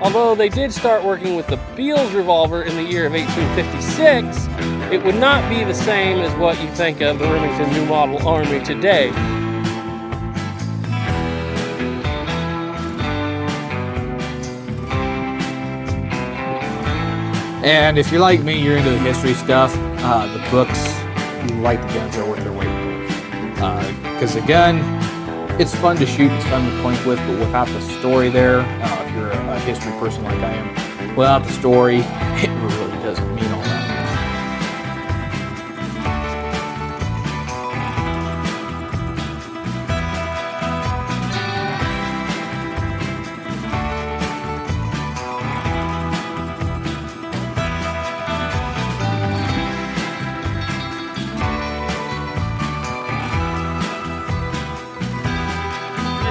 Although they did start working with the Beals revolver in the year of 1856, it would not be the same as what you think of the Remington New Model Army today. And if you're like me, you're into the history stuff, the books, you like the guns are worth their weight in gold. Because the gun, it's fun to shoot, it's fun to point with, but without the story there, if you're a history person like I am, without the story, it really doesn't mean all that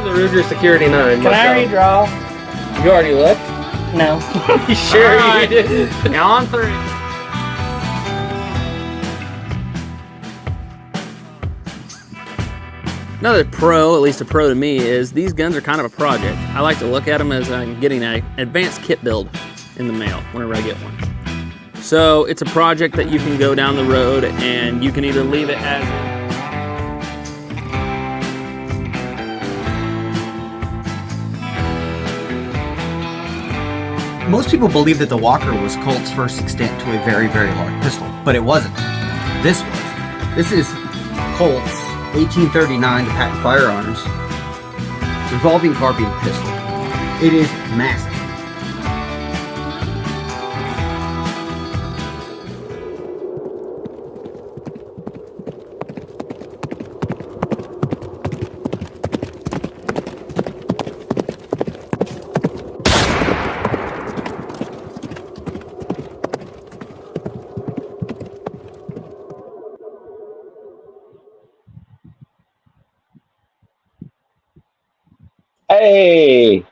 The Ruger Security 9. Can I redraw? You already looked? No. You sure Alright. you did? Now on 3. Another pro, at least a pro to me, is these guns are kind of a project. I like to look at them as I'm getting an advanced kit build in the mail whenever I get one. So it's a project that you can go down the road and you can either leave it as Most people believe that the Walker was Colt's first extent to a very, very large pistol, but it wasn't. This was. This is Colt's 1839 patent firearms revolving carbine pistol. It is massive. Hey,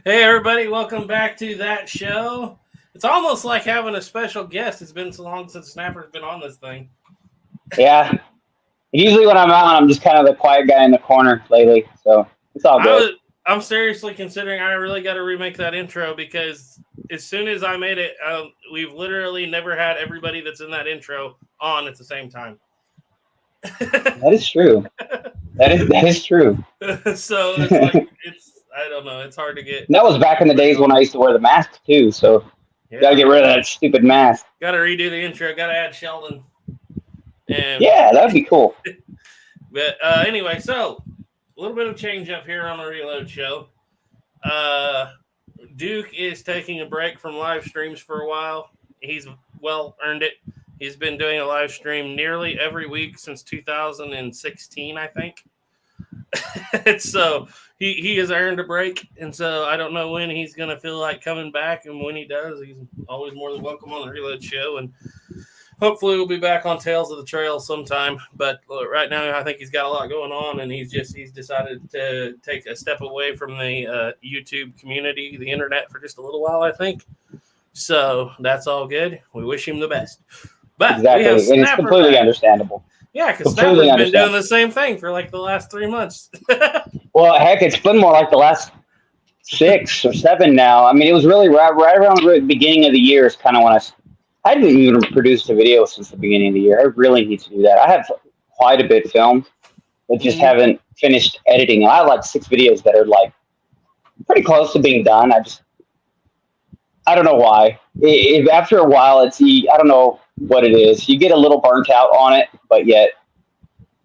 Hey everybody, welcome back to That Show. It's almost like having a special guest. It's been so long since Snapper's been on this thing. yeah. Usually when I'm out, I'm just kind of the quiet guy in the corner lately, so it's all good. I'm seriously considering I really got to remake that intro because as soon as I made it, we've literally never had everybody that's in that intro on at the same time. That is true. That is true. So it's like, I don't know, it's hard to get. And that was back in the days when I used to wear the mask too, so you gotta get rid of that stupid mask. Got to redo the intro. Got to add Sheldon. And Yeah, that'd be cool. But anyway, so a little bit of change up here on the Reload Show. Duke is taking a break from live streams for a while. He's well earned it. He's been doing a live stream nearly every week since 2016, I think. So he has earned a break, and so I don't know when he's going to feel like coming back, and when he does, he's always more than welcome on the Reload Show, and hopefully we'll be back on Tales of the Trail sometime. But right now, I think he's got a lot going on, and he's decided to take a step away from the YouTube community, the internet, for just a little while, I think. So that's all good. We wish him the best. But Exactly. we have And it's Snapper completely back. understandable. Yeah, because completely Snapper's been doing understand. the same thing for like the last 3 months. Well, heck, it's been more like the last 6 or 7 now. I mean, it was really right around the beginning of the year is kind of when I didn't even produce a video since the beginning of the year. I really need to do that. I have quite a bit filmed, but just haven't finished editing. I have like 6 videos that are like pretty close to being done. I don't know why. After a while, I don't know what it is. You get a little burnt out on it, but yet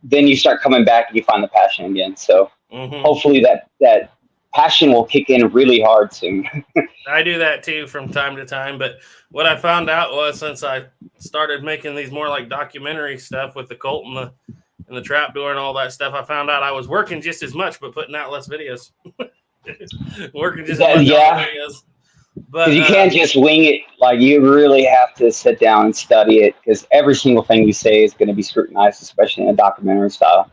then you start coming back and you find the passion again. So hopefully that passion will kick in really hard soon. I do that too from time to time. But what I found out was since I started making these more like documentary stuff with the Colt and the trapdoor and all that stuff, I found out I was working just as much but putting out less videos. Working just as much on the videos. But you can't just wing it. Like you really have to sit down and study it because every single thing you say is going to be scrutinized, especially in a documentary style.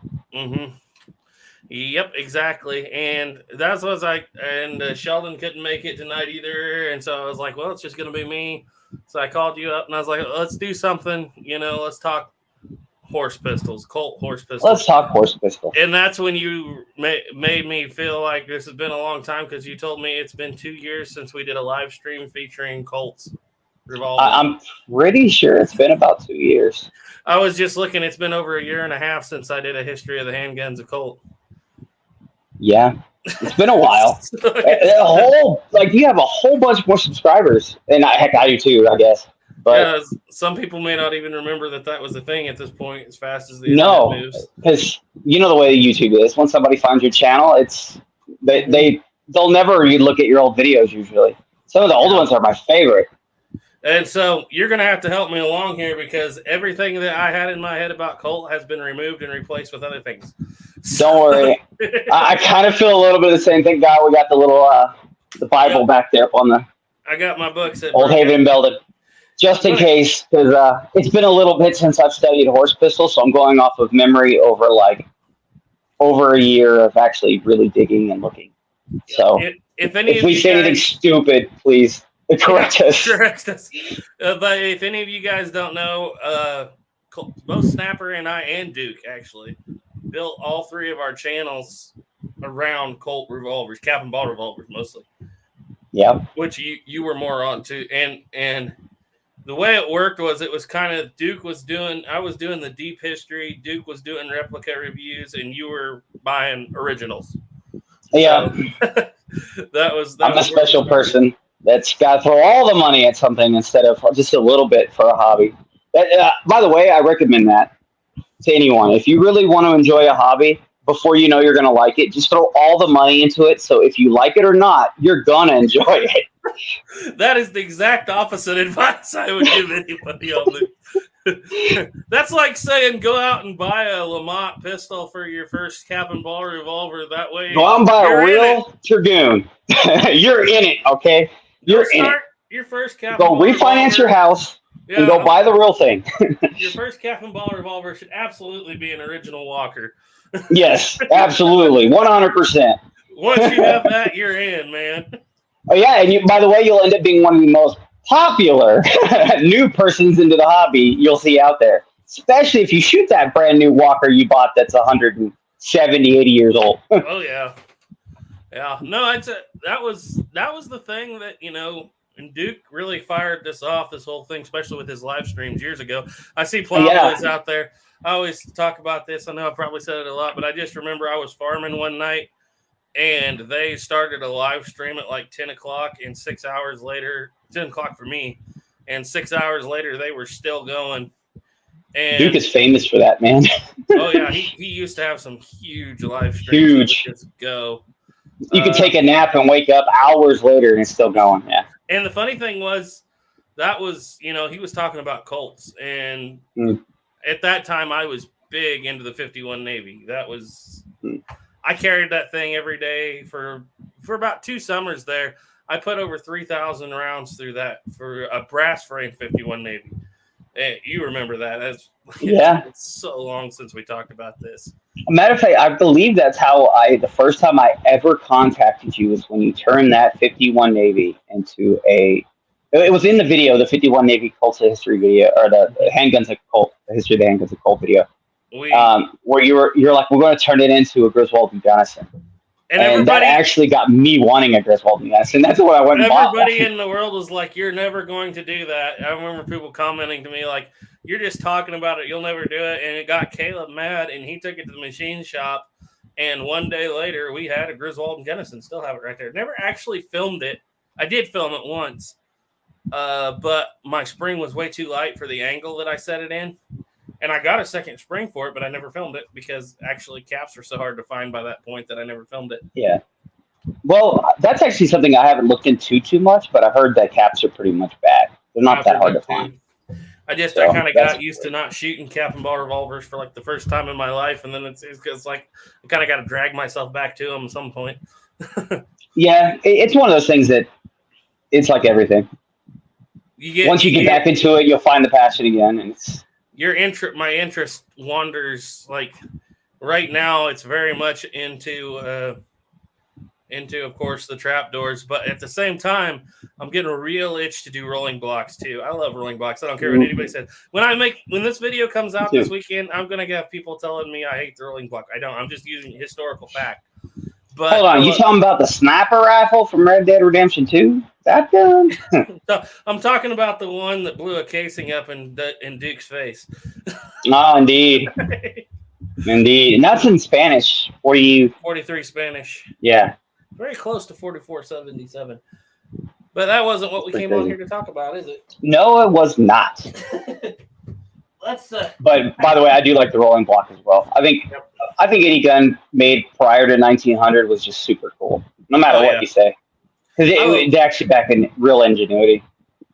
Yep, exactly. And that's what and Sheldon couldn't make it tonight either. And so I was like, well, it's just going to be me. So I called you up and I was like, let's do something, let's talk horse pistols, Colt horse pistols. Let's talk horse pistol. And that's when you made me feel like this has been a long time because you told me it's been 2 years since we did a live stream featuring Colt's revolvers. I'm pretty sure it's been about 2 years. I was just looking. It's been over 1.5 years since I did a history of the handguns of Colt. Yeah, it's been a while. You have a whole bunch more subscribers, and heck, I do too, I guess. But some people may not even remember that was a thing at this point. As fast as the no, internet moves, because you know the way YouTube is. Once somebody finds your channel, they'll never look at your old videos. Usually, some of the old ones are my favorite. And so you're going to have to help me along here because everything that I had in my head about Colt has been removed and replaced with other things. Don't worry. I kind of feel a little bit of the same thing. God, we got the little the Bible back there up on the I got my books at Old Haven in Belden. Just in case, because it's been a little bit since I've studied horse pistols, so I'm going off of memory over a year of actually really digging and looking. So if we say anything stupid, please correct us. Correct us. But if any of you guys don't know, both Snapper and I and Duke actually built all 3 of our channels around Colt revolvers, cap and ball revolvers mostly. Yeah. Which you were more on too, and the way it worked was it was kind of I was doing the deep history, Duke was doing replica reviews, and you were buying originals. Yeah. So, I'm a special person that's got to throw all the money at something instead of just a little bit for a hobby. By the way, I recommend that to anyone. If you really want to enjoy a hobby, before you know you're going to like it, just throw all the money into it. So if you like it or not, you're going to enjoy it. That is the exact opposite advice I would give anybody on this. That's like saying go out and buy a Lamont pistol for your first cap and ball revolver. That way, go out and buy a real Dragoon. You're in it, okay? You're in it. Your first cap. Go refinance your house and go buy the real thing. Your first cap and ball revolver should absolutely be an original Walker. Yes, absolutely, 100%. Once you have that, you're in, man. Oh yeah, and by the way, you'll end up being one of the most popular new persons into the hobby you'll see out there. Especially if you shoot that brand new Walker you bought that's 170, 80 years old. Oh yeah, yeah. No, that was the thing that and Duke really fired this off. This whole thing, especially with his live streams years ago. I see Plowboys out there. I always talk about this. I know I probably said it a lot, but I just remember I was farming one night. And they started a live stream at like 10 o'clock, and 6 hours later, 10 o'clock for me, and 6 hours later, they were still going. And Duke is famous for that, man. Oh, yeah. He used to have some huge live streams. Huge. Just go. You could take a nap and wake up hours later and it's still going, yeah. And the funny thing was, that was, he was talking about Colts. And at that time, I was big into the 51 Navy. That was... I carried that thing every day for about 2 summers there. I put over 3,000 rounds through that for a brass frame 51 Navy. And you remember that? It's so long since we talked about this. Matter of fact, I believe that's how the first time I ever contacted you was when you turned that 51 Navy into it was in the video, the 51 Navy Colts history video, or the handguns of Colt, the history of the handguns of Colt video. Where you're like, we're going to turn it into a Griswold and Gunnison. And that actually got me wanting a Griswold and Gunnison. That's what I went and bought. Everybody in the world was like, you're never going to do that. I remember people commenting to me like, you're just talking about it. You'll never do it. And it got Caleb mad, and he took it to the machine shop. And one day later, we had a Griswold and Gunnison. Still have it right there. Never actually filmed it. I did film it once. But my spring was way too light for the angle that I set it in. And I got a second spring for it, but I never filmed it because actually caps are so hard to find by that point that I never filmed it. Yeah. Well, that's actually something I haven't looked into too much, but I heard that caps are pretty much bad. They're not that hard to find. I kind of got used to not shooting cap and ball revolvers for like the first time in my life. And then it's like I kind of got to drag myself back to them at some point. Yeah. It's one of those things that it's like everything. Once you get back into it, you'll find the passion again. And it's... my interest wanders. Like right now, it's very much into into, of course, the trapdoors. But at the same time, I'm getting a real itch to do rolling blocks too. I love rolling blocks. I don't care what anybody says. When this video comes out this weekend, I'm gonna have people telling me I hate the rolling block. I don't. I'm just using historical fact. But hold on, you talking about the sniper rifle from Red Dead Redemption 2? That gun? So I'm talking about the one that blew a casing up in Duke's face. Oh, indeed. Indeed. And that's in Spanish. 43 Spanish. Yeah. Very close to 4477. But that wasn't what we came on here to talk about, is it? No, it was not. Let's. But by the way, I do like the rolling block as well. I think any gun made prior to 1900 was just super cool, no matter what you say. Because it actually back in real ingenuity.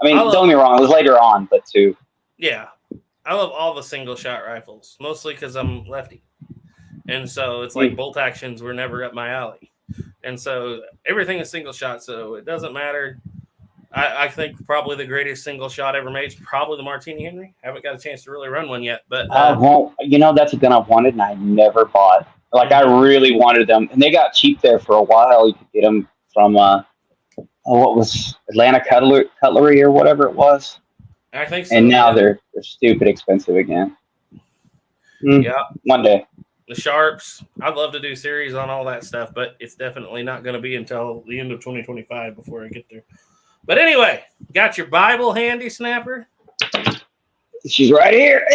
I mean, don't get me wrong, it was later on, but too. Yeah. I love all the single shot rifles, mostly because I'm lefty. And so it's like bolt actions were never up my alley. And so everything is single shot, so it doesn't matter. I think probably the greatest single shot ever made is probably the Martini Henry. Haven't got a chance to really run one yet, but that's a gun I've wanted and I never bought. Like I really wanted them, and they got cheap there for a while. You could get them from what was Atlanta Cutlery or whatever it was. I think so. And now they're stupid expensive again. Yeah, one day. The Sharps. I'd love to do series on all that stuff, but it's definitely not going to be until the end of 2025 before I get there. But anyway, got your Bible handy, Snapper? She's right here.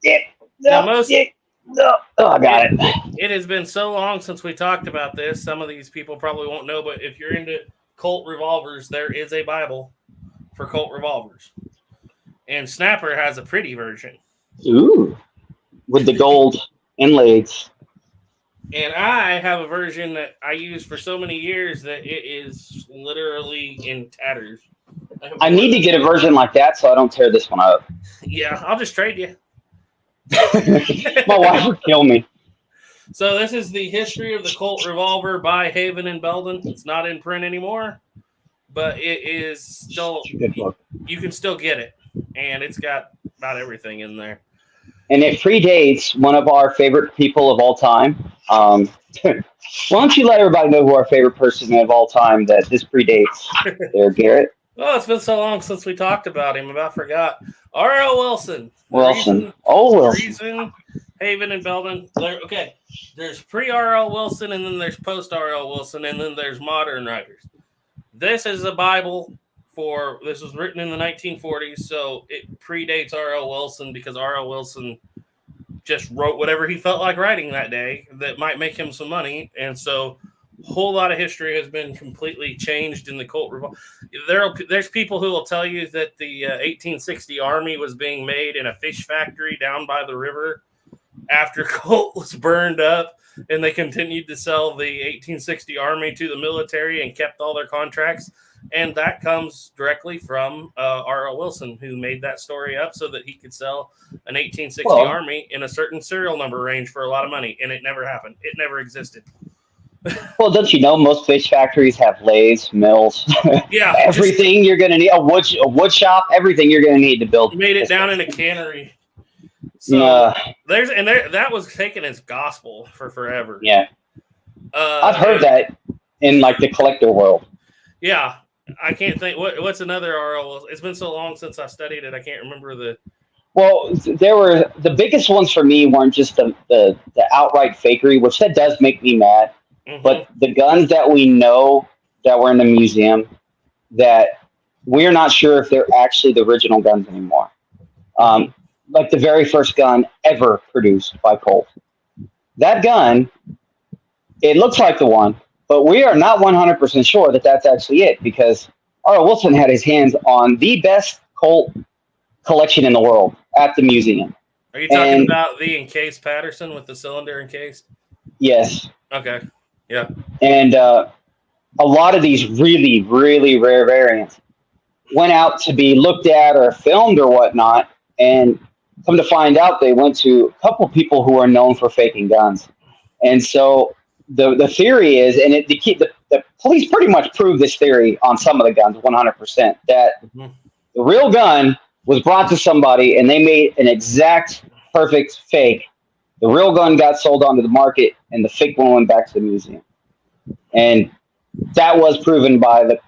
Yeah. I got it. It has been so long since we talked about this. Some of these people probably won't know, but if you're into Colt revolvers, there is a Bible for Colt revolvers. And Snapper has a pretty version. Ooh. With the gold inlays. And I have a version that I used for so many years that it is literally in tatters. I need to get a version like that so I don't tear this one up. Yeah, I'll just trade you. My wife would kill me. So this is the history of the Colt revolver by Haven and Belden. It's not in print anymore, but it is still, you can still get it. And it's got about everything in there. And it predates one of our favorite people of all time. Why don't you let everybody know who our favorite person of all time that this predates there, Garrett? Oh, it's been so long since we talked about him. I forgot. R.L. Wilson. Wilson. Reason, Haven and Belden. Okay, there's pre-R.L. Wilson, and then there's post-R.L. Wilson, and then there's modern writers. This is a Bible this was written in the 1940s, so it predates R.L. Wilson because R.L. Wilson just wrote whatever he felt like writing that day that might make him some money. And so a whole lot of history has been completely changed in the Colt revolver. There's people who will tell you that the 1860 Army was being made in a fish factory down by the river after Colt was burned up, and they continued to sell the 1860 Army to the military and kept all their contracts. And that comes directly from R.L. Wilson, who made that story up so that he could sell an 1860 Army in a certain serial number range for a lot of money. And it never happened. It never existed. Well, don't you know most fish factories have lathes, mills, yeah, everything you're going to need, a wood shop, everything you're going to need to build. He made it down in a cannery. So that was taken as gospel for forever. Yeah. I've heard that in like the collector world. Yeah. I can't think what's another RL. It's been so long since I studied it. I can't remember the. Well, there were the biggest ones for me weren't just the outright fakery, which that does make me mad. Mm-hmm. But the guns that we know that were in the museum that we're not sure if they're actually the original guns anymore. Like the very first gun ever produced by Colt. That gun, it looks like the one. But we are not 100% sure that that's actually it because R.L. Wilson had his hands on the best Colt collection in the world at the museum. Are you talking about the encased Patterson with the cylinder encased? Yes. Okay. Yeah. And a lot of these really, really rare variants went out to be looked at or filmed or whatnot. And come to find out, they went to a couple people who are known for faking guns. And so the theory is, and the police pretty much proved this theory on some of the guns 100%, that the real gun was brought to somebody and they made an exact perfect fake. The real gun got sold onto the market and the fake one went back to the museum. And that was proven by the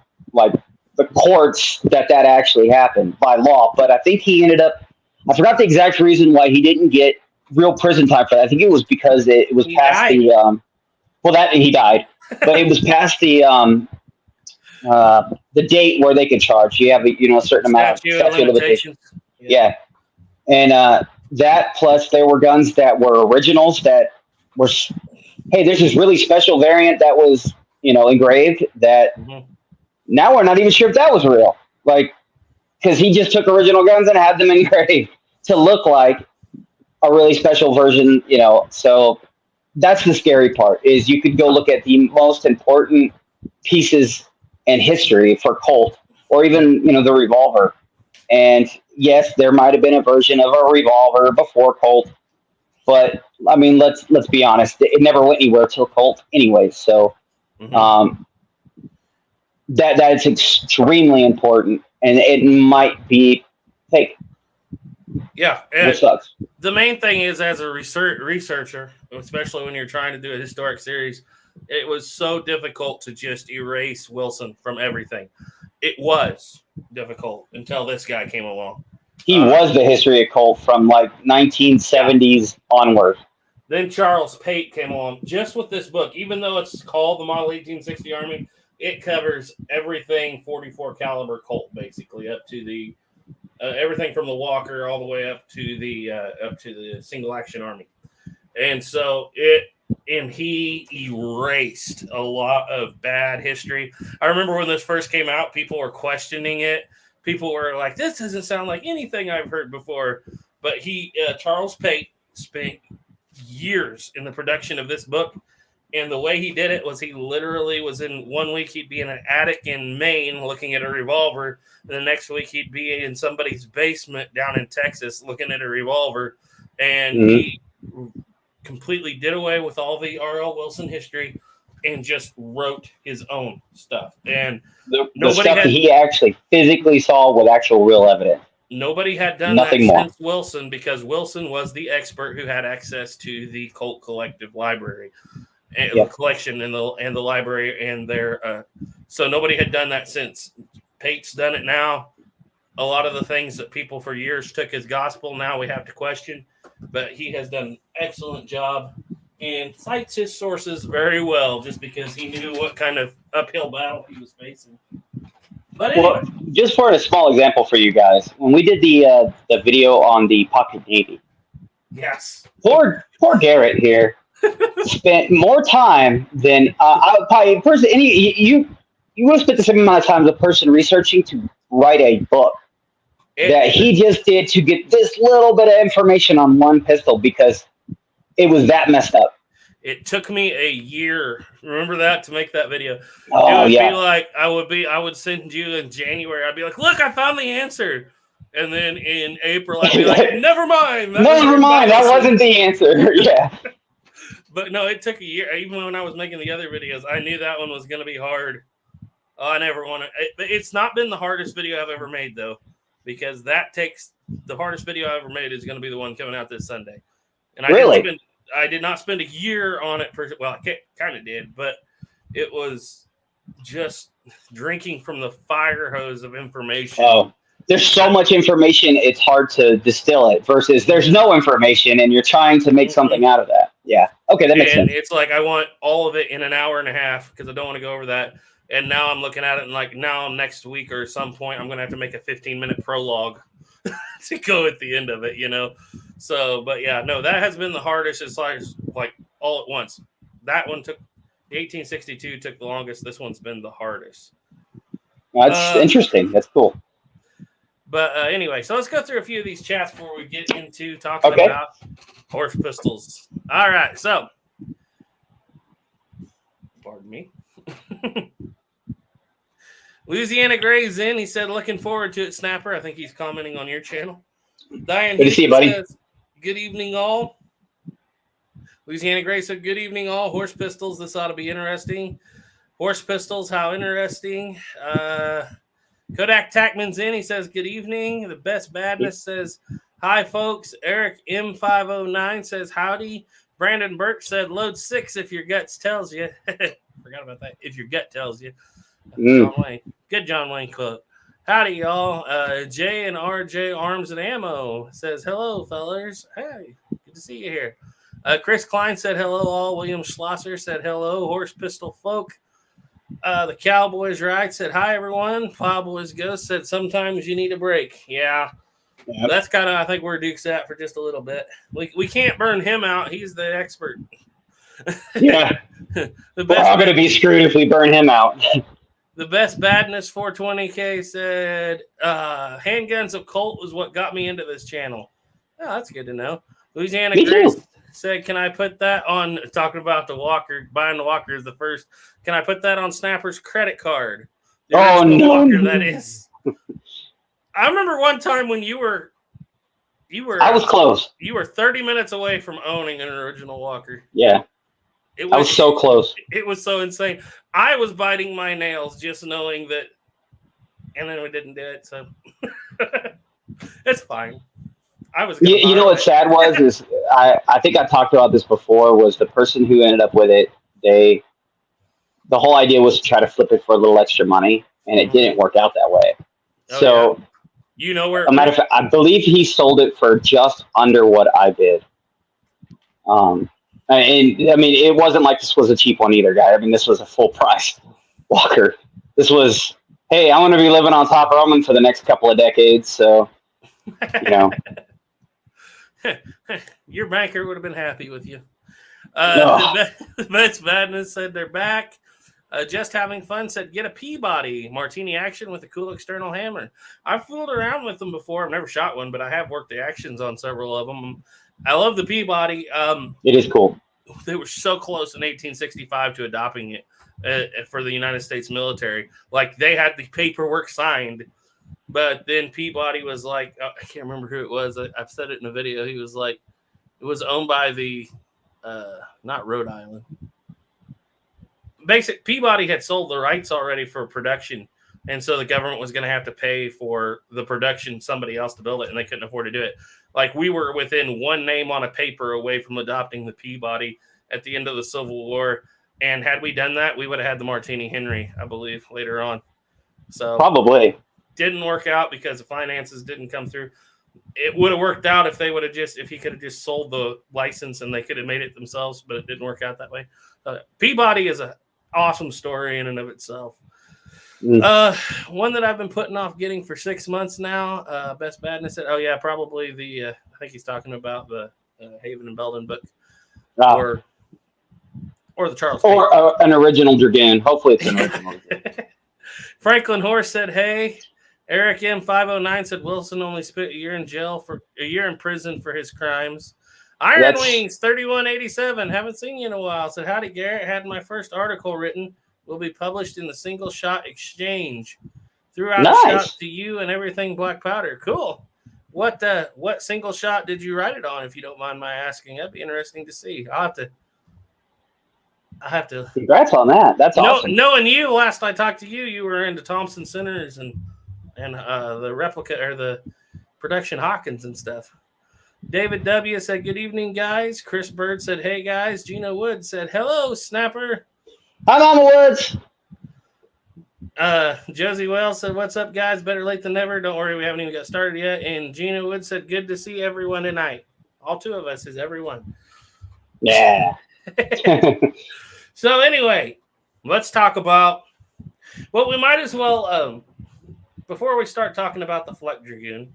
courts that actually happened by law. But I think he ended up. I forgot the exact reason why he didn't get real prison time for that. I think it was because it was past died. he died, but it was past the date where they could charge. You have a certain amount of Statute of limitations. Yeah. And that plus there were guns that were originals that were, hey, there's this really special variant that was, engraved that now we're not even sure if that was real. Like, because he just took original guns and had them engraved to look like a really special version, So that's the scary part is you could go look at the most important pieces in history for Colt or even, the revolver. And yes, there might have been a version of a revolver before Colt, but I mean, let's be honest, it never went anywhere till Colt anyway. So that is extremely important, and it might be fake. Yeah, Which sucks. The main thing is, as a researcher, especially when you're trying to do a historic series, it was so difficult to just erase Wilson from everything. It was difficult until this guy came along. He was the history of Colt from like 1970s onward. Then Charles Pate came along just with this book. Even though it's called the Model 1860 Army, it covers everything 44 caliber Colt, basically up to the everything from the Walker all the way up to the single action Army. And so he erased a lot of bad history. I remember when this first came out, people were questioning it. People were like, this doesn't sound like anything I've heard before. But Charles Pate spent years in the production of this book. And the way he did it was he literally was in 1 week, he'd be in an attic in Maine looking at a revolver. And the next week he'd be in somebody's basement down in Texas looking at a revolver. And he completely did away with all the R.L. Wilson history and just wrote his own stuff. And the stuff that he actually physically saw with actual real evidence. Nobody had done Nothing that more. since Wilson, because Wilson was the expert who had access to the Colt Collective library, and the collection and the library, and their. So nobody had done that since. Pate's done it now. A lot of the things that people for years took as gospel, now we have to question. But he has done an excellent job and cites his sources very well, just because he knew what kind of uphill battle he was facing. But anyway. Well, just for a small example for you guys, when we did the video on the Pocket Navy, yes, poor Garrett here spent more time than I would probably person. You would have spent the same amount of time as a person researching to write a book that he just did to get this little bit of information on one pistol because it was that messed up. It took me a year. Remember that, to make that video? Oh, it would yeah. be like I would send you in January. I'd be like, look, I found the answer. And then in April, I'd be like, never mind. That wasn't the answer. Yeah. But no, it took a year. Even when I was making the other videos, I knew that one was going to be hard. I never want to. It's not been the hardest video I've ever made, though, because the hardest video I ever made is going to be the one coming out this Sunday. And I did not spend a year on it. Well, I kind of did, but it was just drinking from the fire hose of information. Oh, there's so much information, it's hard to distill it versus there's no information and you're trying to make something out of that. Yeah. Okay, that makes sense. It's like I want all of it in an hour and a half because I don't want to go over that. And now I'm looking at it and like now next week or some point, I'm going to have to make a 15-minute prologue to go at the end of it, So, but yeah, no, that has been the hardest. It's like all at once. That one took, the 1862 took the longest. This one's been the hardest. That's interesting. That's cool. But anyway, so let's go through a few of these chats before we get into talking about horse pistols. All right, so pardon me. Louisiana Gray's in. He said, looking forward to it, Snapper. I think he's commenting on your channel. Diane, good to see you, buddy. Says, good evening, all. Louisiana Gray said, good evening, all. Horse pistols, this ought to be interesting. Horse pistols, how interesting. Kodak Tackman's in. He says, good evening. The Best Badness says, hi, folks. Eric M509 says, howdy. Brandon Birch said, load 6 if your guts tells you. Forgot about that. If your gut tells you. Mm. John Wayne. Good John Wayne quote. Howdy, y'all. Jay and RJ Arms and Ammo says, hello, fellers. Hey, good to see you here. Chris Klein said hello, all. William Schlosser said hello. Horse Pistol Folk. The Cowboys Right said, hi, everyone. Pablo's Ghost said, sometimes you need a break. Yeah. Yep. That's kind of, I think, where Duke's at for just a little bit. We can't burn him out. He's the expert. Yeah. The We're best all going to be screwed if we burn him out. The best badness 420K said, handguns of Colt was what got me into this channel. Oh, that's good to know. Louisiana Me Grace too. said, can I put that on, talking about the Walker, buying the Walker is the first, can I put that on Snapper's credit card? The Oh, original no. Walker, that is. I remember one time when you were I was close. you were 30 minutes away from owning an original Walker. Yeah. It I was so close. It was so insane. I was biting my nails just knowing that, and then we didn't do it. So it's fine. I was. You know what's sad was is I think I talked about this before. Was the person who ended up with it? The whole idea was to try to flip it for a little extra money, and it didn't work out that way. Oh, So, you know where? a matter of fact, I believe he sold it for just under what I bid. And I mean, it wasn't like this was a cheap one either, guy. I mean, this was a full price Walker. This was, hey, I want to be living on top ramen for the next couple of decades. So, you know, your banker would have been happy with you. No. The Vets Madness said they're back. Just having fun said, get a Peabody Martini action with a cool external hammer. I've fooled around with them before. I've never shot one, but I have worked the actions on several of them. I love the Peabody. it is cool. They were so close in 1865 to adopting it for the United States military. Like, they had the paperwork signed, but then Peabody was like, oh, I can't remember who it was. I've said it in a video. He was like, it was owned by the, not Rhode Island. Peabody had sold the rights already for production, and so the government was going to have to pay for the production, somebody else to build it, and they couldn't afford to do it. Like, we were within one name on a paper away from adopting the Peabody at the end of the Civil War, and had we done that, we would have had the Martini Henry, I believe, later on. So Probably. didn't work out because the finances didn't come through. It would have worked out if they would have if he could have just sold the license and they could have made it themselves, but it didn't work out that way. Peabody is an awesome story in and of itself. One that I've been putting off getting for 6 months now. Best Badness said, oh yeah, probably the, I think he's talking about the Haven and Belden book, or the Charles. Or an original Dragoon. Hopefully it's an original Dragoon. Franklin Horse said, hey. Eric M509 said Wilson only spent a year in prison for his crimes. Iron Wings 3187, haven't seen you in a while. Said, howdy, Garrett. Had my first article written. Will be published in the Single Shot Exchange. Threw out a shot to you and everything black powder. Cool. What single shot did you write it on, if you don't mind my asking? That'd be interesting to see. I have to. Congrats on that. That's awesome. Knowing you, last I talked to you, you were into Thompson Centers and the replica or the production Hawkins and stuff. David W. said, good evening, guys. Chris Bird said, hey, guys. Gina Wood said, hello, Snapper. Hi, Mama Woods. Josie Wells said, what's up, guys? Better late than never. Don't worry, we haven't even got started yet. And Gina Wood said, good to see everyone tonight. All two of us is everyone. Yeah. So anyway, let's talk about, well, we might as well, before we start talking about the Fleck Dragoon,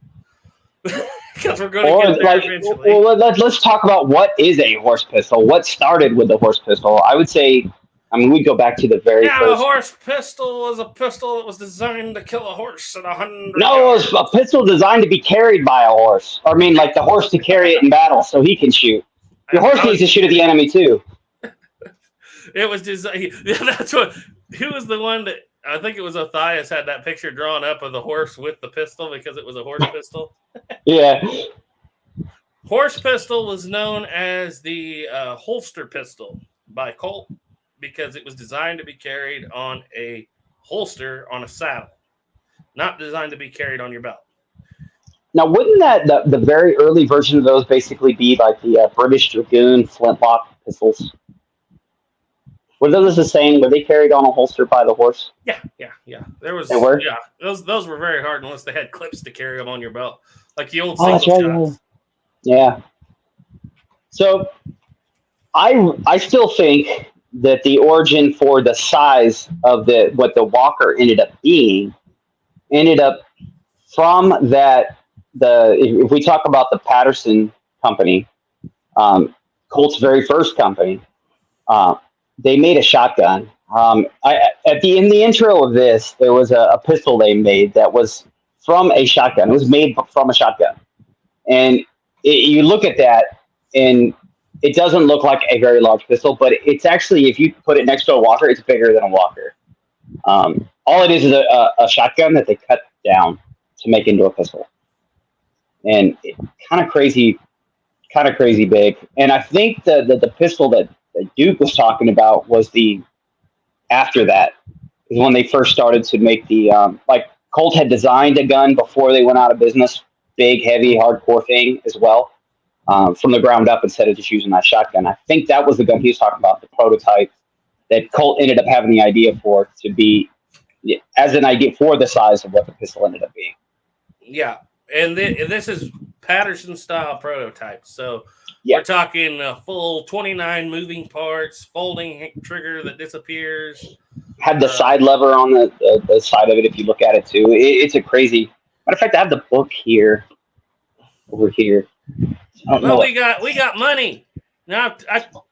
because we're going to get there eventually. Well, let's talk about what is a horse pistol. What started with the horse pistol? I would say, we go back to the very first. A horse pistol was a pistol that was designed to kill a horse at 100. No, it was a pistol designed to be carried by a horse. I mean, like the horse to carry it in battle so he can shoot. Your horse needs to shoot at the enemy too. It was designed. That's what. Who was the one that? I think it was Othias had that picture drawn up of the horse with the pistol because it was a horse pistol. Yeah. Horse pistol was known as the holster pistol by Colt because it was designed to be carried on a holster on a saddle, not designed to be carried on your belt. Now, wouldn't that the very early version of those basically be like the British Dragoon flintlock pistols? Were those the same? Were they carried on a holster by the horse? Yeah. There was. They were? Yeah, those were very hard unless they had clips to carry them on your belt, like the old Oh, single that's right. shots. Yeah. So, I still think that the origin for the size of what the Walker ended up from that. If we talk about the Patterson company, Colt's very first company, they made a shotgun. In the intro of this, there was a pistol they made that was from a shotgun. It was made from a shotgun, and you look at that, and it doesn't look like a very large pistol, but it's actually, if you put it next to a Walker, it's bigger than a Walker. All it is a shotgun that they cut down to make into a pistol, and kind of crazy big. And I think the pistol that Duke was talking about was after that is when they first started to make the like Colt had designed a gun before they went out of business, big, heavy, hardcore thing as well, from the ground up instead of just using that shotgun. I think that was the gun he was talking about, the prototype that Colt ended up having the idea for to be as an idea for the size of what the pistol ended up being. Yeah, and this is Patterson style prototype. So Yeah. we're talking a full 29 moving parts, folding trigger that disappears. Had the side lever on the side of it. If you look at it too, it's a crazy. Matter of fact, I have the book here, over here. I don't know Well, what- we got money. Now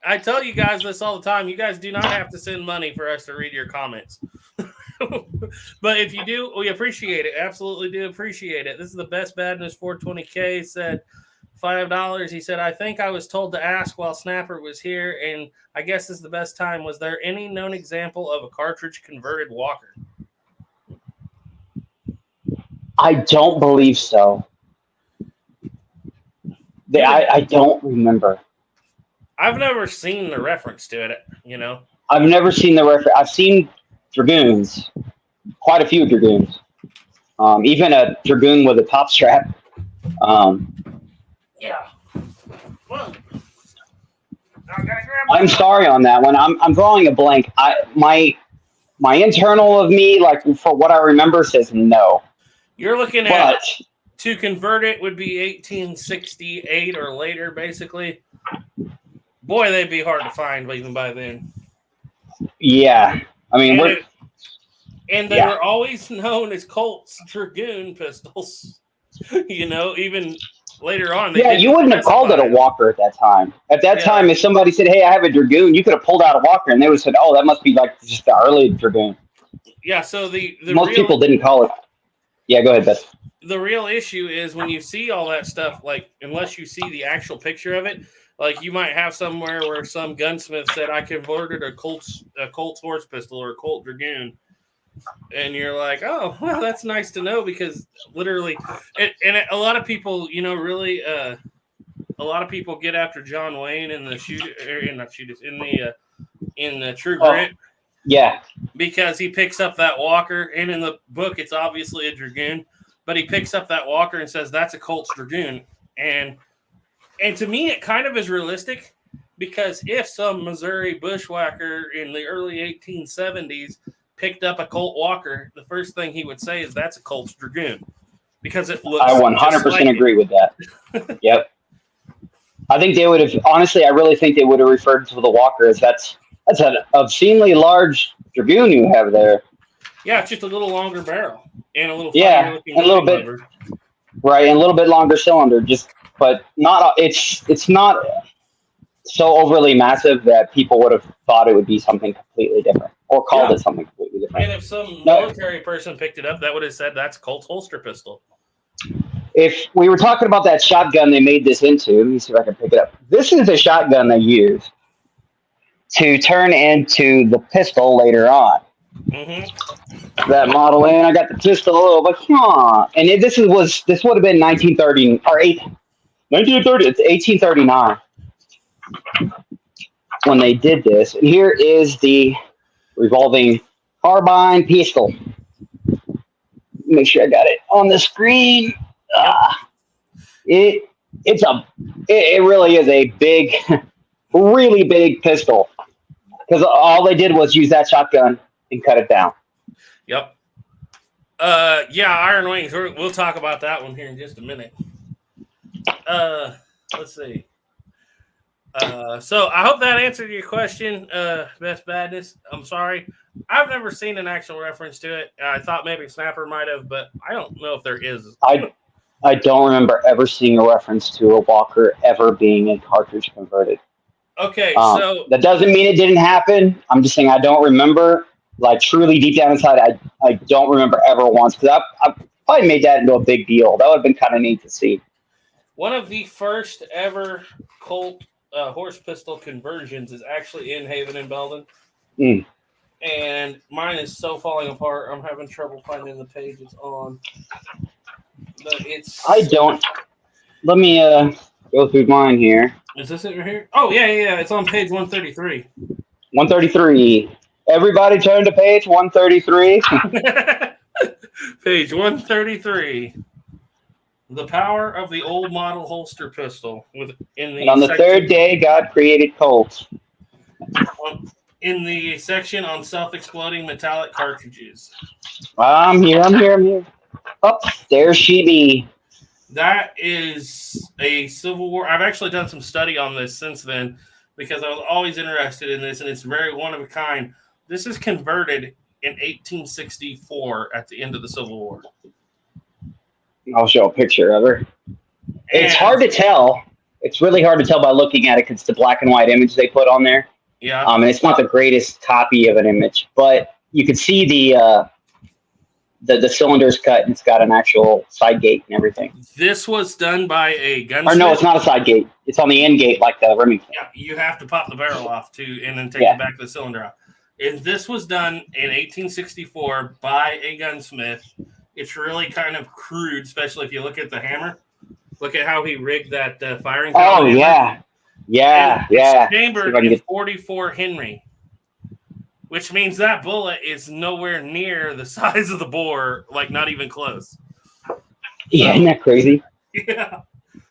I tell you guys this all the time. You guys do not have to send money for us to read your comments. But if you do, we appreciate it. Absolutely do appreciate it. This is the best bad news 420K said $5. He said, I think I was told to ask while Snapper was here, and I guess this is the best time. Was there any known example of a cartridge converted Walker? I don't believe so. I don't remember. I've never seen the reference to it, you know. I've never seen the reference. I've seen Dragoons, quite a few Dragoons, even a Dragoon with a top strap. Yeah. Well, I gotta grab I'm sorry on that one. I'm drawing a blank. My internal of me, like for what I remember, says no. You're looking at But to convert it would be 1868 or later, basically. Boy, they'd be hard to find even by then. yeah, I mean, And they Yeah. were always known as Colt's Dragoon pistols. You know, even later on. yeah, you wouldn't have called it a Walker at that time. At that Yeah. time, if somebody said, "Hey, I have a Dragoon," you could have pulled out a Walker, and they would have said, "Oh, that must be like just the early Dragoon." Yeah, so the Most people didn't call it. Yeah, go ahead, Beth. the real issue is when you see all that stuff, like unless you see the actual picture of it, like you might have somewhere where some gunsmith said, I converted a Colt's horse pistol or a Colt Dragoon. And you're like, oh, well, that's nice to know, because literally, a lot of people, you know, really, a lot of people get after John Wayne in the in the True Grit. Yeah, Because he picks up that Walker, and in the book, it's obviously a Dragoon, but he picks up that Walker and says that's a Colt's Dragoon, and to me, it kind of is realistic, because if some Missouri bushwhacker in the early 1870s picked up a Colt Walker, the first thing he would say is that's a Colt's Dragoon, because it looks. I 100% agree with that. Yep. I think they would have, honestly, I really think they would have referred to the Walker as that's an obscenely large Dragoon you have there. Yeah, it's just a little longer barrel and a little Yeah, funnier-looking a little bit. lever. Right, and a little bit longer cylinder, but not. It's not so overly massive that people would have thought it would be something completely different or called it something completely different. And if some No. military person picked it up, that would have said that's Colt's holster pistol. If we were talking about that shotgun they made this into, let me see if I can pick it up. This is the shotgun they used to turn into the pistol later on. Mm-hmm. That model, and I got the pistol over. And this would have been 1930 or 1930. It's 1839 when they did this. And here is the revolving carbine pistol. Make sure I got it on the screen. It really is a big, really big pistol. Because all they did was use that shotgun and cut it down. Yep. Yeah, Iron Wings. We'll talk about that one here in just a minute. Let's see. So I hope that answered your question, Best Badness. I'm sorry. I've never seen an actual reference to it. I thought maybe Snapper might have, but I don't know if there is. I don't remember ever seeing a reference to a Walker ever being a cartridge converted. Okay, so that doesn't mean it didn't happen. I'm just saying I don't remember, like truly deep down inside, I don't remember ever once, because I probably made that into a big deal. That would have been kind of neat to see. one of the first ever Colt horse pistol conversions is actually in Haven and Belden. And mine is so falling apart, I'm having trouble finding the page it's on. But it's... Let me go through mine here. Is this it right here? Oh, yeah. It's on page 133. 133. Everybody turn to page 133. Page 133. The power of the old model holster pistol. And on the third day, God created Colts. In the section on self-exploding metallic cartridges. I'm here. Oh, there she be. That is a Civil War. I've actually done some study on this since then because I was always interested in this, and it's very one of a kind. This is converted in 1864 at the end of the Civil War. I'll show a picture of her. It's hard to tell. It's really hard to tell by looking at it because it's the black and white image they put on there. Yeah. And it's not the greatest copy of an image, but you can see the cylinder's cut and it's got an actual side gate and everything. This was done by a gunsmith. Or no, it's not a side gate. It's on the end gate like the Remington. Yeah, you have to pop the barrel off and then take the back of the cylinder off. And this was done in 1864 by a gunsmith. It's really kind of crude, especially if you look at the hammer. Look at how he rigged that firing pin. Oh, yeah. Yeah. It's chambered in 44 Henry, which means that bullet is nowhere near the size of the bore, like not even close. Yeah, isn't that crazy? Yeah.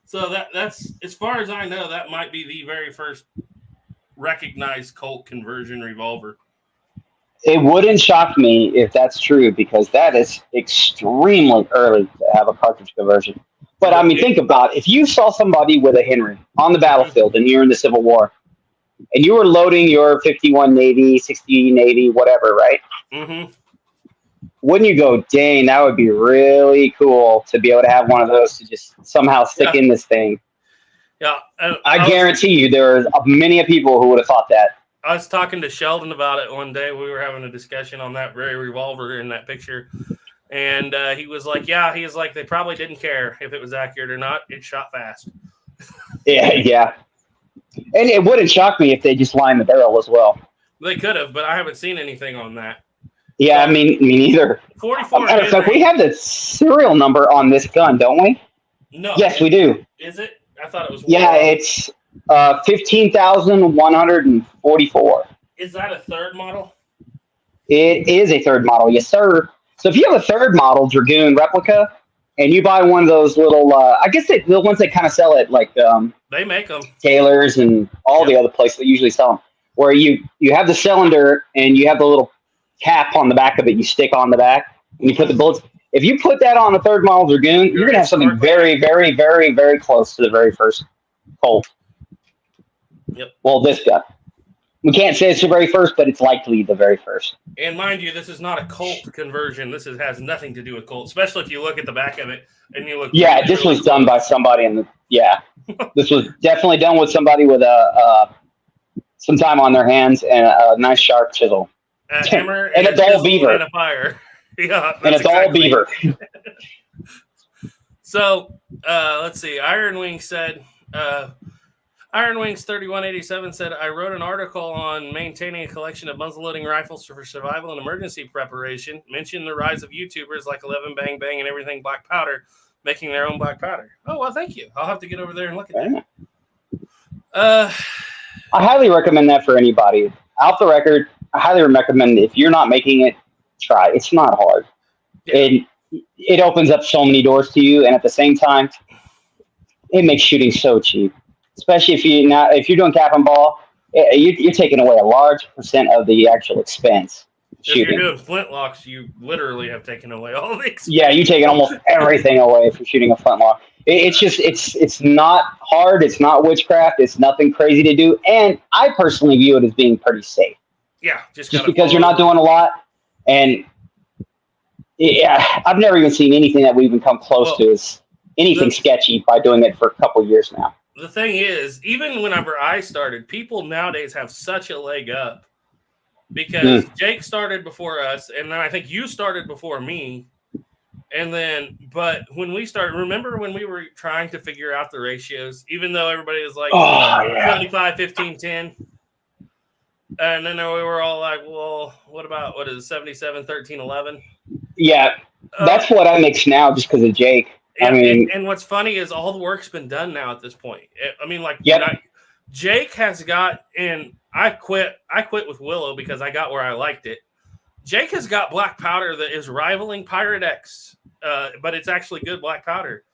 So that's, as far as I know, that might be the very first recognized Colt conversion revolver. It wouldn't shock me if that's true, because that is extremely early to have a cartridge conversion. But I mean, think about it. If you saw somebody with a Henry on the battlefield and you're in the Civil War, and you were loading your 51 Navy, 60 Navy, whatever, right? Mm-hmm. Wouldn't you go, dang, that would be really cool to be able to have one of those to just somehow stick in this thing? Yeah. I guarantee you there are many people who would have thought that. I was talking to Sheldon about it one day. We were having a discussion on that very revolver in that picture. And he was like, they probably didn't care if it was accurate or not. It shot fast. Yeah. And it wouldn't shock me if they just lined the barrel as well. They could have, but I haven't seen anything on that. Yeah, I mean, me neither. 44. Matter of fact, we have the serial number on this gun, don't we? No. Yes, we do. Is it? I thought it was. Yeah, it's 15,144. Is that a third model? It is a third model, yes, sir. So if you have a third model Dragoon replica, and you buy one of those little, I guess the ones they kind of sell at like they make them Taylor's and all the other places that usually sell them, where you have the cylinder and you have the little cap on the back of it. You stick on the back and you put the bullets. If you put that on a third model Dragoon, you're gonna have something very, very, very, very close to the very first Colt. Yep. Well, this gun. We can't say it's the very first, but it's likely the very first. And mind you, this is not a Colt conversion. This has nothing to do with Colt, especially if you look at the back of it and you look. Yeah, this was done by somebody in the. Yeah, this was definitely done with somebody with some time on their hands and a nice sharp chisel. A hammer and a dull beaver and a fire. Yeah, and a dull beaver. So let's see. Iron Wings said. Iron Wings 3187 said, I wrote an article on maintaining a collection of muzzleloading rifles for survival and emergency preparation. Mentioned the rise of YouTubers like 11 Bang Bang and everything black powder making their own black powder. Oh, well, thank you. I'll have to get over there and look at that. I highly recommend that for anybody. Off the record, I highly recommend it. If you're not making it, try. It's not hard. Yeah. It opens up so many doors to you, and at the same time, it makes shooting so cheap. Especially if you're doing cap and ball, you're taking away a large percent of the actual expense. If you're doing flintlocks, you literally have taken away all the expense. Yeah, you're taking almost everything away from shooting a flintlock. It's not hard. It's not witchcraft. It's nothing crazy to do. And I personally view it as being pretty safe. Yeah, just because you're not doing a lot. And yeah, I've never even seen anything that we even come close to as anything sketchy by doing it for a couple of years now. The thing is, even whenever I started, people nowadays have such a leg up because Jake started before us, and then I think you started before me. And then, but when we started, remember when we were trying to figure out the ratios, even though everybody was like 75, 15, 10. And then we were all like, well, what is it, 77, 13, 11? Yeah, that's what I mix now just because of Jake. And what's funny is all the work's been done now at this point. I mean, like, Jake has got, and I quit with Willow because I got where I liked it. Jake has got black powder that is rivaling Pirate X, but it's actually good black powder.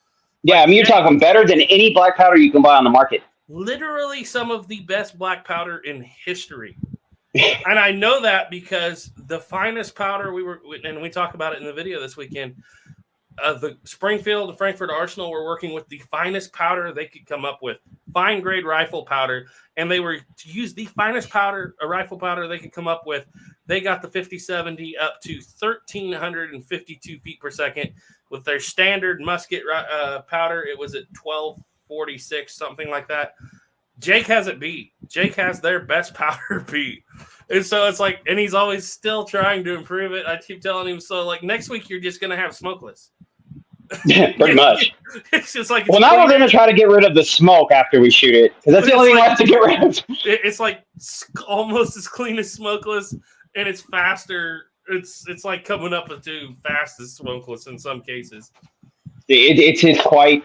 Yeah, I mean, you're talking better than any black powder you can buy on the market. Literally some of the best black powder in history. And I know that because the finest powder we talk about it in the video this weekend, the Springfield and Frankfurt Arsenal were working with the finest powder they could come up with, fine grade rifle powder, and they were to use the finest powder, a rifle powder they could come up with. They got the 5070 up to 1,352 feet per second. With their standard musket powder, it was at 1246, something like that. Jake has it beat. Jake has their best powder beat. And so it's like, and he's always still trying to improve it. I keep telling him, so like next week, you're just going to have smokeless. Pretty much. It's just like, well, now we're going to try to get rid of the smoke after we shoot it. Because that's the only thing I have to get rid of. It's like almost as clean as smokeless, and it's faster. It's like coming up with too fast as smokeless in some cases. It's quite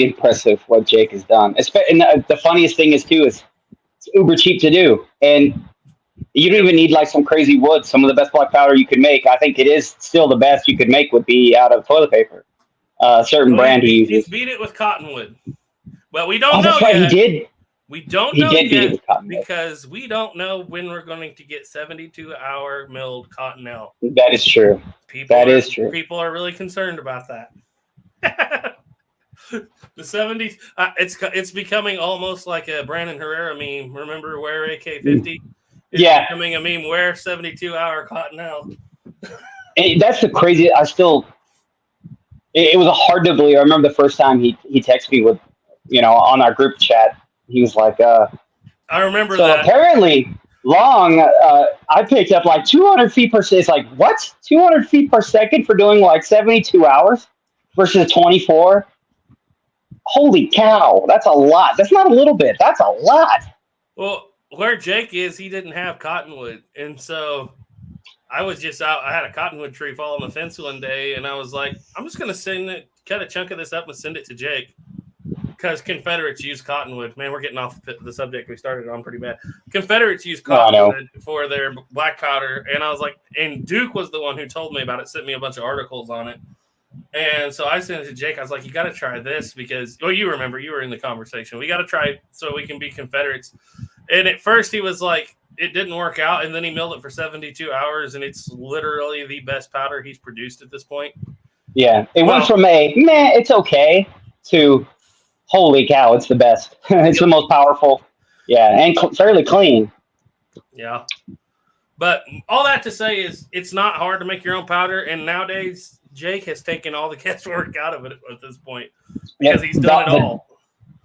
impressive what Jake has done. And the funniest thing is too is it's uber cheap to do, and you don't even need like some crazy wood. Some of the best black powder you could make, I think it is still the best you could make, would be out of toilet paper. Certain brand he uses. He's beat it with cottonwood, but we don't know. That's right, yet. He did. We don't know yet because we don't know when we're going to get 72-hour milled cottonelle. That is true. Is true. People are really concerned about that. The 70s, it's becoming almost like a Brandon Herrera meme. Remember, wear AK-50? It's becoming a meme. Wear 72-hour cottonelle. And that's the crazy. It was hard to believe. I remember the first time he texted me with, on our group chat. He was like, I remember that. So apparently, I picked up like 200 feet per second. It's like, what? 200 feet per second for doing like 72 hours versus 24? Holy cow. That's a lot. That's not a little bit. That's a lot. Well, where Jake is, he didn't have cottonwood. And so I was just out. I had a cottonwood tree fall on the fence one day, and I was like, I'm just going to cut a chunk of this up and send it to Jake. Because Confederates use cottonwood. Man, we're getting off the subject we started on pretty bad. Confederates use cottonwood for their black powder. And I was like, and Duke was the one who told me about it, sent me a bunch of articles on it. And so I sent it to Jake. I was like, you got to try this because, well, you remember, you were in the conversation. We got to try it so we can be Confederates. And at first he was like, it didn't work out. And then he milled it for 72 hours. And it's literally the best powder he's produced at this point. Yeah. It went from it's okay to, holy cow, it's the best. It's the most powerful. Yeah, and fairly clean. Yeah. But all that to say is it's not hard to make your own powder. And nowadays, Jake has taken all the guesswork out of it at this point because he's done it all.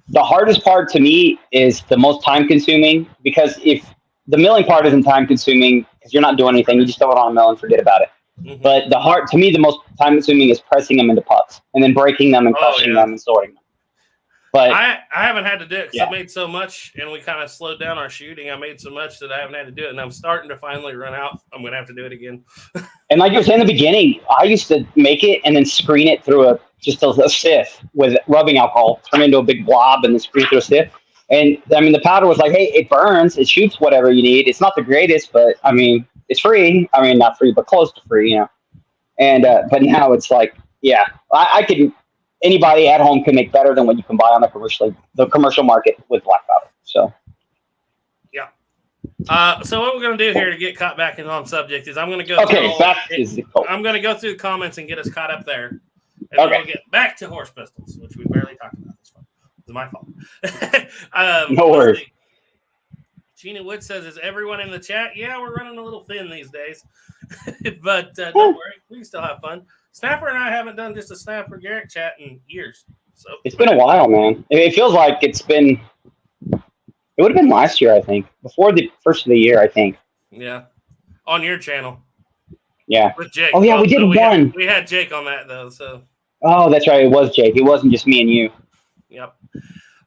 The hardest part to me is the most time-consuming, because if the milling part isn't time-consuming because you're not doing anything, you just throw it on a mill and forget about it. Mm-hmm. But to me, the most time-consuming is pressing them into pucks and then breaking them and crushing them and sorting them. But I haven't had to do it because I made so much, and we kind of slowed down our shooting. I made so much that I haven't had to do it, and I'm starting to finally run out. I'm going to have to do it again. And like you were saying in the beginning, I used to make it and then screen it through a sieve with rubbing alcohol, turn it into a big blob, and then screen through a sieve. And I mean, the powder was like, hey, it burns, it shoots whatever you need. It's not the greatest, but I mean, it's free. I mean, not free, but close to free, And but now it's like, I can. Anybody at home can make better than what you can buy on the commercial market with black powder. So, yeah, So what we're going to do here to get caught back in on subject is I'm going to go. Okay, that is the Colt. I'm going to go through the comments and get us caught up there, and then we'll get back to horse pistols, which we barely talked about this one. It's my fault. No worries. Gina Wood says, "Is everyone in the chat?" Yeah, we're running a little thin these days, but don't worry, we can still have fun. Snapper and I haven't done just a Snapper Garrett chat in years, so It's been a while, man. It feels like it's been. It would have been last year, I think, before the first of the year, I think. yeah, on your channel. Yeah. With Jake. Oh yeah, we did one. We had Jake on that though, so. Oh, that's right. It was Jake. It wasn't just me and you. Yep.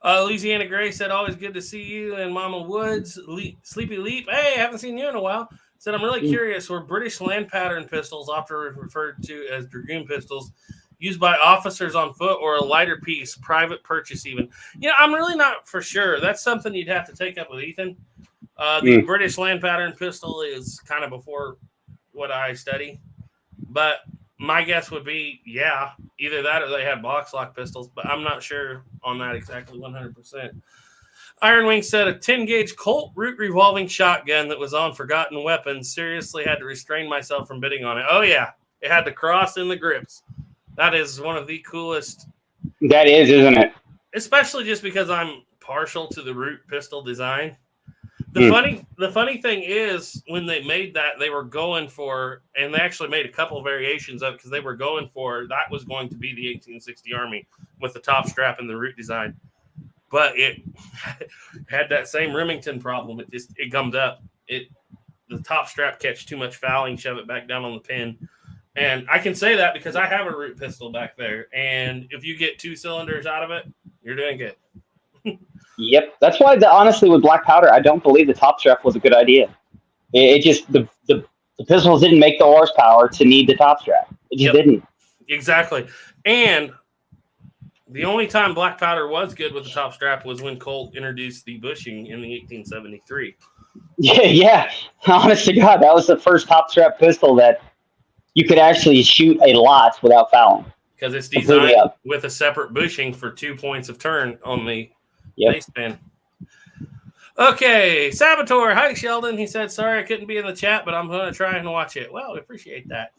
Louisiana Gray said, "Always good to see you." And Mama Woods, Sleepy Leap. Hey, haven't seen you in a while. Said, "I'm really curious. Were British land pattern pistols, often referred to as dragoon pistols, used by officers on foot or a lighter piece, private purchase even?" You know, I'm really not for sure. That's something you'd have to take up with Ethan. The British land pattern pistol is kind of before what I study, but my guess would be, yeah, either that or they had box lock pistols, but I'm not sure on that exactly 100%. Iron Wing said, "A 10-gauge Colt root revolving shotgun that was on Forgotten Weapons. Seriously had to restrain myself from bidding on it." Oh, yeah. It had the cross in the grips. That is one of the coolest. That is, isn't it? Especially just because I'm partial to the root pistol design. The funny thing is, when they made that, they were going for, and they actually made a couple variations of it because they were going for, that was going to be the 1860 Army with the top strap and the root design. But it had that same Remington problem. It gummed up. The top strap catch too much fouling, shove it back down on the pin. And I can say that because I have a root pistol back there. And if you get 2 cylinders out of it, you're doing good. Yep. That's why, honestly, with black powder, I don't believe the top strap was a good idea. It just, the pistols didn't make the horsepower to need the top strap. It just didn't. Exactly. And the only time black powder was good with the top strap was when Colt introduced the bushing in the 1873. Yeah. Honest to God, that was the first top strap pistol that you could actually shoot a lot without fouling. Because it's designed with a separate bushing for 2 points of turn on the base pin. Okay, Saboteur. Hi, Sheldon. He said, "Sorry I couldn't be in the chat, but I'm going to try and watch it." Well, we appreciate that.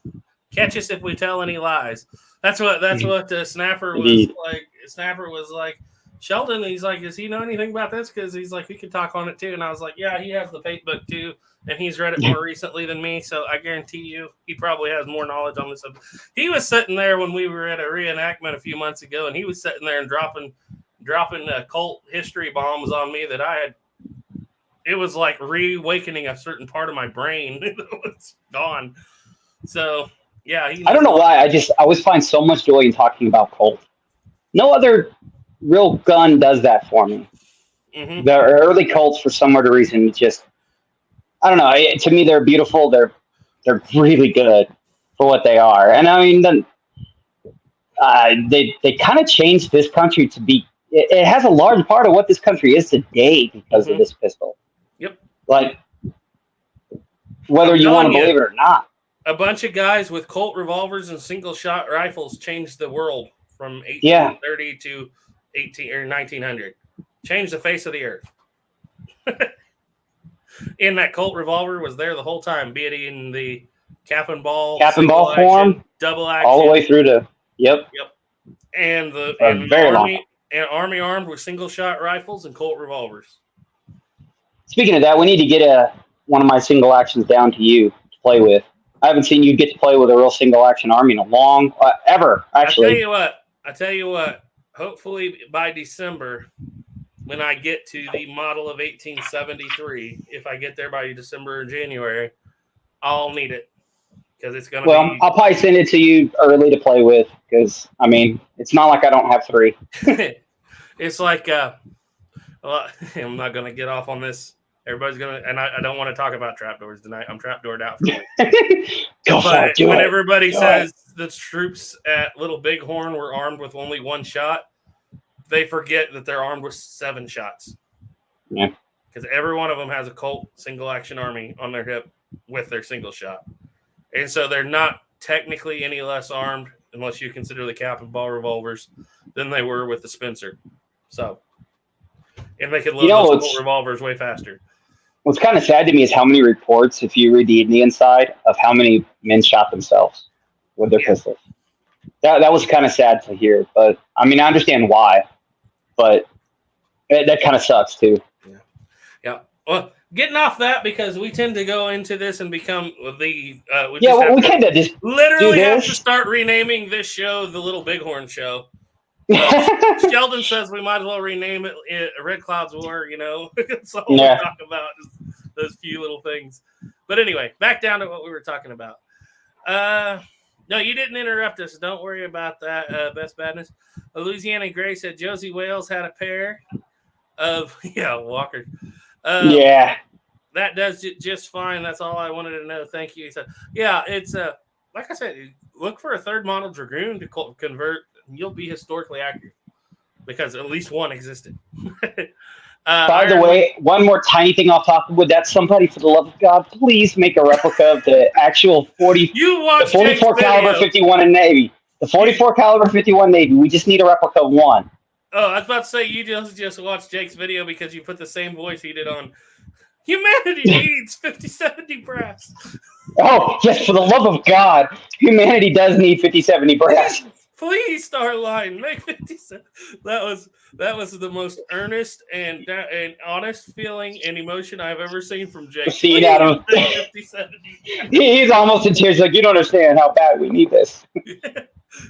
Catch us if we tell any lies. That's what Snapper was like. Snapper was like, "Sheldon," he's like, "Does he know anything about this?" Because he's like, "We could talk on it too." And I was like, "Yeah, he has the fate book too, and he's read it more recently than me. So I guarantee you, he probably has more knowledge on this." He was sitting there when we were at a reenactment a few months ago, and he was sitting there and dropping Colt history bombs on me that I had. It was like reawakening a certain part of my brain that was gone. So yeah, I don't know why. I always find so much joy in talking about Colt. No other real gun does that for me. Mm-hmm. The early Colts, for some weird reason, just, I don't know. To me, they're beautiful. They're really good for what they are. And I mean, they kind of changed this country to be. It has a large part of what this country is today because of this pistol. Yep. Like, whether you want to believe it or not. A bunch of guys with Colt revolvers and single shot rifles changed the world from 1830 to 1900. Changed the face of the earth. And that Colt revolver was there the whole time, be it in the cap and ball form, double action, all the way through to and the Army armed with single shot rifles and Colt revolvers. Speaking of that, we need to get one of my single actions down to you to play with. I haven't seen you get to play with a real single action army in a long ever. Actually, I tell you what. Hopefully by December, when I get to the model of 1873, if I get there by December or January, I'll need it because it's going to. Well, I'll probably send it to you early to play with because I mean it's not like I don't have 3. It's like well, I'm not going to get off on this. Everybody's going to, and I don't want to talk about trapdoors tonight. I'm trapdoored out for it. But when everybody says the troops at Little Bighorn were armed with only 1 shot, they forget that they're armed with 7 shots. Yeah. Because every one of them has a Colt single action army on their hip with their single shot. And so they're not technically any less armed, unless you consider the cap and ball revolvers, than they were with the Spencer. So, and they could load those Colt revolvers way faster. what's kind of sad to me is how many reports, if you read the Indian side, of how many men shot themselves with their pistols. That was kind of sad to hear, but I mean, I understand why, but that kind of sucks too. Yeah. Well, getting off that, because we tend to go into this and become the we tend to just literally do have this. to start renaming this show the Little Bighorn Show. Sheldon says we might as well rename it Red Cloud's War. That's all we talk about is those few little things. But anyway, back down to what we were talking about. No, you didn't interrupt us. Don't worry about that. Best Badness. Louisiana Gray said Josie Wales had a pair of Walker. That does just fine. That's all I wanted to know. Thank you. He said, it's like I said, look for a third model Dragoon to convert. You'll be historically accurate because at least one existed. By the way, one more tiny thing off topic with that. Somebody, for the love of God, please make a replica of the actual 44 caliber 51 in Navy. The 44 caliber 51 Navy. We just need a replica of one. Oh, I was about to say you just watched Jake's video because you put the same voice he did on Humanity Needs 5070 brass. Oh, yes, for the love of God. Humanity does need 5070 brass. Please, Starline, make 57. That was the most earnest and honest feeling and emotion I've ever seen from Jake. See, Adam. 5070. He's almost in tears. Like, you don't understand how bad we need this.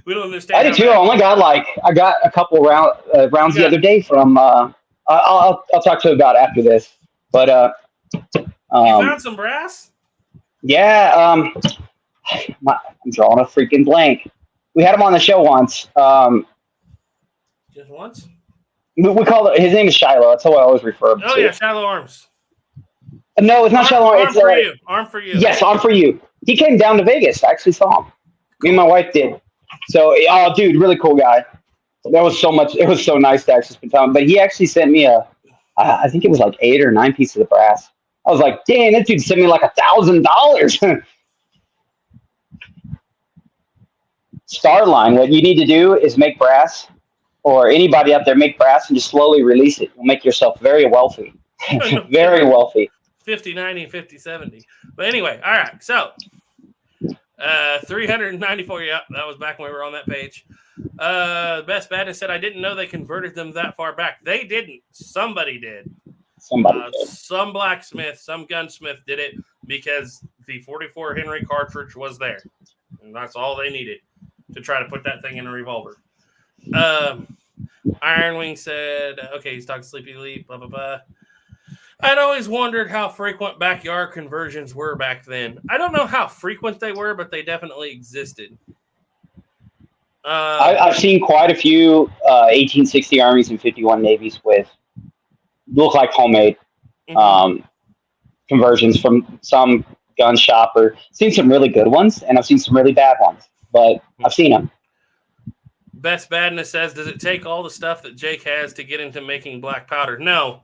We don't understand. I do too. I only got I got a couple rounds the other day from. I'll talk to you about after this. But you found some brass? Yeah. I'm drawing a freaking blank. We had him on the show once. Just once? We called it. His name is Shiloh. That's how I always refer him to. Oh yeah, Shiloh Arms. No, it's not Shiloh. Arm for you. Arm for you. Yes, Arm for you. He came down to Vegas. I actually saw him. Me and my wife did. So, dude, really cool guy. That was so much. It was so nice to actually spend time. But he actually sent me I think it was like 8 or 9 pieces of brass. I was like, dang, that dude sent me like $1,000. Starline, what you need to do is make brass, or anybody out there make brass and just slowly release it. You'll make yourself very wealthy. Very wealthy. 50, 90, 50, 70. But anyway, all right. So, 394. Yeah, that was back when we were on that page. Best Badness said, I didn't know they converted them that far back. They didn't. Somebody did. Some blacksmith, some gunsmith did it because the 44 Henry cartridge was there. And that's all they needed to try to put that thing in a revolver. Ironwing said, okay, he's talking Sleepy Leap, blah, blah, blah. I'd always wondered how frequent backyard conversions were back then. I don't know how frequent they were, but they definitely existed. I've seen quite a few 1860 Armies and 51 Navies with look like homemade conversions from some gun shop, or seen some really good ones, and I've seen some really bad ones, but I've seen them. Best Badness says, does it take all the stuff that Jake has to get into making black powder? No,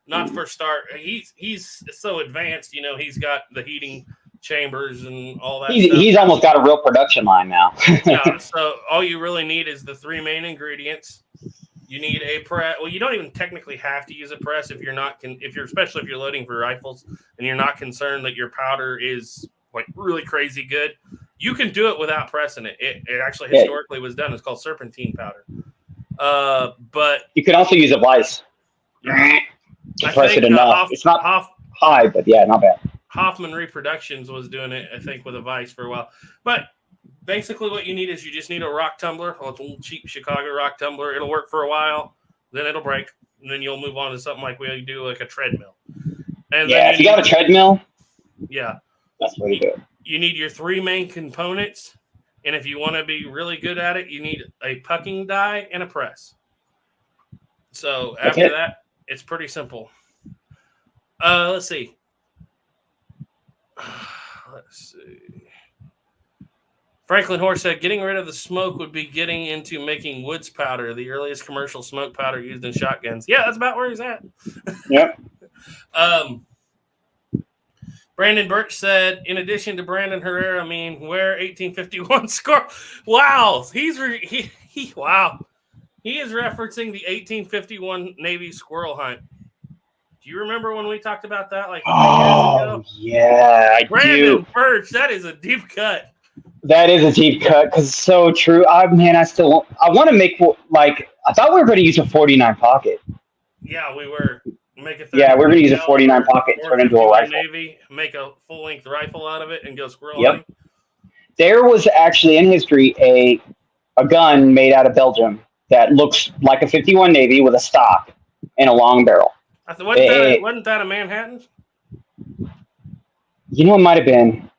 not for start. He's so advanced, he's got the heating chambers and all that stuff. He's almost got a real production line now. Yeah, so all you really need is the 3 main ingredients. You need a press. Well, you don't even technically have to use a press if you're not, especially if you're loading for rifles and you're not concerned that your powder is like really crazy good. You can do it without pressing it. It actually historically was done. It's called serpentine powder. But you can also use a vise. Yeah. To press it enough. It's not high, but yeah, not bad. Hoffman Reproductions was doing it, I think, with a vise for a while. But basically what you need is you just need a rock tumbler. Well, it's a little cheap Chicago rock tumbler. It'll work for a while. Then it'll break. And then you'll move on to something like we do, like a treadmill. And yeah, if you got a treadmill, yeah, that's what you do. You need your 3 main components. And if you want to be really good at it, you need a pucking die and a press. So after that, it's pretty simple. Let's see. Franklin Horse said, getting rid of the smoke would be getting into making Woods powder, the earliest commercial smoke powder used in shotguns. Yeah, that's about where he's at. Yep. Brandon Birch said, in addition to Brandon Herrera, where 1851 score. Wow. Wow. He is referencing the 1851 Navy squirrel hunt. Do you remember when we talked about that like 3 years ago? Yeah, I Brandon do. Birch, that is a deep cut. That is a deep cut because it's so true. I want to make like I thought we were going to use a 49 pocket. Yeah, we were. Make a Yeah, we're going to use a 49 pocket and turn it into a rifle. Navy, make a full-length rifle out of it and go squirrel Yep. hunting. There was actually in history a gun made out of Belgium that looks like a 51 Navy with a stock and a long barrel. Wasn't that a Manhattan? You know, it might have been.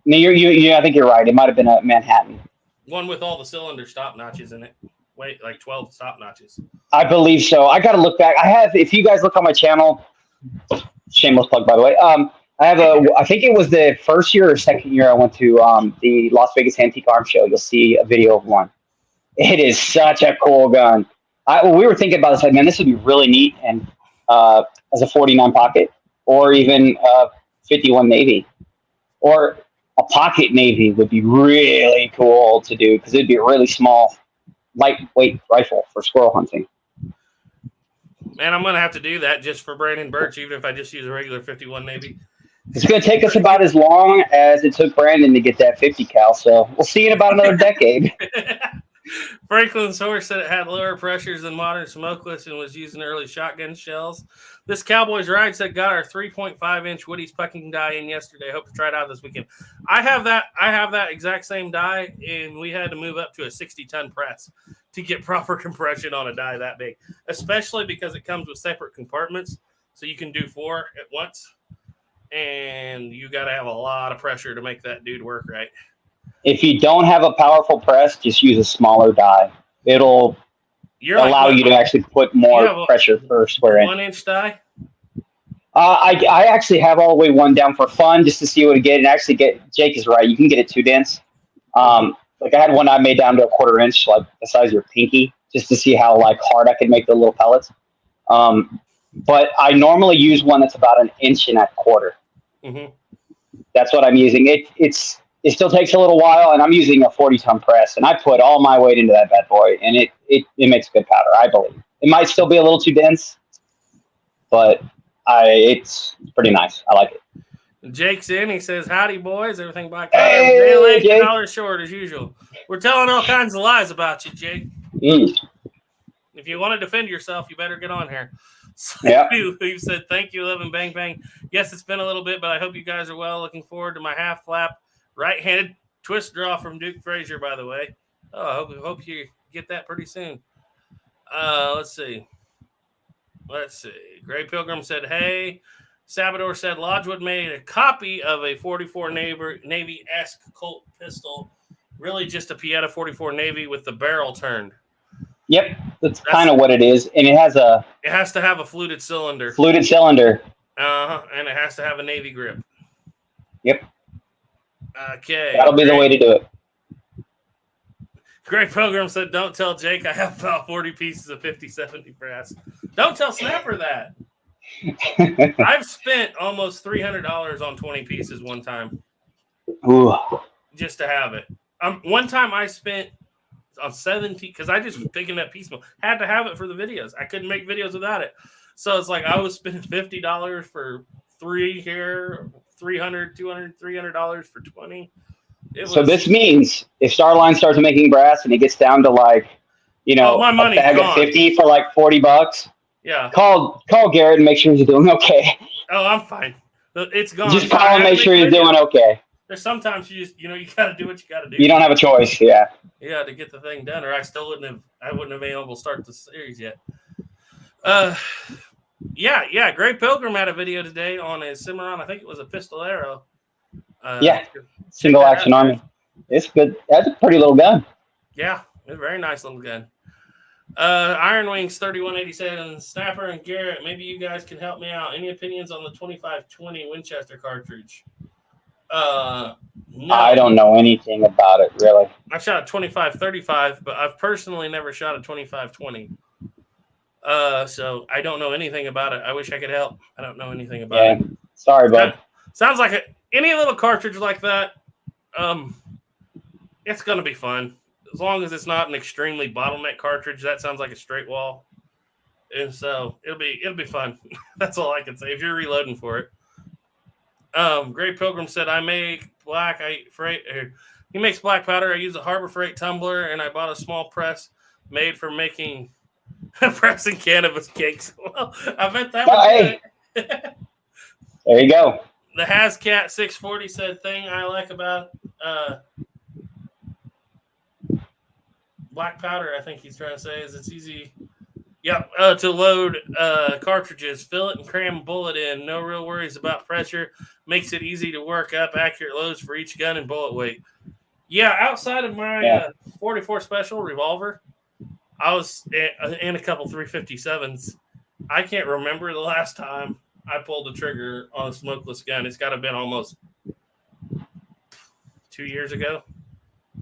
No, I think you're right. It might have been a Manhattan. One with all the cylinder stop notches in it. Wait, like 12 stop notches. I believe so. I got to look back. If you guys look on my channel, shameless plug, by the way. I think it was the first year or second year I went to the Las Vegas Antique Arms Show. You'll see a video of one. It is such a cool gun. We were thinking about this, like, man, this would be really neat and as a 49 pocket or even 51 Navy or a pocket Navy would be really cool to do because it'd be a really small, lightweight rifle for squirrel hunting. Man, I'm going to have to do that just for Brandon Birch, even if I just use a regular 51 Navy. It's going to take us about as long as it took Brandon to get that 50 cal, so we'll see in about another decade. Franklin's horse said it had lower pressures than modern smokeless and was using early shotgun shells. This Cowboys Ride said got our 3.5-inch Woody's pucking die in yesterday. Hope to try it out this weekend. I have that exact same die, and we had to move up to a 60-ton press to get proper compression on a die that big, especially because it comes with separate compartments, so you can do 4 at once, and you got to have a lot of pressure to make that dude work right. If you don't have a powerful press, just use a smaller die. It'll allow you to actually put more pressure per square inch. 1-inch die? I actually have all the way one down for fun just to see what it get. And actually Jake is right. You can get it 2 dense. Like I had one I made down to a 1/4 inch, like the size of your pinky, just to see how like hard I could make the little pellets. But I normally use one that's about 1.25 inches. Mm-hmm. That's what I'm using. It still takes a little while, and I'm using a 40-ton press, and I put all my weight into that bad boy, and it makes good powder, I believe. It might still be a little too dense, but it's pretty nice. I like it. Jake's in. He says, howdy, boys. Everything by Hey, Jake. $8 short as usual. We're telling all kinds of lies about you, Jake. If you want to defend yourself, you better get on here. So Yeah. We've said, thank you, Love and Bang Bang. Yes, it's been a little bit, but I hope you guys are well. Looking forward to my half flap right-handed twist draw from Duke Frazier, by the way. Oh, I hope you get that pretty soon. Let's see. Gray Pilgrim said, hey. Sabador said Lodgewood made a copy of a 44 Navy-esque Colt pistol. Really just a Pieta 44 Navy with the barrel turned. Yep, that's kind of what it is. And it has to have a fluted cylinder. And it has to have a Navy grip. Yep. Okay. That'll be the way to do it. Greg Pilgrim said, don't tell Jake I have about 40 pieces of 50/70 brass. Don't tell Snapper that. I've spent almost $300 on 20 pieces one time. Ooh. Just to have it. One time I spent on 17 because I just was picking up piecemeal. Had to have it for the videos. I couldn't make videos without it. So it's like I was spending $50 for 3 here, $300, $200, $300 for 20. So this means if Starline starts making brass and it gets down to like, my money's a bag gone. of 50 for like $40. Yeah. Call Garrett and make sure he's doing okay. Oh, I'm fine. It's gone. Just call and make sure he's doing okay. There's sometimes you just, you got to do what you got to do. You don't have a choice, yeah. Yeah, to get the thing done, or I wouldn't have been able to start the series yet. Yeah. Gray Pilgrim had a video today on a Cimarron. I think it was a Pistolero. Single action army. It's good. That's a pretty little gun. Yeah, it's a very nice little gun. Iron Wings 3187, Snapper and Garrett, maybe you guys can help me out. Any opinions on the 2520 Winchester cartridge? No. I don't know anything about it, really. I shot a 2535, but I've personally never shot a 2520. So I don't know anything about it. I wish I could help. I don't know anything about it. Sorry, bud. Sounds like any little cartridge like that, it's going to be fun. As long as it's not an extremely bottleneck cartridge, that sounds like a straight wall. and so it'll be fun. That's all I can say. If you're reloading for it. Great Pilgrim said, I make he makes black powder. I use a Harbor Freight tumbler, and I bought a small press made for making pressing cannabis cakes. Well, I bet that would There you go. The Hascat 640 said thing I like about black powder, I think he's trying to say, is it's easy to load cartridges, fill it and cram a bullet in. No real worries about pressure. Makes it easy to work up accurate loads for each gun and bullet weight. Yeah, outside of my 44 Special revolver, I was in a couple 357s. I can't remember the last time I pulled the trigger on a smokeless gun. It's got to have been almost 2 years ago.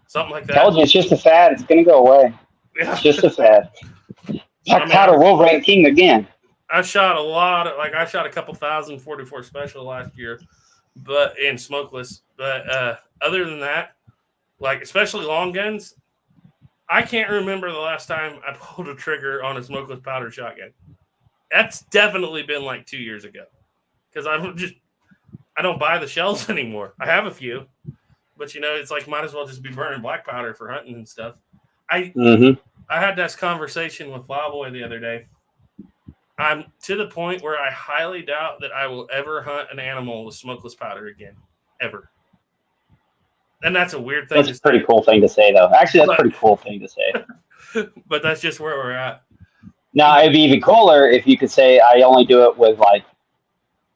Something like that. I told you, it's just a fad. It's going to go away. Yeah. It's just a fad. Black powder will reign king again. I shot I shot a couple thousand 44 Special last year, but in smokeless. But other than that, like especially long guns, I can't remember the last time I pulled a trigger on a smokeless powder shotgun. That's definitely been like 2 years ago, because I don't buy the shells anymore. I have a few, but it's like might as well just be burning black powder for hunting and stuff. I had this conversation with Plowboy the other day. I'm to the point where I highly doubt that I will ever hunt an animal with smokeless powder again, ever. And that's a weird thing. That's a pretty cool thing to say, though. Actually, that's a pretty cool thing to say. But that's just where we're at. Now, it'd be even cooler if you could say I only do it with like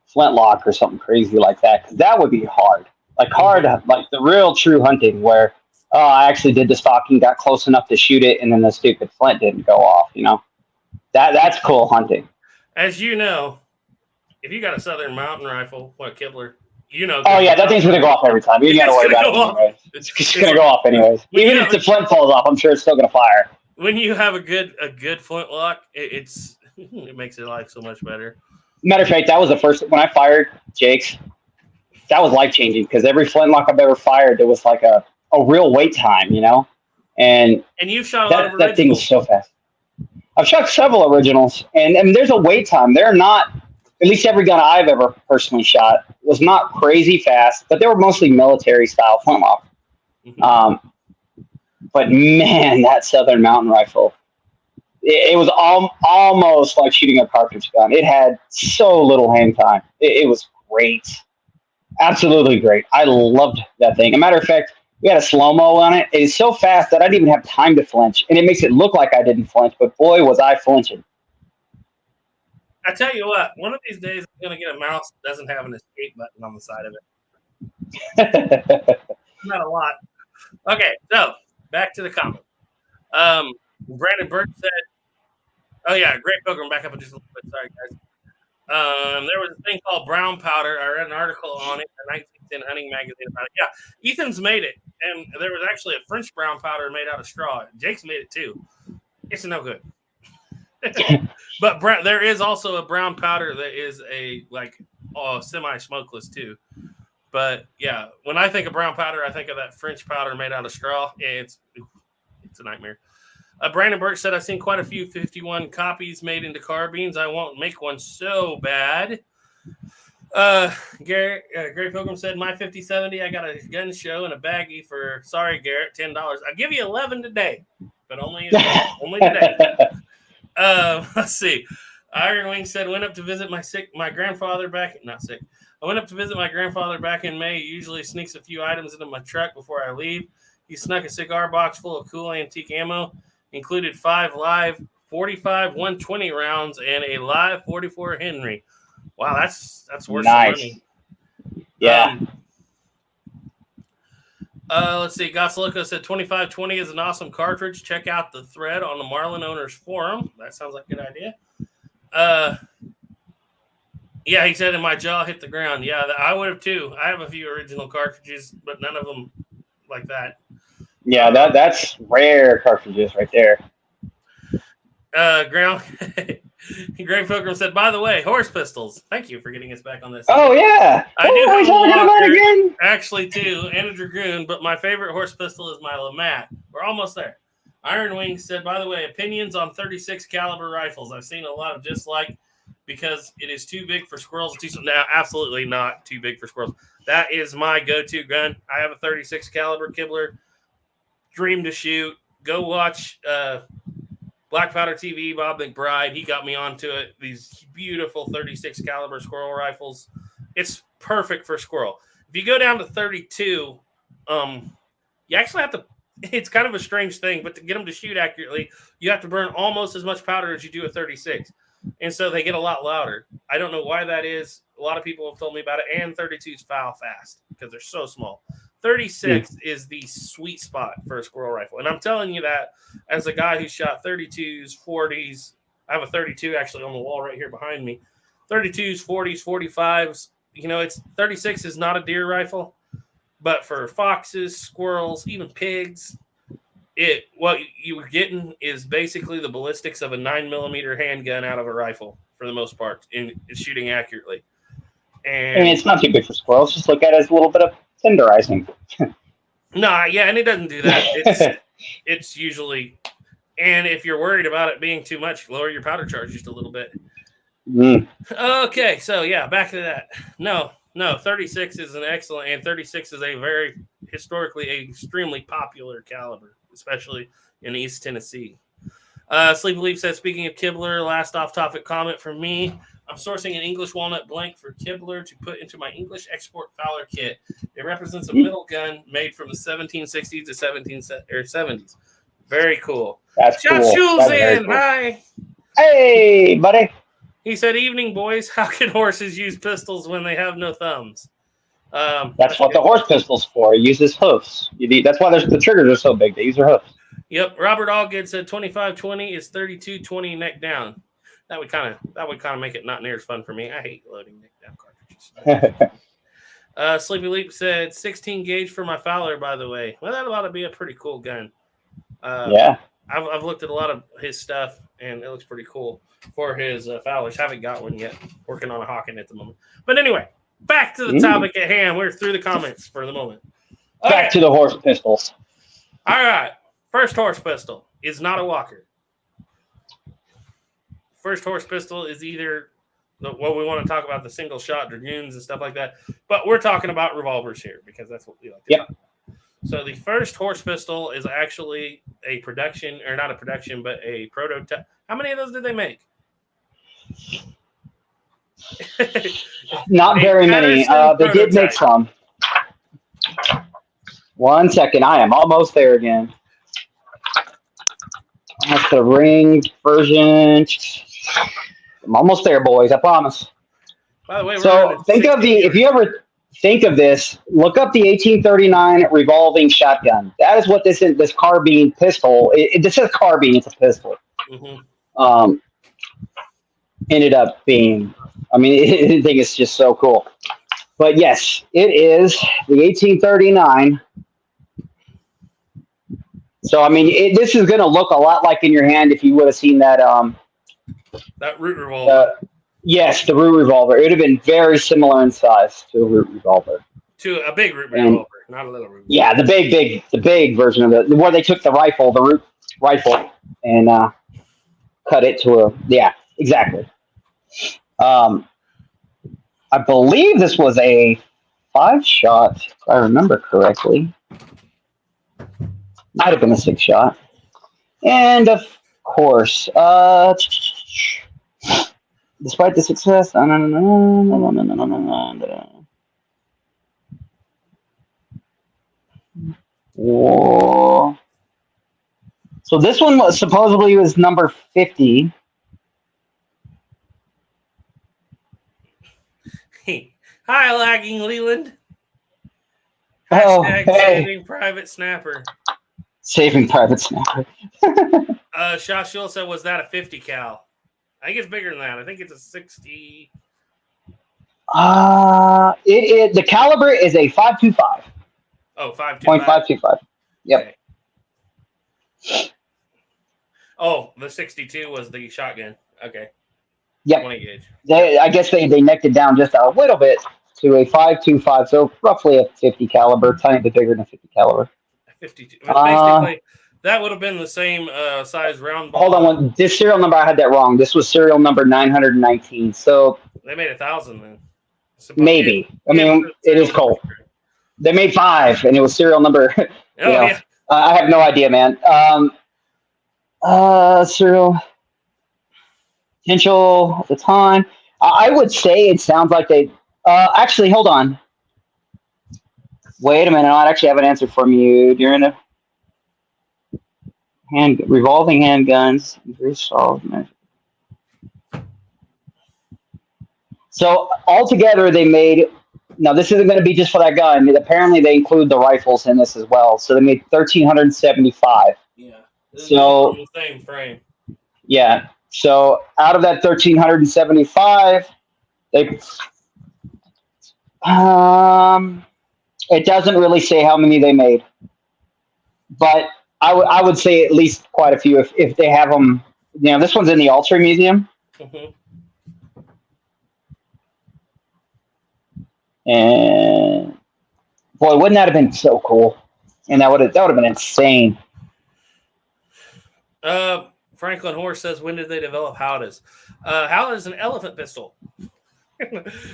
flintlock or something crazy like that, because that would be hard. Like the real true hunting where I actually did the stalking, got close enough to shoot it, and then the stupid flint didn't go off. That's cool hunting. As you know, if you got a Southern Mountain Rifle, Kibler, Oh yeah, that thing's gonna go off every time. You gotta worry about it anyways. It's gonna go off anyways. Even if the flint falls off, I'm sure it's still gonna fire. When you have a good flintlock, it makes your life so much better. Matter of fact, that was the first when I fired Jake's. That was life changing because every flintlock I've ever fired, there was like a real wait time, And you've shot a lot of originals. That thing was so fast. I've shot several originals, and there's a wait time. They're not, at least every gun I've ever personally shot was not crazy fast, but they were mostly military style flintlock. Mm-hmm. But man, that Southern Mountain Rifle, it was almost like shooting a cartridge gun. It had so little hang time. It was great. Absolutely great. I loved that thing. As a matter of fact, we had a slow-mo on it. It is so fast that I didn't even have time to flinch. And it makes it look like I didn't flinch, but boy, was I flinching. I tell you what, one of these days I'm going to get a mouse that doesn't have an escape button on the side of it. Not a lot. Okay, so back to the comment. Brandon Burke said, oh yeah, Great Pilgrim, back up just a little bit. Sorry, guys. There was a thing called brown powder. I read an article on it in the 1910 Hunting magazine about it. Yeah, Ethan's made it, and there was actually a French brown powder made out of straw. Jake's made it too. It's no good. But there is also a brown powder that is semi-smokeless too. But yeah, when I think of brown powder, I think of that French powder made out of straw. It's a nightmare. Brandon Burke said, I've seen quite a few 51 copies made into carbines. I won't make one so bad. Garrett, Great Pilgrim said, my 5070, I got a gun show and a baggie for, sorry, Garrett, $10. I'll give you 11 today, but only today. Let's see. Iron Wing said, went up to visit my grandfather back. Not sick. I went up to visit my grandfather back in May. He usually sneaks a few items into my truck before I leave. He snuck a cigar box full of cool antique ammo, included 5 live 45 120 rounds and a live 44 Henry. Wow, that's worth some money. Yeah. Let's see. Gots Loco said 2520 is an awesome cartridge. Check out the thread on the Marlin Owners Forum. That sounds like a good idea. Yeah, he said, and my jaw hit the ground. Yeah, I would have too. I have a few original cartridges, but none of them like that. Yeah, that's rare cartridges right there. Great Pilgrim said, by the way, horse pistols. Thank you for getting us back on this. Oh, yeah. I do have talking about again? Actually, too, and a Dragoon, but my favorite horse pistol is my LeMat. We're almost there. Iron Wing said, by the way, opinions on 36 caliber rifles. I've seen a lot of dislike because it is too big for squirrels. Now, absolutely not too big for squirrels. That is my go-to gun. I have a 36 caliber Kibler. Dream to shoot. Go watch Black Powder TV, Bob McBride. He got me onto it. These beautiful 36 caliber squirrel rifles. It's perfect for squirrel. If you go down to 32, you actually have to. It's kind of a strange thing, but to get them to shoot accurately, you have to burn almost as much powder as you do a 36. And so they get a lot louder. I don't know why that is. A lot of people have told me about it. And 32s foul fast because they're so small. 36 is the sweet spot for a squirrel rifle. And I'm telling you that as a guy who shot 32s, 40s. I have a 32 actually on the wall right here behind me. 32s, 40s, 45s. You know, it's 36 is not a deer rifle. But for foxes, squirrels, even pigs, what you were getting is basically the ballistics of a 9mm handgun out of a rifle for the most part in shooting accurately. And it's not too big for squirrels. Just look at it as a little bit of tenderizing. And it doesn't do that. It's usually, and if you're worried about it being too much, lower your powder charge just a little bit. Okay, so back to that. No, 36 is an excellent, and 36 is a very historically extremely popular caliber, especially in East Tennessee. Sleepy Leaf says, speaking of Kibler, last off-topic comment from me. I'm sourcing an English walnut blank for Kibler to put into my English export Fowler kit. It represents a middle gun made from the 1760s to 70s. Very cool. That's John cool. Schulz That's very in. cool. Hi. Hey, buddy. He said, evening, boys. How can horses use pistols when they have no thumbs? That's what the horse pistol's for. It uses hoofs. That's why the triggers are so big. They use their hoofs. Yep. Robert Allgood said 25-20 is 32-20 neck down. That would kind of make it not near as fun for me. I hate loading neck down cartridges. Sleepy Leap said 16 gauge for my Fowler, by the way. Well, that ought to be a pretty cool gun. I've looked at a lot of his stuff, and it looks pretty cool for his Fowlers. Haven't got one yet. Working on a Hawken at the moment. But anyway, back to the topic at hand. We're through the comments for the moment. Back to the horse pistols. All right. First horse pistol is not a Walker. First horse pistol is either what we want to talk about, the single shot dragoons and stuff like that. But we're talking about revolvers here because that's what we like to talk about. So the first horse pistol is actually a production, or not a production, but a prototype. How many of those did they make? Not very many. They did make some. 1 second. I am almost there again. That's the ring version. I'm almost there, boys. I promise. By the way, if you ever think of this, look up the 1839 revolving shotgun. That is what this carbine pistol. This is carbine. It's a pistol. Mm-hmm. Ended up being. I mean, I think it's just so cool. But yes, it is the 1839. So I mean, this is going to look a lot like in your hand if you would have seen that. That root revolver. Yes, the root revolver. It would have been very similar in size to a root revolver. To a big root revolver, not a little root revolver. Yeah, the big version of it, where they took the root rifle, and cut it to a. Yeah, exactly. I believe this was a 5-shot, if I remember correctly. Might have been a 6-shot. And of course, despite the success, Whoa. So this one was supposedly number 50. Hi, lagging Leland. Hey. Saving Private Snapper. Saving Private Snapper. Josh Hill said, was that a 50 cal? I think it's bigger than that. I think it's a 60. The caliber is a 5.25. Oh, 5.25. 0.525. Yep. Okay. Oh, the 62 was the shotgun. Okay. Yep. 20 gauge. I guess they necked it down just a little bit to a 5.25, so roughly a 50 caliber, tiny bit bigger than a 50 caliber. 52. Basically, That would have been the same size round ball. Hold on, this serial number, I had that wrong. This was serial number 919. So They made 1,000 then. maybe. I mean, it is Colt. They made 5, and it was serial number. Oh, yeah. I have no idea, man. Serial potential at the time. I would say it sounds like they. Actually, hold on. Wait a minute. I actually have an answer from you during the revolving handguns. Very solid measure. So altogether, they made. Now this isn't going to be just for that gun. Apparently, they include the rifles in this as well. So they made 1,375. Yeah. So the same frame. Yeah. So out of that 1,375, they it doesn't really say how many they made, but I would say at least quite a few if they have them. You know, this one's in the Ultra Museum. Mm-hmm. And boy, wouldn't that have been so cool? And that would have been insane. Franklin Horse says, when did they develop Howdas? Howdah is an elephant pistol.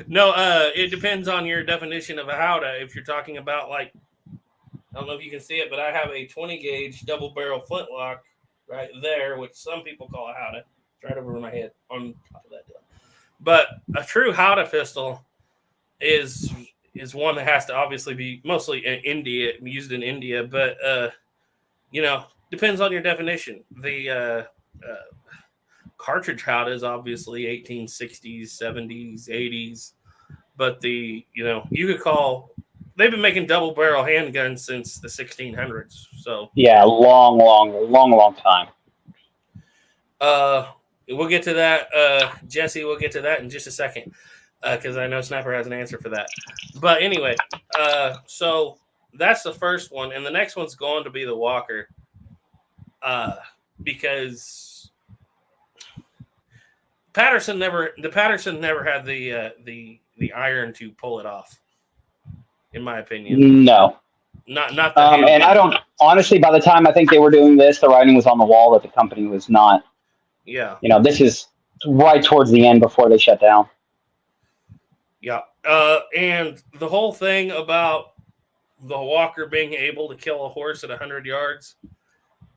No, it depends on your definition of a Howdah. If you're talking about, like, I don't know if you can see it, but I have a 20 gauge double barrel flintlock right there, which some people call a Howdah. It's right over my head on top of that deal. But a true Howdah pistol is one that has to obviously be mostly used in India, but you know, depends on your definition. The cartridge Howdah is obviously 1860s, 70s, 80s, but you could call, they've been making double barrel handguns since the 1600s. So yeah, long time. We'll get to that, Jesse. We'll get to that in just a second. Because I know Sniper has an answer for that. But anyway, so that's the first one. And the next one's going to be the Walker. Because Patterson never had the iron to pull it off, in my opinion. No. Not the and I don't, honestly, by the time I think they were doing this, the writing was on the wall that the company was not. Yeah. You know, this is right towards the end before they shut down. Yeah. And the whole thing about the Walker being able to kill a horse at 100 yards,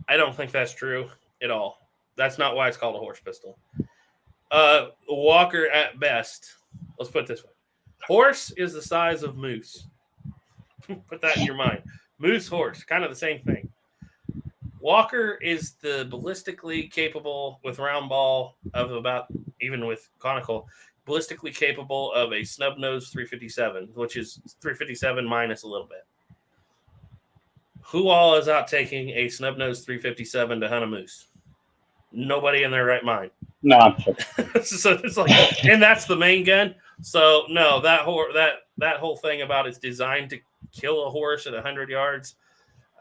I don't think that's true at all. That's not why it's called a horse pistol. Walker at best, let's put it this way. Horse is the size of moose. Put that in your mind. Moose, horse, kind of the same thing. Walker is the ballistically capable with round ball of about, even with conical, ballistically capable of a snub nose 357, which is 357 minus a little bit. Who all is out taking a snub nose 357 to hunt a moose? Nobody in their right mind. No, I'm sure. So it's like, and that's the main gun. So no, that whole thing about it's designed to kill a horse at 100 yards,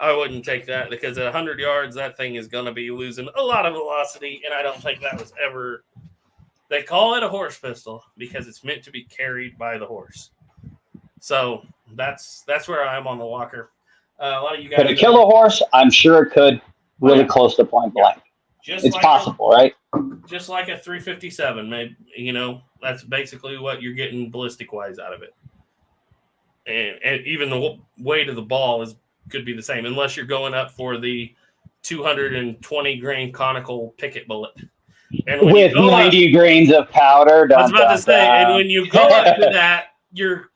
I wouldn't take that, because at 100 yards, that thing is going to be losing a lot of velocity, and I don't think that was ever. They call it a horse pistol because it's meant to be carried by the horse. So that's where I'm on the Walker. A lot of you guys. Could it kill a horse? I'm sure it could. Really close to point blank. It's like possible, right? Just like a 357, maybe. That's basically what you're getting ballistic wise out of it. And even the weight of the ball could be the same, unless you're going up for the 220 grain conical picket bullet. And with 90 grains of powder. I was about to say, and when you go up to that, you're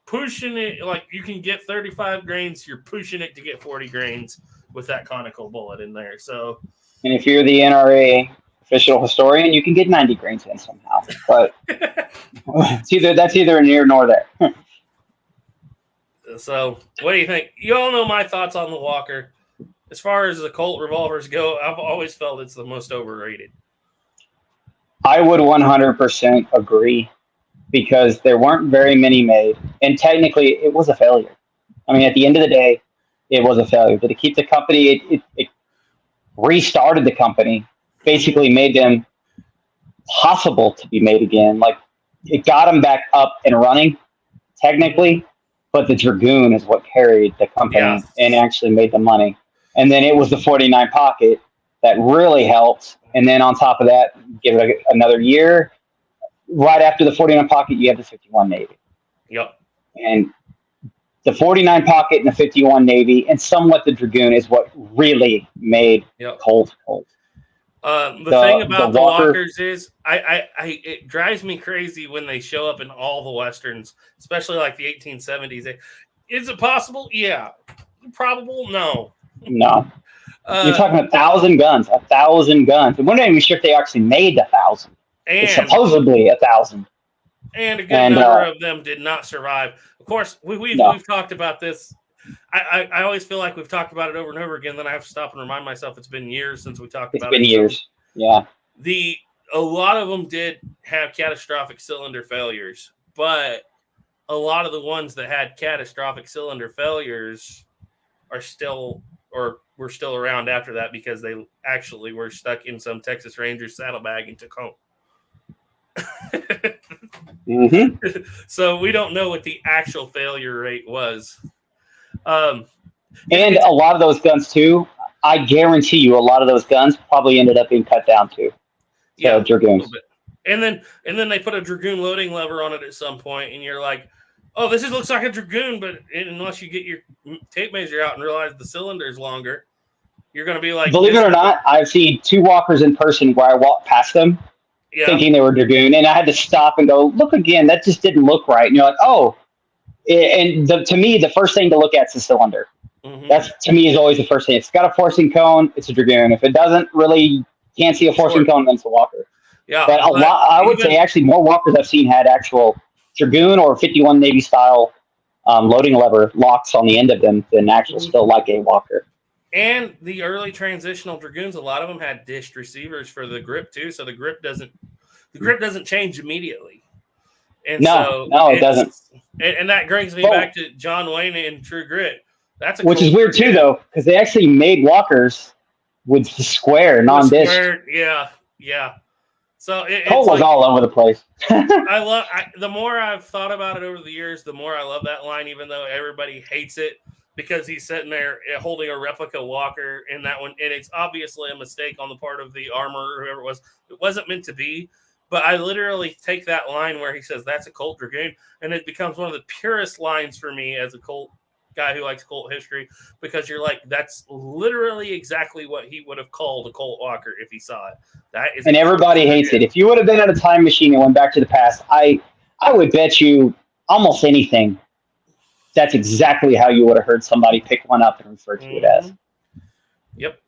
pushing it, like you can get 35 grains, you're pushing it to get 40 grains with that conical bullet in there. So, and if you're the NRA official historian, you can get 90 grains in somehow. But that's either near nor there. So, what do you think? You all know my thoughts on the Walker. As far as the Colt revolvers go, I've always felt it's the most overrated. I would 100% agree, because there weren't very many made, and technically it was a failure. I mean, at the end of the day, it was a failure. Did it keep the company? It restarted the company, basically made them possible to be made again. Like, it got them back up and running, technically, but the Dragoon is what carried the company and actually made the money. And then it was the 49 pocket that really helped. And then on top of that, give it another year. Right after the 49 pocket, you have the 51 Navy. Yep. And the 49 pocket and the 51 Navy and somewhat the Dragoon is what really made Colt Colt. The thing about the Walkers is it drives me crazy when they show up in all the Westerns, especially like the 1870s. Is it possible? Yeah. Probable? No. No. You're talking 1,000 guns. 1,000 guns. And we're not even sure if they actually made 1,000. It's supposedly 1,000. And a good number of them did not survive. Of course, we've talked about this. I always feel like we've talked about it over and over again. Then I have to stop and remind myself it's been years since we talked about it. It's been years. Yeah. A lot of them did have catastrophic cylinder failures, but a lot of the ones that had catastrophic cylinder failures are still or were still around after that because they actually were stuck in some Texas Rangers saddlebag and took home. Mm-hmm. So we don't know what the actual failure rate was. And a lot of those guns too, I guarantee you a lot of those guns probably ended up being cut down too. So Dragoons. And then they put a Dragoon loading lever on it at some point, and you're like, oh, this looks like a Dragoon, but unless you get your tape measure out and realize the cylinder is longer, you're going to be like... Believe it or not, I've seen two Walkers in person where I walked past them thinking they were Dragoon, and I had to stop and go, look again, that just didn't look right. And you're like, oh. And to me, the first thing to look at is the cylinder. Mm-hmm. That's, to me, is always the first thing. If it's got a forcing cone, it's a Dragoon. If it doesn't really, can't see a forcing cone, then it's a Walker. Yeah, but I would say actually more Walkers I've seen had actual Dragoon or 51 Navy style loading lever locks on the end of them than actual still like a Walker. And the early transitional Dragoons, a lot of them had dished receivers for the grip too, so the grip doesn't change immediately. And no, it doesn't. And that brings me back to John Wayne and True Grit. That's which is weird too, though, because they actually made Walkers with the square, non-dished. Yeah. So Colt was all over the place. The more I've thought about it over the years, the more I love that line, even though everybody hates it because he's sitting there holding a replica Walker in that one, and it's obviously a mistake on the part of the armor or whoever it was. It wasn't meant to be. But I literally take that line where he says that's a Colt Dragoon, and it becomes one of the purest lines for me as a Colt guy who likes Colt history, because you're like, that's literally exactly what he would have called a Colt Walker if he saw it. That is, and everybody hates it. If you would have been at a time machine and went back to the past, I would bet you almost anything that's exactly how you would have heard somebody pick one up and refer to it as. Yep,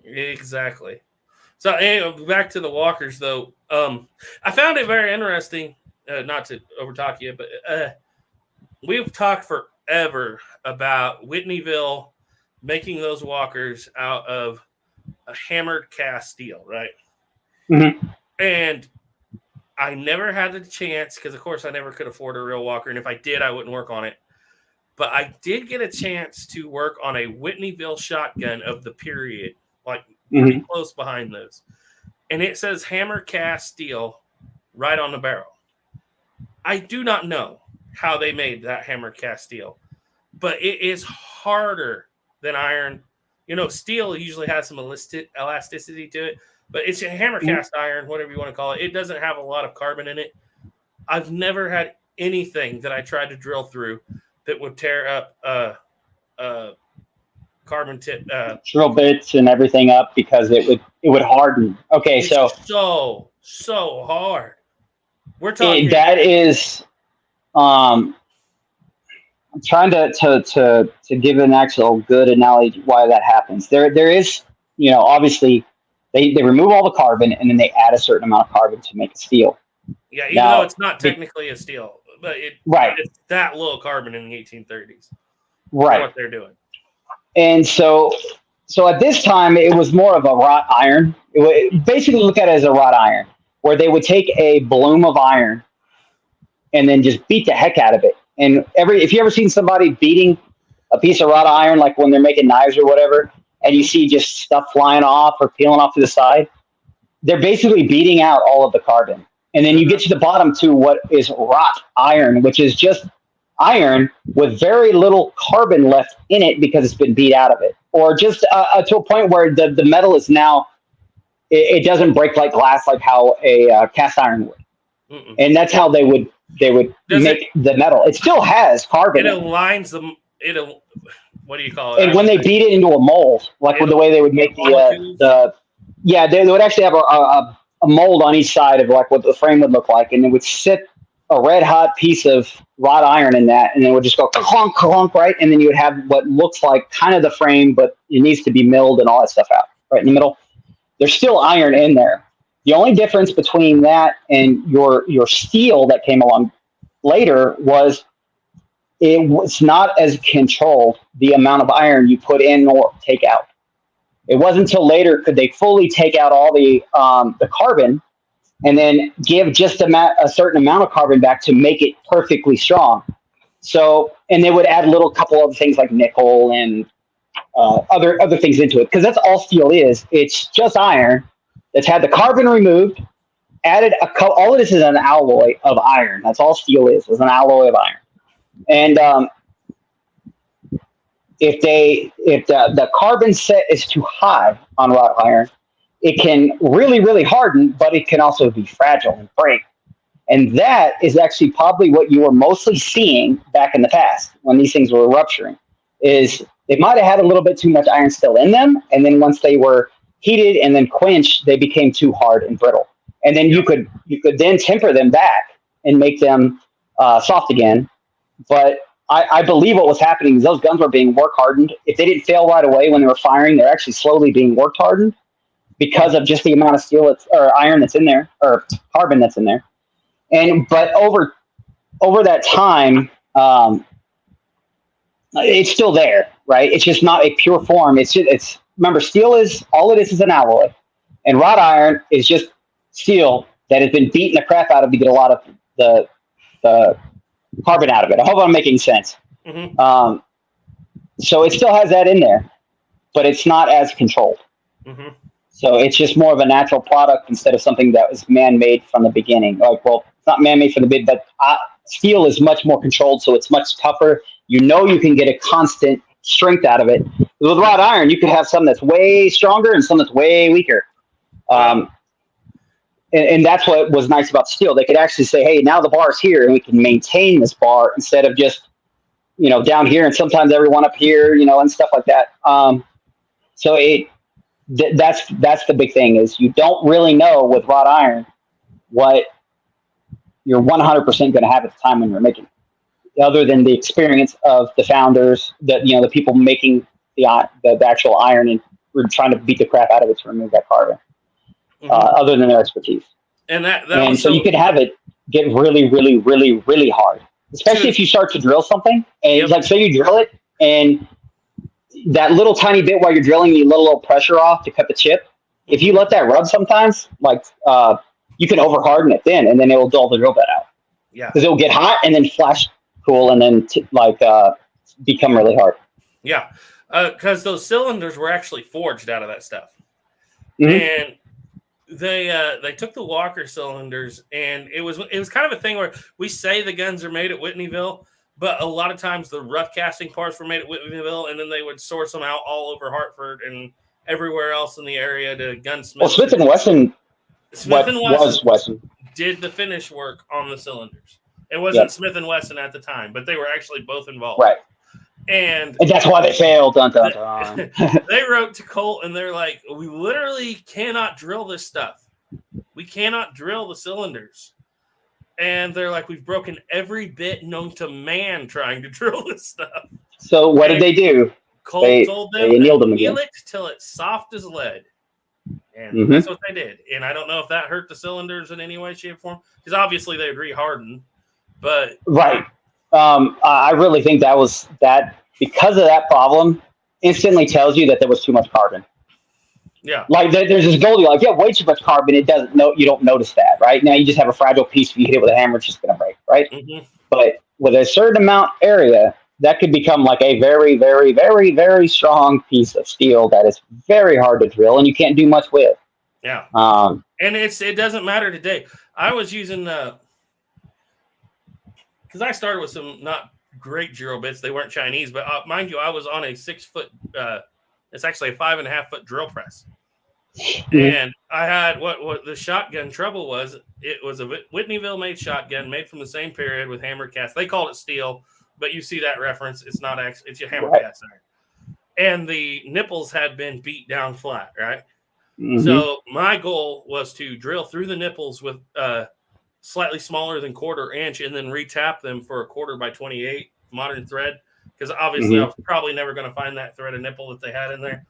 exactly. So anyway, back to the Walkers, though. I found it very interesting, not to overtalk you, but we've talked forever about Whitneyville making those Walkers out of a hammered cast steel, right? Mm-hmm. And I never had the chance, because, of course, I never could afford a real Walker, and if I did, I wouldn't work on it. But I did get a chance to work on a Whitneyville shotgun of the period, like pretty close behind those. And it says hammer cast steel right on the barrel. I do not know how they made that hammer cast steel, but it is harder than iron. You know, steel usually has some elasticity to it, but it's a hammer cast iron, whatever you want to call it. It doesn't have a lot of carbon in it. I've never had anything that I tried to drill through that would tear up carbon tip drill bits and everything up, because it would harden. Okay, it's so hard. We're talking that is I'm trying to give an actual good analogy why that happens. There is, you know, obviously they remove all the carbon and then they add a certain amount of carbon to make a steel. Yeah, even though it's not technically a steel, but it's that low carbon in the 1830s. Right. What they're doing. And so at this time, it was more of a wrought iron. Basically, look at it as a wrought iron, where they would take a bloom of iron and then just beat the heck out of it. And if you ever seen somebody beating a piece of wrought iron, like when they're making knives or whatever, and you see just stuff flying off or peeling off to the side, they're basically beating out all of the carbon. And then you get to the bottom to what is wrought iron, which is just iron with very little carbon left in it because it's been beat out of it, or just to a point where the metal is now it doesn't break like glass like how a cast iron would. Mm-mm. And that's how they would make the metal. It still has carbon. It aligns them. What do you call it? And when they beat it into a mold, like with the way they would make they would actually have a mold on each side of like what the frame would look like, and it would sit a red hot piece of wrought iron in that, and it would just go clunk, clunk, right? And then you would have what looks like kind of the frame, but it needs to be milled and all that stuff out right in the middle. There's still iron in there. The only difference between that and your steel that came along later was it was not as controlled the amount of iron you put in or take out. It wasn't until later could they fully take out all the carbon and then give just a certain amount of carbon back to make it perfectly strong. So, and they would add a little couple of things like nickel and other things into it, because that's all steel is. It's just iron that's had the carbon removed, added all of this is an alloy of iron. That's all steel is an alloy of iron. And if the carbon set is too high on wrought iron, it can really, really harden, but it can also be fragile and break. And that is actually probably what you were mostly seeing back in the past when these things were rupturing, is they might have had a little bit too much iron still in them, and then once they were heated and then quenched, they became too hard and brittle. And then you could then temper them back and make them soft again. But I believe what was happening is those guns were being work hardened. If they didn't fail right away when they were firing, they're actually slowly being work hardened because of just the amount of steel or iron that's in there, or carbon that's in there. But over that time, it's still there, right? It's just not a pure form. It's remember, steel is all it is an alloy, and wrought iron is just steel that has been beaten the crap out of to get a lot of the carbon out of it. I hope I'm making sense. Mm-hmm. So it still has that in there, but it's not as controlled. Mm-hmm. So it's just more of a natural product instead of something that was man-made from the beginning. Like, well, it's not man-made from the beginning, but steel is much more controlled, so it's much tougher. You know you can get a constant strength out of it. With wrought iron, you could have some that's way stronger and some that's way weaker. And that's what was nice about steel. They could actually say, hey, now the bar's here, and we can maintain this bar instead of just, down here and sometimes everyone up here, and stuff like that. So that's the big thing, is you don't really know with wrought iron what you're 100% going to have at the time when you're making it, other than the experience of the founders, the people making the actual iron and we're trying to beat the crap out of it to remove that carbon. Mm-hmm. Other than their expertise. And so you could have it get really, really, really, really hard, especially if you start to drill something and like say you drill it and that little tiny bit while you're drilling, you let a little pressure off to cut the chip. If you let that rub sometimes, like you can over harden it then, and then it will dull the drill bit out. Yeah. Because it will get hot and then flash cool and then become really hard. Yeah. Because those cylinders were actually forged out of that stuff. Mm-hmm. And they took the Walker cylinders, and it was kind of a thing where we say the guns are made at Whitneyville, but a lot of times the rough casting parts were made at Whitneyville, and then they would source them out all over Hartford and everywhere else in the area to gunsmiths. Well, Smith & Wesson did the finish work on the cylinders. It wasn't Smith & Wesson at the time, but they were actually both involved. Right. And that's why they failed. Dun, dun, dun. They wrote to Colt, and they're like, we literally cannot drill this stuff. We cannot drill the cylinders. And they're like, we've broken every bit known to man trying to drill this stuff. So what did they do? Colt told them to heal it till it's soft as lead. And that's what they did. And I don't know if that hurt the cylinders in any way, shape, or form. Because obviously they would re-harden. But right. I really think that because of that problem instantly tells you that there was too much carbon. Yeah. Like there's this Goldilocks, you have way too much carbon. You don't notice that, right? Now you just have a fragile piece. If you hit it with a hammer, it's just going to break, right? Mm-hmm. But with a certain amount area, that could become like a very, very, very, very strong piece of steel that is very hard to drill and you can't do much with. Yeah. And it doesn't matter today. I was using because I started with some not great drill bits. They weren't Chinese, but mind you, I was on a 6 foot. It's actually a 5.5 foot drill press, and I had what the shotgun trouble was. It was a Whitneyville made shotgun, made from the same period with hammer cast. They called it steel, but you see that reference. It's not actually, it's your hammer cast iron. And the nipples had been beat down flat, right? Mm-hmm. So my goal was to drill through the nipples with slightly smaller than 1/4 inch, and then retap them for a 1/4 by 28 modern thread, because obviously I was probably never going to find that thread of nipple that they had in there.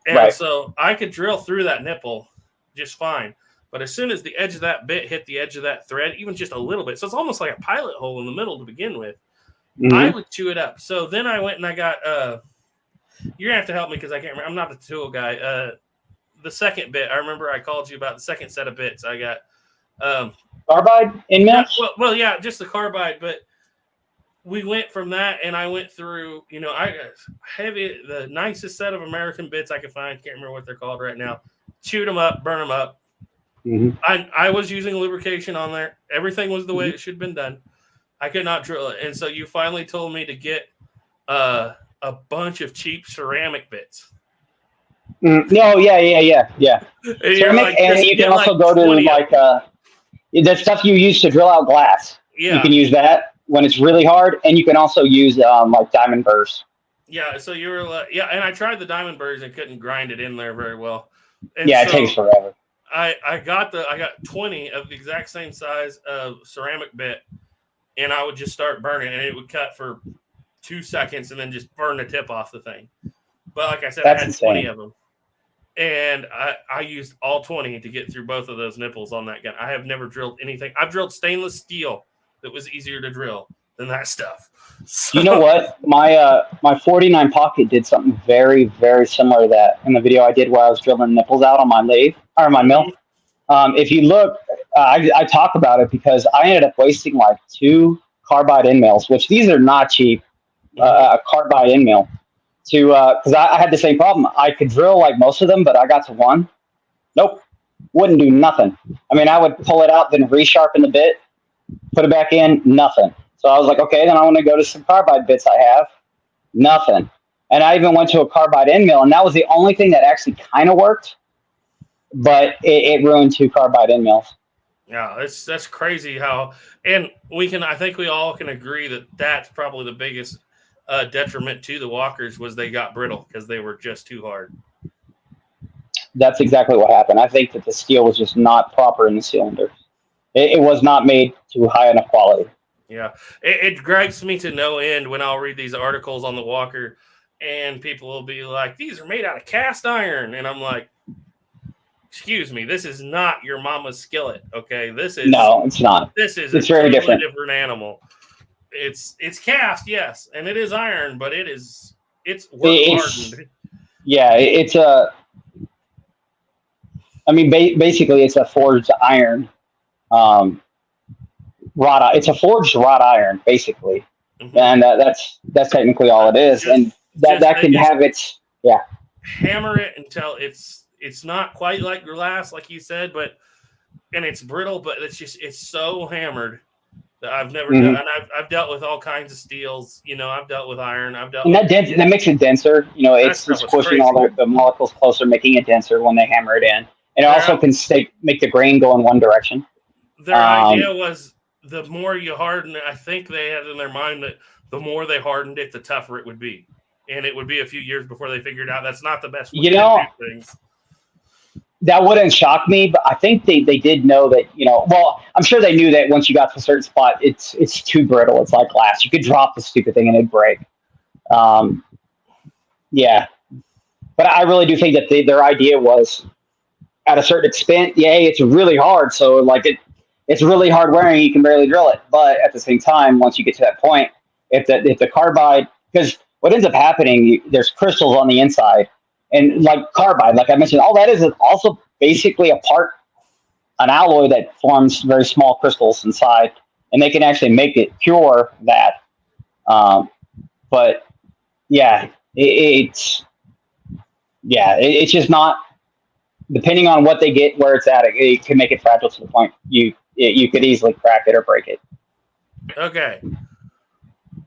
And so I could drill through that nipple just fine. But as soon as the edge of that bit hit the edge of that thread, even just a little bit, so it's almost like a pilot hole in the middle to begin with, I would chew it up. So then I went and I got you're going to have to help me because I can't remember. I'm not the tool guy. The second bit, I remember I called you about the second set of bits. I got carbide in mills? Well, yeah, just the carbide. But we went from that, and I went through, I got the nicest set of American bits I could find. Can't remember what they're called right now. Chewed them up, burn them up. I was using lubrication on there. Everything was the way it should have been done. I could not drill it. And so you finally told me to get a bunch of cheap ceramic bits. No, yeah. Ceramic, and you can also go to the stuff you use to drill out glass. Yeah. You can use that when it's really hard, and you can also use like diamond burrs. Yeah, so you were and I tried the diamond burrs and couldn't grind it in there very well. And it takes forever. I got 20 of the exact same size of ceramic bit, and I would just start burning, and it would cut for 2 seconds and then just burn the tip off the thing. But like I said, I had 20 of them, and I used all 20 to get through both of those nipples on that gun. I have never drilled anything. I've drilled stainless steel that was easier to drill than that stuff. So, you know what? My 49 pocket did something very, very similar to that in the video I did where I was drilling nipples out on my lathe or my mill. If you look, I talk about it because I ended up wasting like 2 carbide end mills, which these are not cheap. A carbide end mill to because I had the same problem. I could drill like most of them, but I got to one. Nope, wouldn't do nothing. I mean, I would pull it out, then resharpen the bit, put it back in, nothing. So I was like, okay, then I want to go to some carbide bits I have. Nothing. And I even went to a carbide end mill, and that was the only thing that actually kind of worked, but it ruined 2 carbide end mills. Yeah, that's crazy how, and I think we all can agree that that's probably the biggest detriment to the walkers was they got brittle because they were just too hard. That's exactly what happened. I think that the steel was just not proper in the cylinder. It was not made to high enough quality. Yeah, it gripes me to no end when I'll read these articles on the walker and people will be like, these are made out of cast iron. And I'm like, excuse me, this is not your mama's skillet, okay? No, it's not. It's very different animal. It's cast, yes, and it is iron, but it's work hardened. Yeah, it's basically it's a forged iron. It's a forged wrought iron, basically, and that's technically all it is. And that can have its hammer it until it's not quite like glass, like you said, and it's brittle, but it's so hammered that I've never done. And I've dealt with all kinds of steels. I've dealt with iron. That makes it denser. It's pushing all the molecules closer, making it denser when they hammer it in. And it also can make the grain go in one direction. Their idea was the more you harden it, I think they had in their mind that the more they hardened it, the tougher it would be. And it would be a few years before they figured out that's not the best way to do things. That wouldn't shock me, but I think they did know that, I'm sure they knew that once you got to a certain spot, it's too brittle. It's like glass. You could drop the stupid thing and it'd break. Yeah. But I really do think that their idea was, at a certain extent, it's really hard. So like it's really hard wearing, you can barely drill it. But at the same time, once you get to that point, if the carbide, because what ends up happening, there's crystals on the inside. And like carbide, like I mentioned, all that is also basically an alloy that forms very small crystals inside, and they can actually make it cure that. But yeah, it's just not, depending on what they get, where it's at, it can make it fragile to the point you could easily crack it or break it. Okay.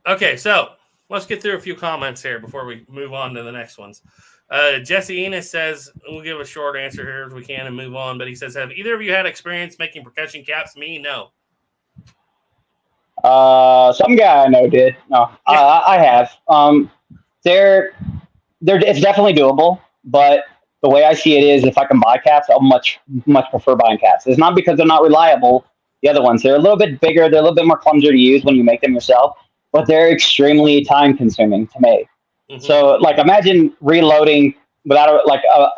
Okay, so let's get through a few comments here before we move on to the next ones. Jesse Enos says, we'll give a short answer here as we can and move on, but he says, have either of you had experience making percussion caps? Me, no. Some guy I know did. No, I have. It's definitely doable, but the way I see it is, if I can buy caps, I'll much prefer buying caps. It's not because they're not reliable. The other ones, they're a little bit bigger, they're a little bit more clumsier to use when you make them yourself, but they're extremely time consuming to make. Mm-hmm. So, like, imagine reloading without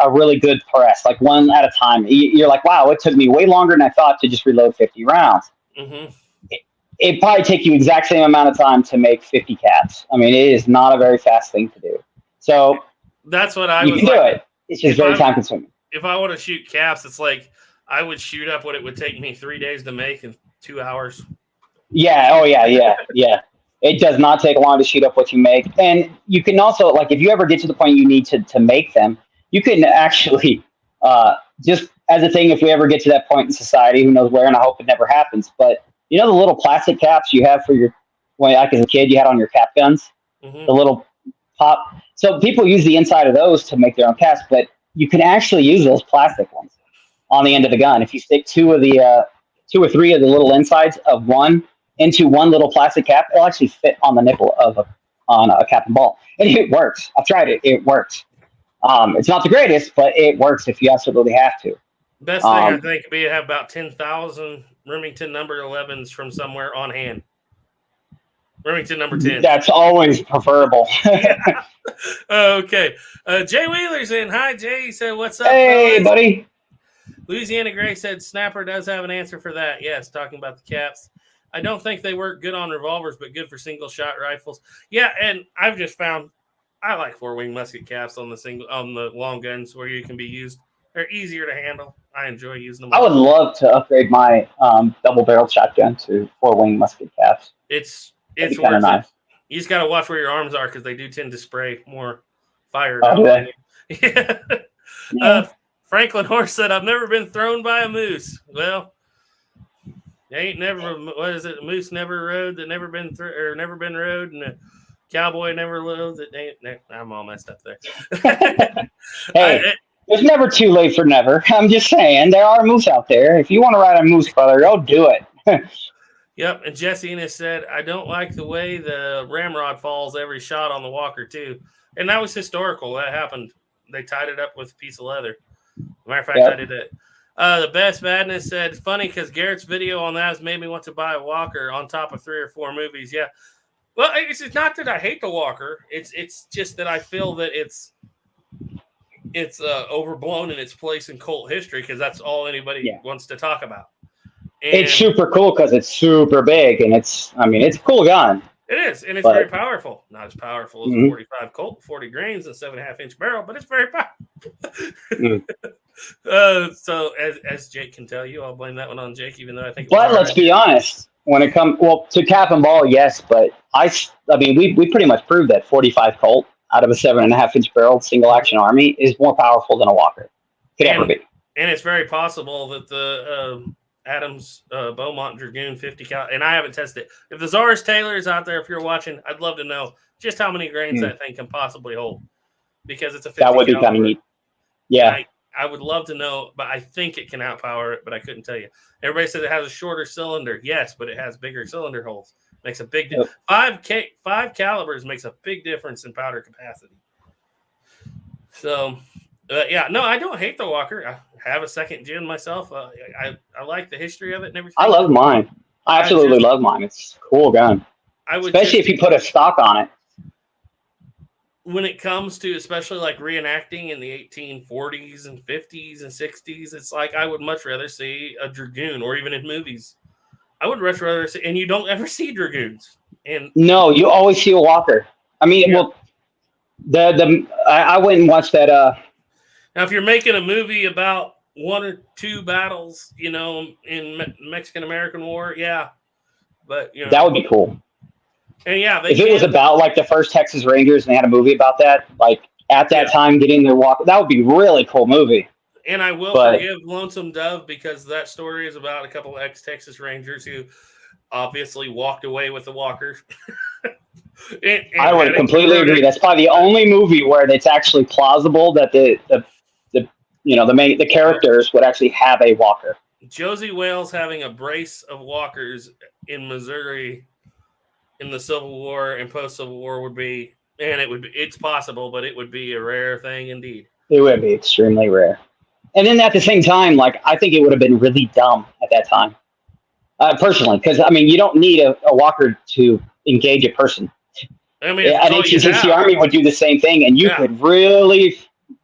a really good press, like one at a time. You're like, wow, it took me way longer than I thought to just reload 50 rounds. Mm-hmm. It probably take you exact same amount of time to make 50 caps. I mean, it is not a very fast thing to do. So that's what I you was can like, do it. It's just very time consuming. If I want to shoot caps, it's like I would shoot up what it would take me 3 days to make in 2 hours. Yeah. Oh yeah. It does not take long to shoot up what you make. And you can also, like, if you ever get to the point you need to make them, you can actually, just as a thing, if we ever get to that point in society, who knows where, and I hope it never happens, but you know the little plastic caps you have for like as a kid, you had on your cap guns? Mm-hmm. The little pop. So people use the inside of those to make their own caps, but you can actually use those plastic ones on the end of the gun. If you stick two or three of the little insides of one into one little plastic cap, it'll actually fit on the nipple on a cap and ball. And it works. I've tried it. It works. It's not the greatest, but it works if you absolutely have to. Best thing I think would be to have about 10,000 Remington number 11s from somewhere on hand. Remington number 10. That's always preferable. Yeah. Okay. Jay Wheeler's in. Hi, Jay. He said, what's up? Hey, fellas? buddy. Louisiana Gray said Snapper does have an answer for that. Yes, talking about the caps. I don't think they work good on revolvers, but good for single-shot rifles. Yeah, and I've just found I like four-wing musket caps on the long guns where you can be used. They're easier to handle. I enjoy using them. I would love to upgrade my double-barreled shotgun to four-wing musket caps. It's kind of nice. You just got to watch where your arms are because they do tend to spray more fire. Yeah. Franklin Horse said, "I've never been thrown by a moose." Well, ain't never. What is it? A moose never rode that never been through or never been rode, and a cowboy never lived. That ain't. I'm all messed up there. Hey. It's never too late for never. I'm just saying, there are moose out there. If you want to ride a moose, brother, go do it. Yep, and Jesse Ennis said, I don't like the way the ramrod falls every shot on the Walker, too. And that was historical. That happened. They tied it up with a piece of leather. Matter of fact, I did it. The Best Madness said, funny because Garrett's video on that has made me want to buy a Walker on top of 3 or 4 movies. Yeah. Well, it's not that I hate the Walker. It's just that I feel that it's overblown in its place in Colt history because that's all anybody wants to talk about. And it's super cool because it's super big and it's a cool gun. It is, and it's very powerful. Not as powerful as a 45 Colt, 40 grains, and 7.5-inch barrel, but it's very powerful. So as Jake can tell you, I'll blame that one on Jake, even though I think. But let's be honest. When it comes to cap and ball, yes, but I mean we pretty much proved that 45 Colt out of a 7.5-inch barrel single action army is more powerful than a Walker could ever be. And it's very possible that the Adams Beaumont Dragoon 50 cal, and I haven't tested it. If the Zaris Taylor is out there, if you're watching, I'd love to know just how many grains that thing can possibly hold, because it's a 50 that would be kind of neat. Yeah, I would love to know, but I think it can outpower it, but I couldn't tell you. Everybody says it has a shorter cylinder. Yes, but it has bigger cylinder holes. Makes a big difference. 5 calibers makes a big difference in powder capacity. So, no, I don't hate the Walker. I have a second gen myself. I like the history of it and everything. I love mine. I absolutely love mine. It's a cool gun. Especially if you put a stock on it. When it comes to especially like reenacting in the 1840s and 50s and 60s, it's like I would much rather see a Dragoon, or even in movies. I would much rather see, and you don't ever see Dragoons. And no, you always see a Walker. I mean, I went and watched that. Now, if you're making a movie about 1 or 2 battles, in Mexican-American War, but that would be cool. And if it was about like the first Texas Rangers and they had a movie about that, like at that time getting their Walker, that would be a really cool movie. And I will forgive Lonesome Dove because that story is about a couple of ex-Texas Rangers who obviously walked away with the Walker. I would completely agree. That's probably the only movie where it's actually plausible that the the characters would actually have a walker. Josie Wales having a brace of walkers in Missouri in the Civil War and post-Civil War would be, and it's possible, but it would be a rare thing indeed. It would be extremely rare. And then at the same time, like, I think it would have been really dumb at that time, personally, because, I mean, you don't need a walker to engage a person. I mean, an 1860 army would do the same thing, and you could really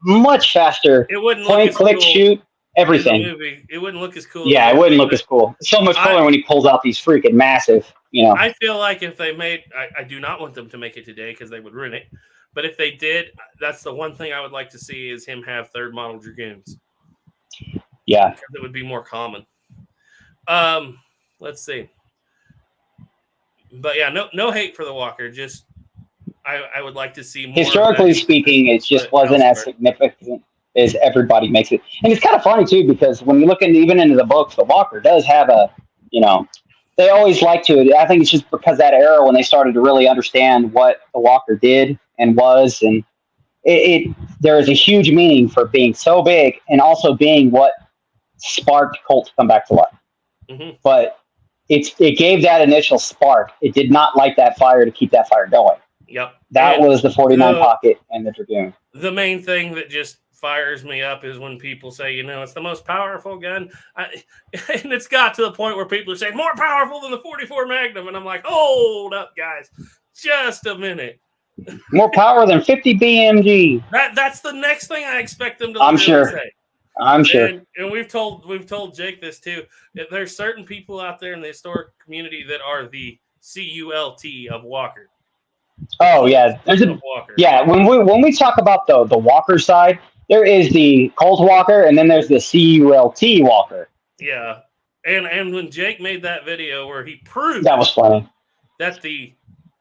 much faster it wouldn't point, look click, cool shoot, everything. It wouldn't look as cool. Yeah, it wouldn't look as cool. So much cooler when he pulls out these freaking massive, I feel like if they made, I do not want them to make it today because they would ruin it. But if they did, that's the one thing I would like to see is him have third model dragoons. Yeah, because it would be more common. Let's see. But yeah, no hate for the walker. Just I would like to see more. Historically speaking, it just wasn't as significant as everybody makes it. And it's kind of funny too, because when you look even into the books, the walker does have a, they always like to. I think it's just because that era when they started to really understand what the walker did and was, and there is a huge meaning for being so big and also being what sparked Colt to come back to life. Mm-hmm. But it gave that initial spark. It did not light that fire to keep that fire going. Yep. That was the 49 pocket and the Dragoon. The main thing that just fires me up is when people say, it's the most powerful gun. And it's got to the point where people are saying more powerful than the 44 Magnum. And I'm like, hold up, guys. Just a minute. More power than 50 BMG. That's the next thing I expect them to say. I'm sure. And we've told Jake this too. There's certain people out there in the historic community that are the CULT of Walker. Oh yeah, Walker. Yeah. When we talk about the Walker side, there is the Colt Walker, and then there's the CULT Walker. Yeah, and when Jake made that video where he proved that was funny that the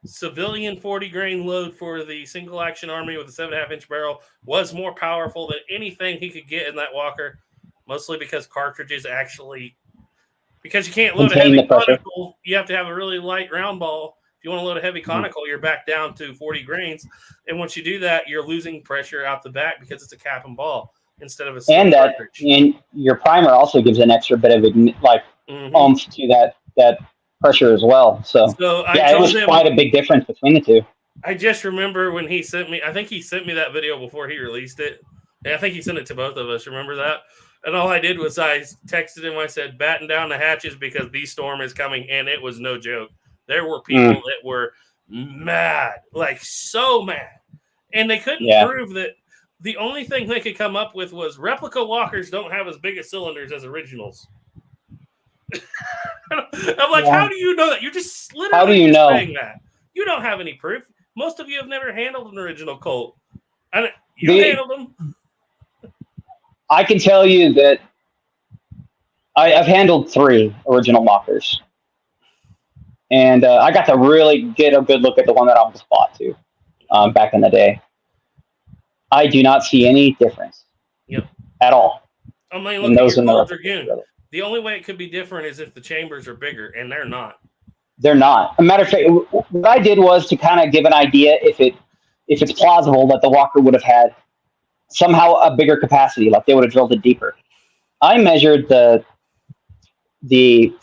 civilian 40 grain load for the single action army with a 7.5-inch barrel was more powerful than anything he could get in that Walker, mostly because cartridges because you can't load a heavy conical, you have to have a really light round ball. If you want to load a heavy conical, you're back down to 40 grains. And once you do that, you're losing pressure out the back because it's a cap and ball instead of a cartridge. And your primer also gives an extra bit of oomph to that pressure as well. So it was quite a big difference between the two. I just remember when he sent me, I think he sent me that video before he released it. And I think he sent it to both of us. Remember that? And all I did was I texted him. I said, batten down the hatches because the storm is coming. And it was no joke. There were people that were mad, like so mad. And they couldn't prove that. The only thing they could come up with was replica walkers don't have as big a cylinders as originals. I'm like, how do you know that? You're just literally saying that. You don't have any proof. Most of you have never handled an original Colt. You handled them. I can tell you that I've handled 3 original walkers. And I got to really get a good look at the one that I almost bought too, back in the day. I do not see any difference at all. I mean, look at your Dragoon. The only way it could be different is if the chambers are bigger, and they're not. They're not. A matter of fact, what I did was to kind of give an idea if it's plausible that the Walker would have had somehow a bigger capacity, like they would have drilled it deeper. I measured the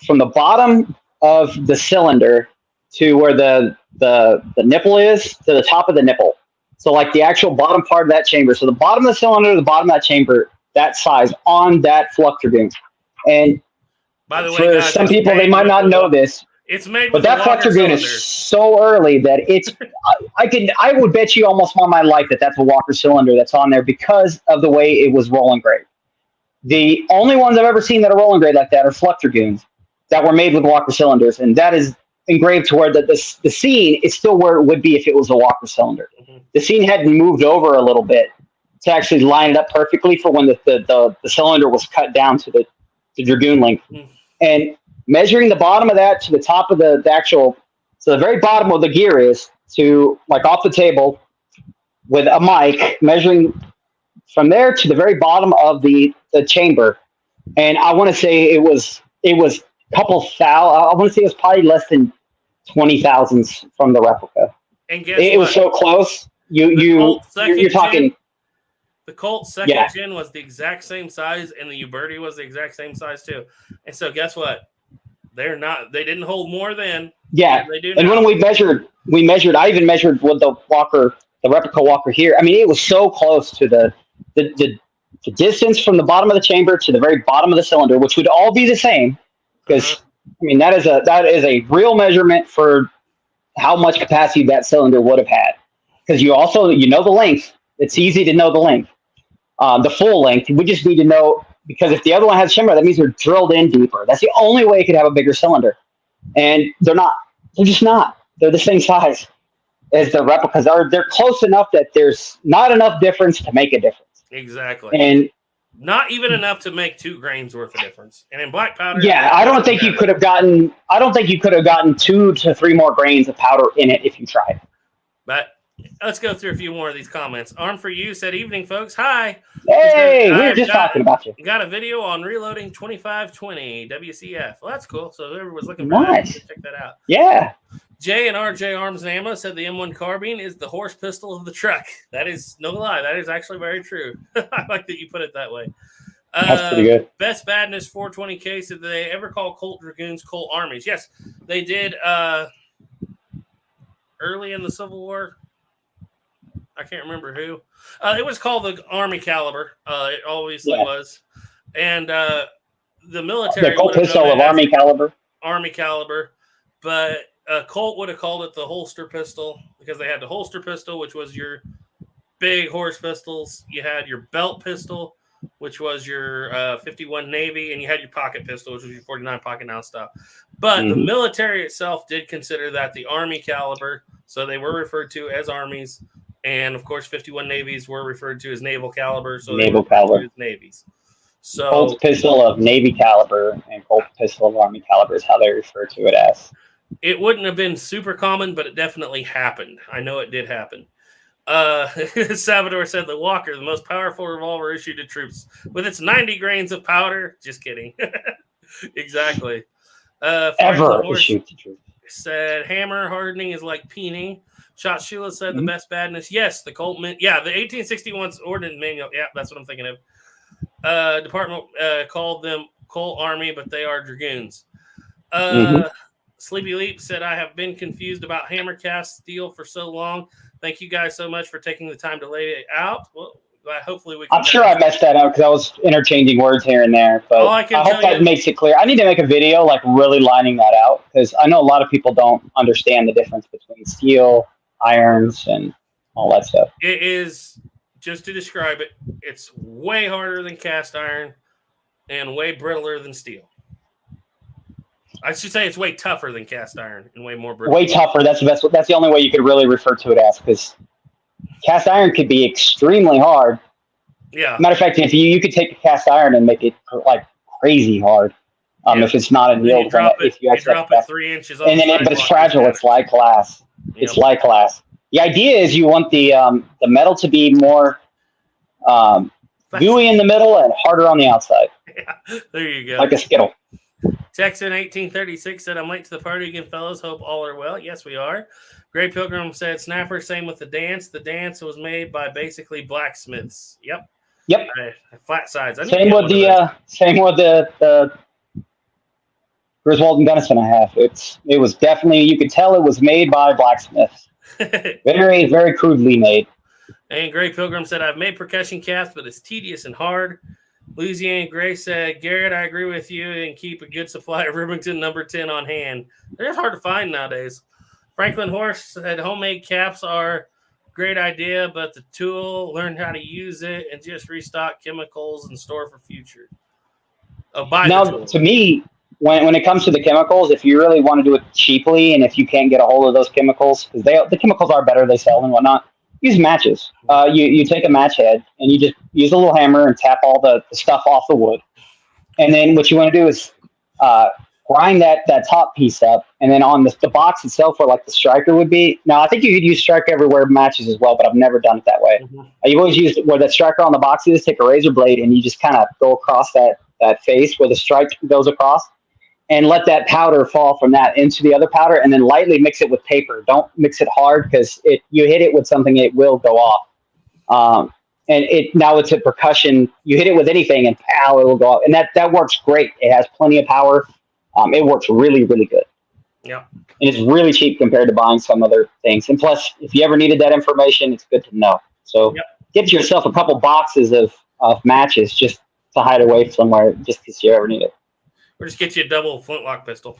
from the bottom of the cylinder to where the nipple is to the top of the nipple. So like the actual bottom part of that chamber. So the bottom of the cylinder, the bottom of that chamber, that size on that Flux Dragoon. And by the way, for some people, they might not know this. It's made, but that Flux Dragoon is so early that it's. I would bet you almost on my life that that's a Walker cylinder that's on there because of the way it was roll engraved. The only ones I've ever seen that are roll engraved like that are Flux Dragoons that were made with Walker cylinders, and that is engraved to where the scene is still where it would be if it was a Walker cylinder. Mm-hmm. The scene hadn't moved over a little bit to actually line it up perfectly for when the cylinder was cut down to the Dragoon length. Mm-hmm. And measuring the bottom of that to the top of the actual, so the very bottom of the gear is to like off the table with a mic, measuring from there to the very bottom of the chamber. And I want to say it was a couple I want to say it was probably less than 20 thousandths from the replica. And guess It was what? so close. You're talking. The Colt second Yeah. gen was the exact same size, and the Uberti was the exact same size too. And so, guess what? They didn't hold more then. Yeah, They do and now. when we measured. I even measured with the Walker, the replica Walker here. I mean, it was so close to the distance from the bottom of the chamber to the very bottom of the cylinder, which would all be the same. Because I mean, that is a real measurement for how much capacity that cylinder would have had. Because you know the length. It's easy to know the length, the full length. We just need to know, because if the other one has shimmer, that means they're drilled in deeper. That's the only way it could have a bigger cylinder. And they're not. They're just not. They're the same size as the replicas. They're close enough that there's not enough difference to make a difference. Exactly. And not even enough to make 2 grains worth of difference. And in black powder, yeah, I don't think you could have gotten 2 to 3 more grains of powder in it if you tried. But let's go through a few more of these comments. Arm for You said, "Evening, folks. Hi. Hey, we were I've just got- talking about you. Got a video on reloading 2520 WCF. Well, that's cool. So whoever was looking for Nice. that, check that out." Yeah. Jay and RJ Arms and Ammo said the M1 carbine is the horse pistol of the truck. That is no lie. That is actually very true. I like that you put it that way. That's pretty good. Best Badness 420K said, "Did they ever call Colt Dragoons Colt Armies?" Yes, they did. Early in the Civil War, I can't remember who. It was called the Army Caliber. It obviously was, and the military. The Colt would have pistol known of it as Army Caliber. Army Caliber, but Colt would have called it the holster pistol because they had the holster pistol, which was your big horse pistols. You had your belt pistol, which was your 51 Navy, and you had your pocket pistol, which was your 49 pocket nonstop. But the military itself did consider that the Army Caliber, so they were referred to as armies, and of course 51 Navies were referred to as naval caliber, so Naval they were referred caliber. to as navies. So Colt pistol of Navy Caliber and Colt pistol of Army Caliber is how they refer to it as. it wouldn't have been super common, but it definitely happened. I know it did happen. Salvador said the Walker, the most powerful revolver issued to troops, with its 90 grains of powder. Just kidding. Exactly. Ever Franklin Horse issued to troops. said hammer hardening is like peening. Shot Sheila said the best badness. Yes, the Colt. Yeah, the 1861's ordnance manual. Yeah, that's what I'm thinking of. Department called them Colt Army, but they are dragoons. Sleepy Leap said, "I have been confused about hammer cast steel for so long. Thank you guys so much for taking the time to lay it out." Well, hopefully we can. I'm sure I messed that up because I was interchanging words here and there, but All I can I hope tell that you- makes it clear. I need to make a video like really lining that out because I know a lot of people don't understand the difference between steel, irons, and all that stuff. It is, just to describe it, it's way harder than cast iron and way brittler than steel. I should say it's way tougher than cast iron and way more brittle. Way tougher. That's the best. That's the only way you could really refer to it as because cast iron could be extremely hard. Yeah. Matter of fact, if you could take a cast iron and make it like crazy hard, Yeah. if it's not a Then nail, you drop it, if you actually drop it 3 inches off and then the but it's sidewalk, fragile. It's like glass. It's Yep. like glass. The idea is you want the metal to be more gooey in the middle and harder on the outside, There you go. like a Skittle. Texan 1836 said, "I'm late to the party again, fellas. Hope all are well." Yes, we are. Gray Pilgrim said, "Snapper, same with the dance. The dance was made by basically blacksmiths." Yep. Yep. Flat sides. Same with the Griswold and Gunnison I have. It was definitely, you could tell it was made by blacksmiths. Very, very crudely made. And Gray Pilgrim said, "I've made percussion caps, but it's tedious and hard." Louisiana Gray said, "Garrett, I agree with you, and keep a good supply of Remington number 10 on hand. They're hard to find nowadays." Franklin Horse said, "Homemade caps are a great idea, but the tool, learn how to use it, and just restock chemicals and store for future." Now, to me, when it comes to the chemicals, if you really want to do it cheaply, and if you can't get a hold of those chemicals, because the chemicals are better, they sell and whatnot, use matches. You take a match head and you just use a little hammer and tap all the stuff off the wood. And then what you want to do is grind that top piece up. And then on the box itself, where like the striker would be. Now, I think you could use striker everywhere matches as well, but I've never done it that way. You've always used where the striker on the box is, take a razor blade and you just kind of go across that face where the strike goes across. and let that powder fall from that into the other powder, and then lightly mix it with paper. Don't mix it hard, because you hit it with something, it will go off. And now it's a percussion. You hit it with anything, and pow, it will go off. And that works great. It has plenty of power. It works really, really good. Yeah. And it's really cheap compared to buying some other things. And plus, if you ever needed that information, it's good to know. So get yourself a couple boxes of matches just to hide away somewhere, just because you ever need it. Or just get you a double flintlock pistol.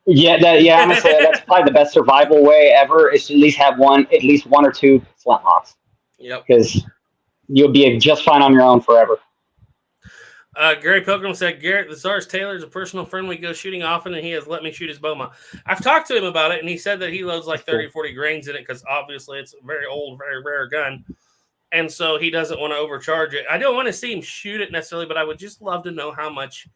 Yeah, honestly, that's probably the best survival way ever, is to at least have one or two flintlocks. Yep. Because you'll be just fine on your own forever. Gary Pilgrim said, Garrett, the Czar's Taylor is a personal friend. We go shooting often, and he has let me shoot his Boma. I've talked to him about it, and he said that he loads like 30, 40 grains in it, because obviously it's a very old, very rare gun. And so he doesn't want to overcharge it. I don't want to see him shoot it necessarily, but I would just love to know how much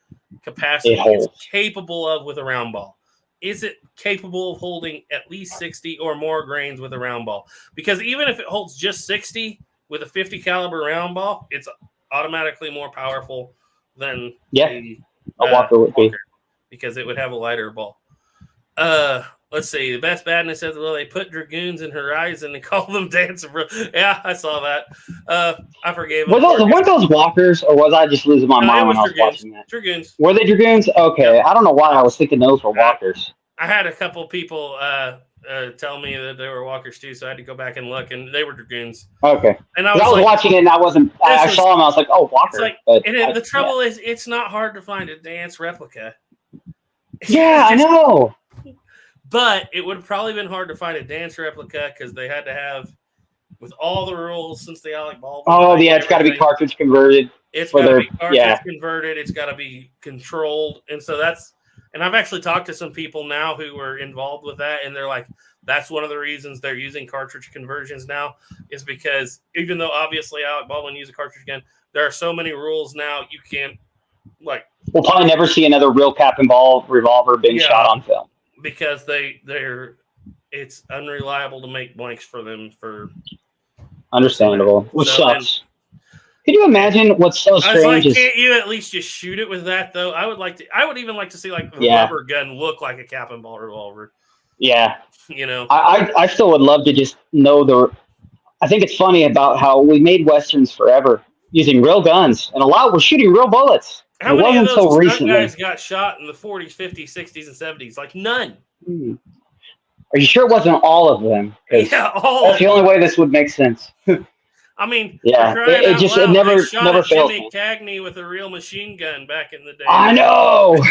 capacity it's capable of with a round ball. Is it capable of holding at least 60 or more grains with a round ball? Because even if it holds just 60 with a 50 caliber round ball, it's automatically more powerful than a Walker would be, because it would have a lighter ball. Let's see. The Best Badness says, well, they put Dragoons in Horizon and call them Dance of Yeah, I saw that. I forgave them. Weren't those Walkers, or was I just losing my mind when I was watching that? Dragoons. Were they Dragoons? Okay. I don't know why I was thinking those were Walkers. I had a couple people tell me that they were Walkers too, so I had to go back and look, and they were Dragoons. Okay. And I was watching it, and I saw them, I was like, oh, Walker. The trouble is, it's not hard to find a Dance replica. Yeah, I know. But it would have probably been hard to find a Dance replica, because they had to have, with all the rules since the Alec Baldwin. Oh, yeah, it's got to be cartridge converted. It's got to be cartridge converted. It's got to be controlled. And so and I've actually talked to some people now who were involved with that, and they're like, that's one of the reasons they're using cartridge conversions now, is because even though obviously Alec Baldwin used a cartridge gun, there are so many rules now you can't, like. We'll probably never see another real cap and ball revolver being shot on film. Because it's unreliable to make blanks for them for. Understandable. Which sucks. Can you imagine what's so strange? Can't you at least just shoot it with that though? I would even like to see like the rubber gun look like a cap and ball revolver. Yeah. You know. I still would love to just know I think it's funny about how we made Westerns forever using real guns, and a lot were shooting real bullets. How many of those guys got shot in the 40s, 50s, 60s, and 70s? Like none. Are you sure it wasn't all of them? Yeah, all. That's the only way this would make sense. I mean, it never failed. Jimmy Cagney with a real machine gun back in the day. I know.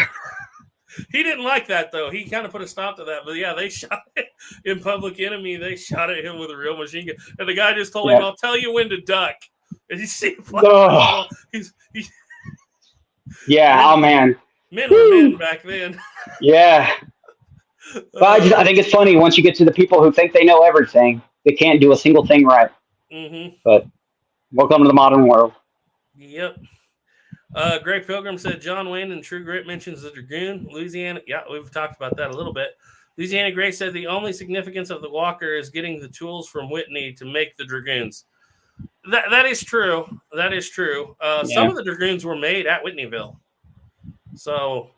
He didn't like that though. He kind of put a stop to that. But yeah, they shot it in Public Enemy. They shot at him with a real machine gun, and the guy just told him, "I'll tell you when to duck." And you see, oh man, men were men back then. Yeah. But I think it's funny once you get to the people who think they know everything, they can't do a single thing right. Mm-hmm. But welcome to the modern world. Yep. Greg Pilgrim said John Wayne and True Grit mentions the Dragoon. Louisiana. Yeah, we've talked about that a little bit. Louisiana Gray said the only significance of the Walker is getting the tools from Whitney to make the Dragoons. That is true. That is true. Some of the Dragoons were made at Whitneyville. So,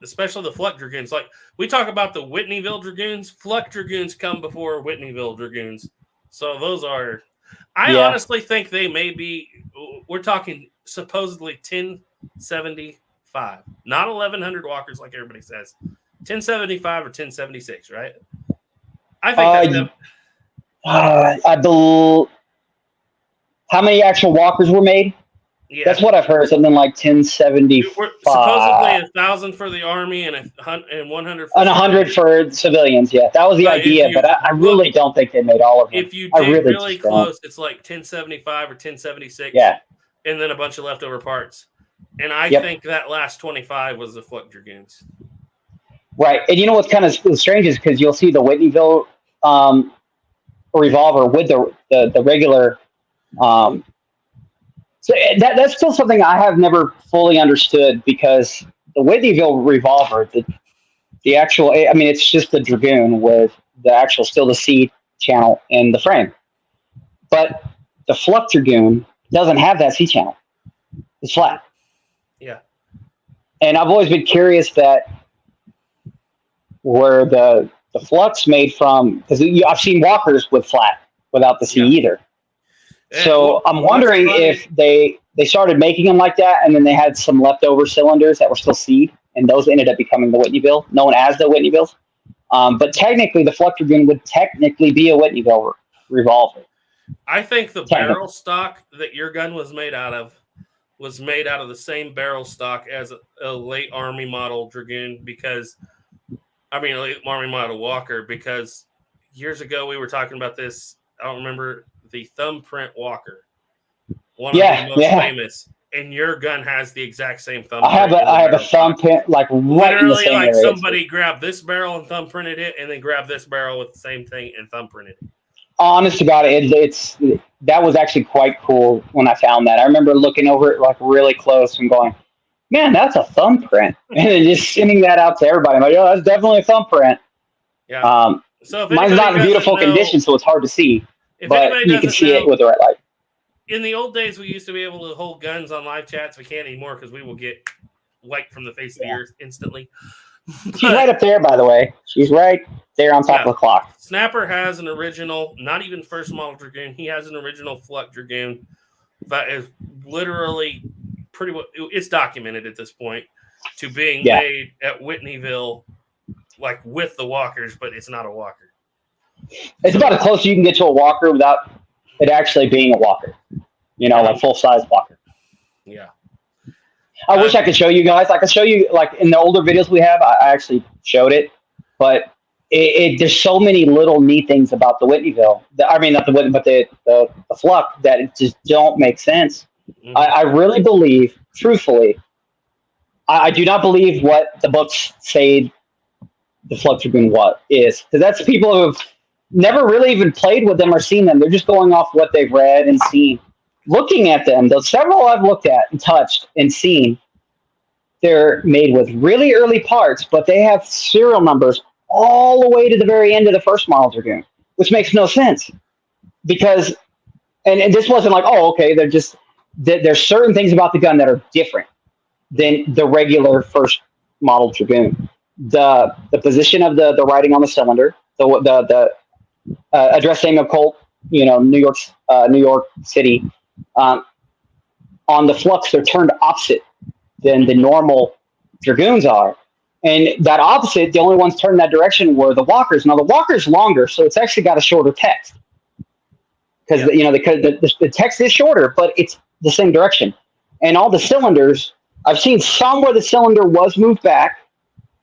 especially the Fluck Dragoons. Like, we talk about the Whitneyville Dragoons. Fluck Dragoons come before Whitneyville Dragoons. So, those are... I honestly think they may be... We're talking supposedly 1075. Not 1,100 Walkers like everybody says. 1075 or 1076, right? I think I believe... How many actual Walkers were made? Yeah. That's what I've heard. Something like 1075. Supposedly 1,000 for the Army and 100 for 100 for civilians. Yeah, that was the idea, but I really don't think they made all of them. If you dig really close, it's like 1075 or 1076. Yeah, and then a bunch of leftover parts. And I think that last 25 was the Fluck Dragoons. Right, and you know what's kind of strange is because you'll see the Whitneyville revolver with the regular. So that's still something I have never fully understood, because the Whitneyville revolver, the actual, I mean, it's just the Dragoon with the actual, still the C channel in the frame. But the Fluck Dragoon doesn't have that C channel. It's flat. Yeah. And I've always been curious that where the flux made from, because I've seen walkers with flat without the C either. And So I'm wondering if they started making them like that, and then they had some leftover cylinders that were still C, and those ended up becoming the Whitneyville, known as the Whitneyvilles. But technically, the Flux Dragoon would technically be a Whitneyville revolver. I think the barrel stock that your gun was made out of the same barrel stock as a late Army model Dragoon, because late Army model Walker, because years ago we were talking about this. I don't remember the thumbprint Walker, one of the most famous, and your gun has the exact same thumbprint. I have a thumbprint like right in the same like area. Somebody grabbed this barrel and thumbprinted it, and then grabbed this barrel with the same thing and thumbprinted it. Honest to God, that was actually quite cool when I found that. I remember looking over it like really close and going, "Man, that's a thumbprint," and then just sending that out to everybody. I'm like, "Oh, that's definitely a thumbprint." Yeah. So if mine's not in beautiful condition, so it's hard to see, but you can see it with the right light. In the old days, we used to be able to hold guns on live chats. We can't anymore because we will get wiped from the face of the earth instantly. She's right up there, by the way. She's right there on top of the clock. Snapper has an original, not even first model Dragoon. He has an original Flux Dragoon that is literally pretty well, it's documented at this point to being made at Whitneyville, like with the walkers, but it's not a walker. It's about as close as you can get to a walker without it actually being a walker. Like full-size walker. Yeah. I wish I could show you guys. I could show you, like, in the older videos we have, I actually showed it. But there's so many little neat things about the Whitneyville. Not the Whitney, but the Flux that it just don't make sense. Mm-hmm. I really believe, truthfully, I do not believe what the books say the Flux Dragoon is. Because that's people who have never really even played with them or seen them. They're just going off what they've read and seen. Looking at them, those several I've looked at and touched and seen, they're made with really early parts, but they have serial numbers all the way to the very end of the first model Dragoon, which makes no sense. Because, and this wasn't like, oh, okay, there's certain things about the gun that are different than the regular first model Dragoon. The position of the writing on the cylinder, the address name of Colt, New York City. On the Flux, they're turned opposite than the normal Dragoons are. And that opposite, the only ones turned that direction were the walkers. Now, the walker's longer, so it's actually got a shorter text. Because, the text is shorter, but it's the same direction. And all the cylinders, I've seen some where the cylinder was moved back.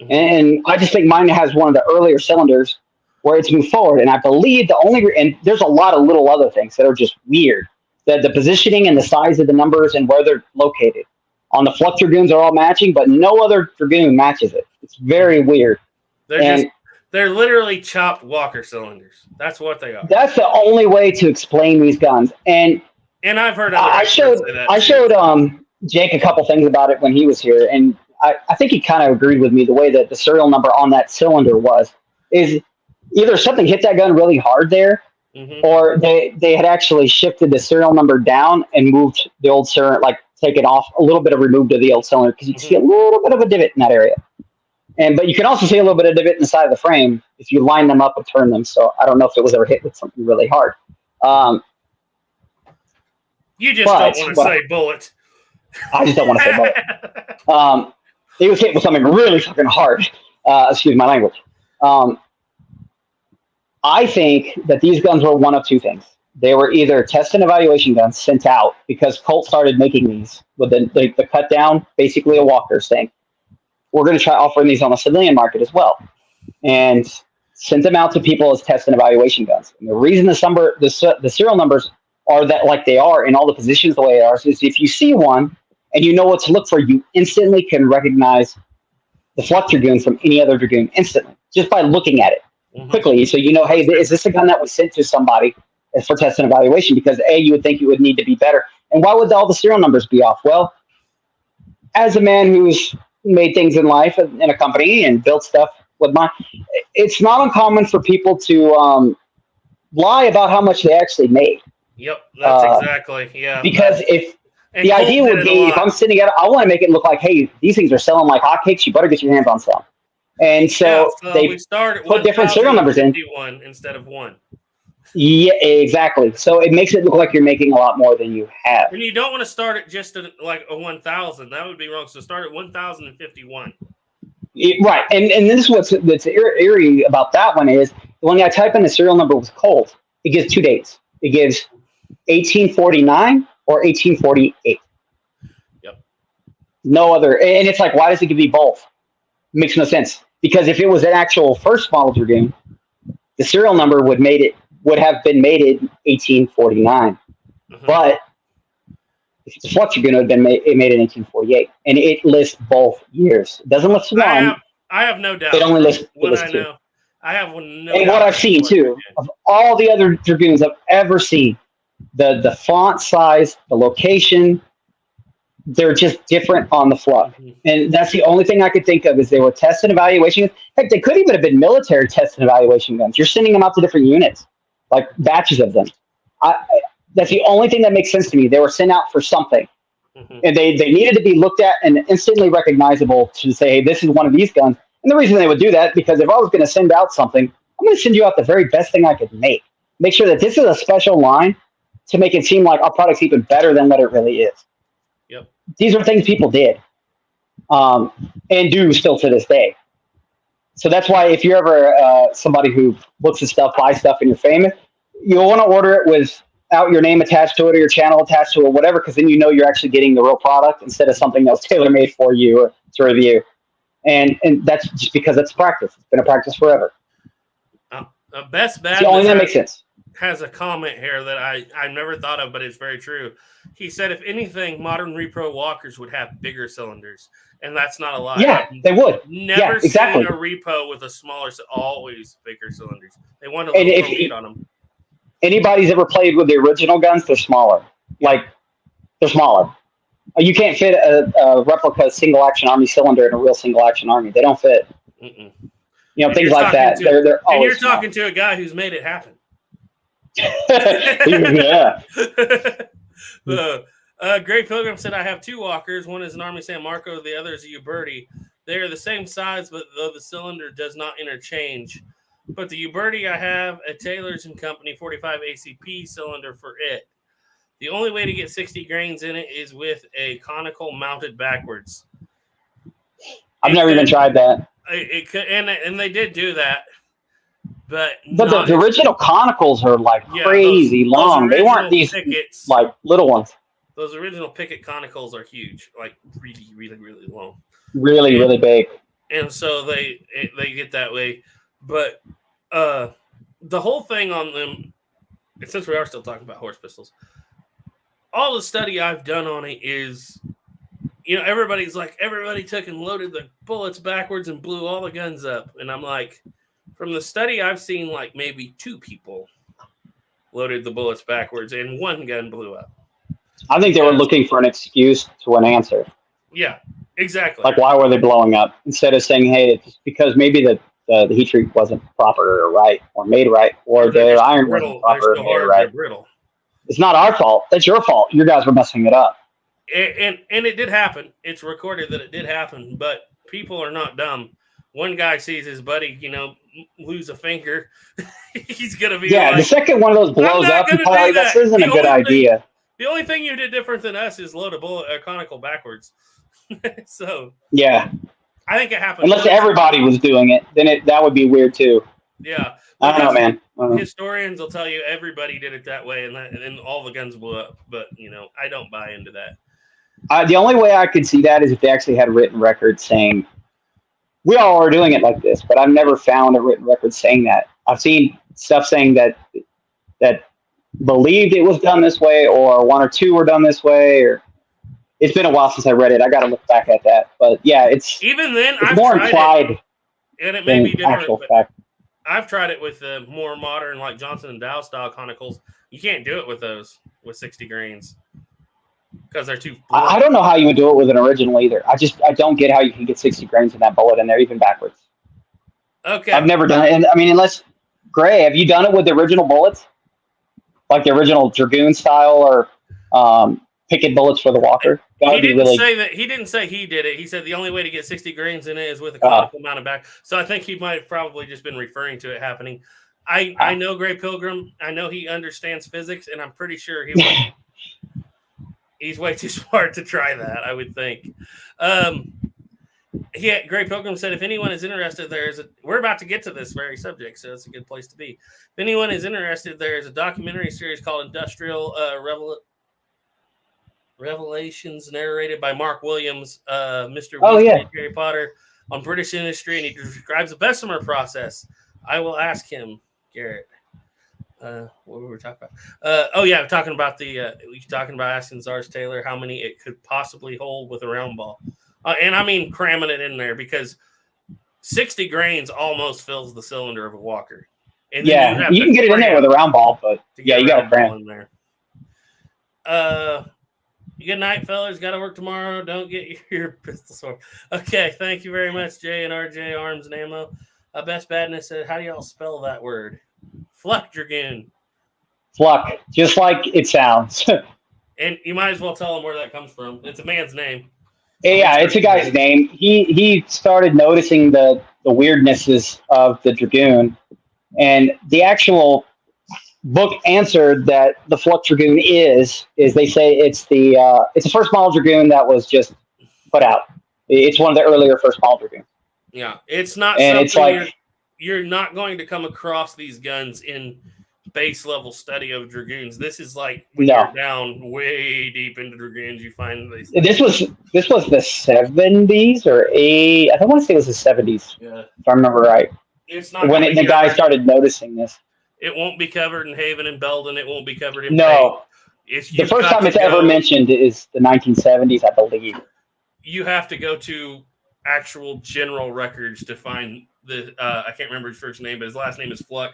And I just think mine has one of the earlier cylinders where it's moved forward. And I believe and there's a lot of little other things that are just weird. The positioning and the size of the numbers and where they're located. On the Flux Dragoons are all matching, but no other Dragoon matches it. It's very weird. They're literally chopped walker cylinders. That's what they are. That's the only way to explain these guns. And I've heard I showed Jake a couple things about it when he was here, and I think he kind of agreed with me the way that the serial number on that cylinder is either something hit that gun really hard there, or they had actually shifted the serial number down and moved the old cylinder, like taken off a little bit of removed of the old cylinder, because you can see a little bit of a divot in that area. But you can also see a little bit of divot inside of the frame if you line them up and turn them. So I don't know if it was ever hit with something really hard. You just don't want to say bullet. I just don't want to say bullet. He was hit with something really fucking hard. Excuse my language. I think that these guns were one of two things. They were either test and evaluation guns sent out because Colt started making these with the cut down, basically a walker, saying, we're going to try offering these on the civilian market as well. And sent them out to people as test and evaluation guns. And the reason the serial numbers are that like they are in all the positions the way they are is if you see one and you know what to look for, you instantly can recognize the Flux Dragoon from any other Dragoon instantly, just by looking at it quickly. So you know, hey, is this a gun that was sent to somebody for test and evaluation? Because you would think it would need to be better. And why would all the serial numbers be off? Well, as a man who's made things in life in a company and built stuff with mine, it's not uncommon for people to lie about how much they actually made. Yep, that's exactly, yeah. Because And The Colt idea did would it a be, if lot. I'm sitting at, I want to make it look like, hey, these things are selling like hotcakes. You better get your hands on some. And so, Yeah, they we start at put different serial numbers in. 1,051 instead of 1. Yeah, exactly. So it makes it look like you're making a lot more than you have. And you don't want to start at just like a 1,000. That would be wrong. So start at 1,051. Right. And this is that's eerie about that one is when I type in the serial number with Colt, it gives 2 dates. It gives 1849 or 1848. Yep. No other. And it's like, why does it give you both? Makes no sense. Because if it was an actual first model Dragoon, the serial number would have been made in 1849. Mhm. But if it's a Flux Dragoon, it would have been made in 1848. And it lists both years. It doesn't list one. I have no doubt. It only lists What I two. know. I have no And doubt. what I've seen too, of all the other Dragoons I've ever seen, the font size, the location, they're just different on the Flux. And that's the only thing I could think of is they were test and evaluation. Heck, they could even have been military test and evaluation guns. You're sending them out to different units, like batches of them. That's the only thing that makes sense to me. They were sent out for something. Mhm. And they needed to be looked at and instantly recognizable to say, hey, this is one of these guns. And the reason they would do that, because if I was going to send out something, I'm going to send you out the very best thing I could make. Make sure that this is a special line to make it seem like our product's even better than what it really is. Yep. These are things people did and do still to this day. So that's why if you're ever somebody who looks at stuff, buys stuff, and you're famous, you'll want to order it without your name attached to it or your channel attached to it or whatever, because then you know you're actually getting the real product instead of something that was tailor-made for you or to review. And that's just because it's practice. It's been a practice forever. Best It's the only thing that makes sense. has a comment here that I never thought of, but it's very true. He said, if anything, modern repro walkers would have bigger cylinders, and that's not a lie. Yeah, they would. Never exactly. seen a repo with a smaller, always bigger cylinders. They want a And little if more meat on them. Anybody's ever played with the original guns, they're smaller. Like, they're smaller. You can't fit a replica single-action Army cylinder in a real single-action Army. They don't fit. Mm-mm. You know, And things you're like that. talking to- They're And you're always small. talking to a guy who's made it happen. Yeah. Great Pilgrim said, I have 2 walkers. One is an Army San Marco. The other is a Uberti. They are the same size, but though the cylinder does not interchange. But the Uberti, I have a Taylor's & Company 45 ACP cylinder for it. The only way to get 60 grains in it is with a conical mounted backwards. I've never even tried that. It could, and they did do that. But But the original conicals are like Yeah, crazy those long. They weren't original these pickets. like little ones. Those original picket conicals are huge, like really, really, really long. Really, really big. And so they get that way. But the whole thing on them, since we are still talking about horse pistols, all the study I've done on it is, everybody took and loaded the bullets backwards and blew all the guns up. And I'm like, from the study I've seen, like maybe 2 people loaded the bullets backwards and 1 gun blew up. I think they were looking for an excuse to an answer. Yeah, exactly. Like, why were they blowing up? Instead of saying, hey, it's because maybe the heat treat wasn't proper or right or made right, or the iron wasn't proper or made right. Brittle. It's not our fault. That's your fault. You guys were messing it up. And it did happen. It's recorded that it did happen, but people are not dumb. One guy sees his buddy, lose a finger. He's going to be Yeah, like, the second one of those blows not up, gonna you're probably do like, that. this isn't a The good only thing- idea. the only thing you did different than us is load a conical backwards. So Yeah. I think it happened. Unless everybody was doing it, then that would be weird too. Yeah. I don't know, man. I don't know. Historians will tell you everybody did it that way, and then all the guns blew up. But I don't buy into that. The only way I could see that is if they actually had a written record saying, we all are doing it like this, but I've never found a written record saying that. I've seen stuff saying that believed it was done this way, or 1 or 2 were done this way, or it's been a while since I read it. I got to look back at that. But yeah, it's Even then, it's I've more tried implied it, and it may than be different. actual But fact. I've tried it with the more modern, like Johnson and Dow style conicals. You can't do it with those with 60 grains because they're too. I don't know how you would do it with an original either. I don't get how you can get 60 grains in that bullet in there, even backwards. Okay. I've never done it. And I mean, unless Gray, have you done it with the original bullets? Like the original Dragoon style or picket bullets for the walker. That He would be didn't really. say that. He didn't say he did it. He said the only way to get 60 grains in it is with a conical amount of back. So I think he might have probably just been referring to it happening. I know Gray Pilgrim. I know he understands physics, and I'm pretty sure he's way too smart to try that, I would think. Gray Pilgrim said, if anyone is interested, we're about to get to this very subject, so it's a good place to be. If anyone is interested, there's a documentary series called Industrial Revelations, narrated by Mark Williams, Mr. Weasley, Harry Potter, on British industry, and he describes the Bessemer process. I will ask him, Garrett. What were we talking about? Talking about asking Zars Taylor how many it could possibly hold with a round ball. And I mean cramming it in there, because 60 grains almost fills the cylinder of a walker. And yeah, you can get it in there with a round ball, but yeah, you got to cram in there. Good night, fellas. Got to work tomorrow. Don't get your pistol sore. Okay, thank you very much, Jay and RJ Arms and Ammo. Best Badness said, how do y'all spell that word? Fluck Dragoon. Fluck, just like it sounds. And you might as well tell them where that comes from. It's a man's name. Yeah, it's a guy's name. He started noticing the weirdnesses of the Dragoon, and the actual book answered that the Fluck Dragoon is they say it's the first model Dragoon that was just put out. It's one of the earlier first model Dragoons. Yeah, it's not, and something it's like you're not going to come across these guns in base level study of Dragoons. This is like when you're down way deep into Dragoons, you find these. This was the 70s or I want to say it was the 70s. Yeah, if I remember right. It's not when the guy started noticing this. It won't be covered in Haven and Belden. It won't be covered in the first time it's ever mentioned is the 1970s, I believe. You have to go to actual general records to find the. I can't remember his first name, but his last name is Fluck.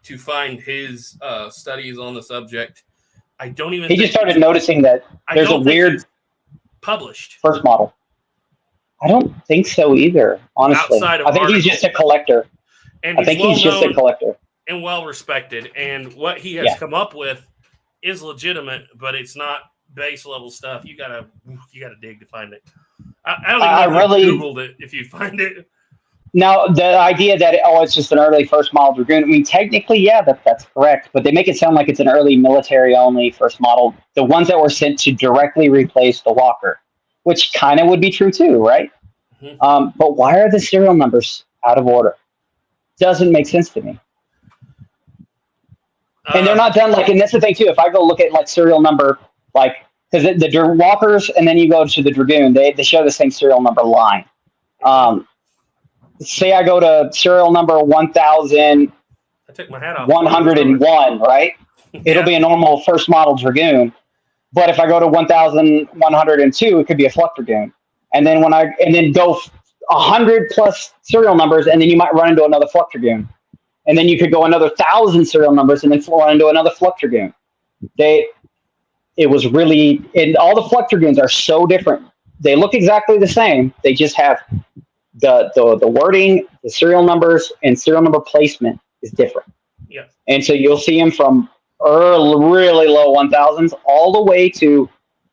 To find his studies on the subject, I don't even. He just started noticing that there's a weird published first model. I don't think so either. Honestly, I think he's just a collector. And I think he's just a collector and well respected. And what he has come up with is legitimate, but it's not base level stuff. You gotta dig to find it. I don't even know if you Googled it if you find it. Now, the idea that it's just an early first model Dragoon, I mean, technically, that's correct, but they make it sound like it's an early military-only first model, the ones that were sent to directly replace the Walker, which kind of would be true too, right? Mm-hmm. But why are the serial numbers out of order? Doesn't make sense to me. And they're not done, and that's the thing too, if I go look at, serial number, because the Walkers, and then you go to the Dragoon, they show the same serial number line. Say I go to serial number 1,000. I took my hat off. 101, right? It'll be a normal first model Dragoon. But if I go to 1,102, it could be a Fluck Dragoon. And then then go 100 plus serial numbers, and then you might run into another Fluck Dragoon. And then you could go another 1,000 serial numbers, and then run into another Fluck Dragoon. It was really, and all the Fluck Dragoons are so different. They look exactly the same. They just have the wording, the serial numbers, and serial number placement is different. Yeah. And so you'll see them from really low 1,000s all the way to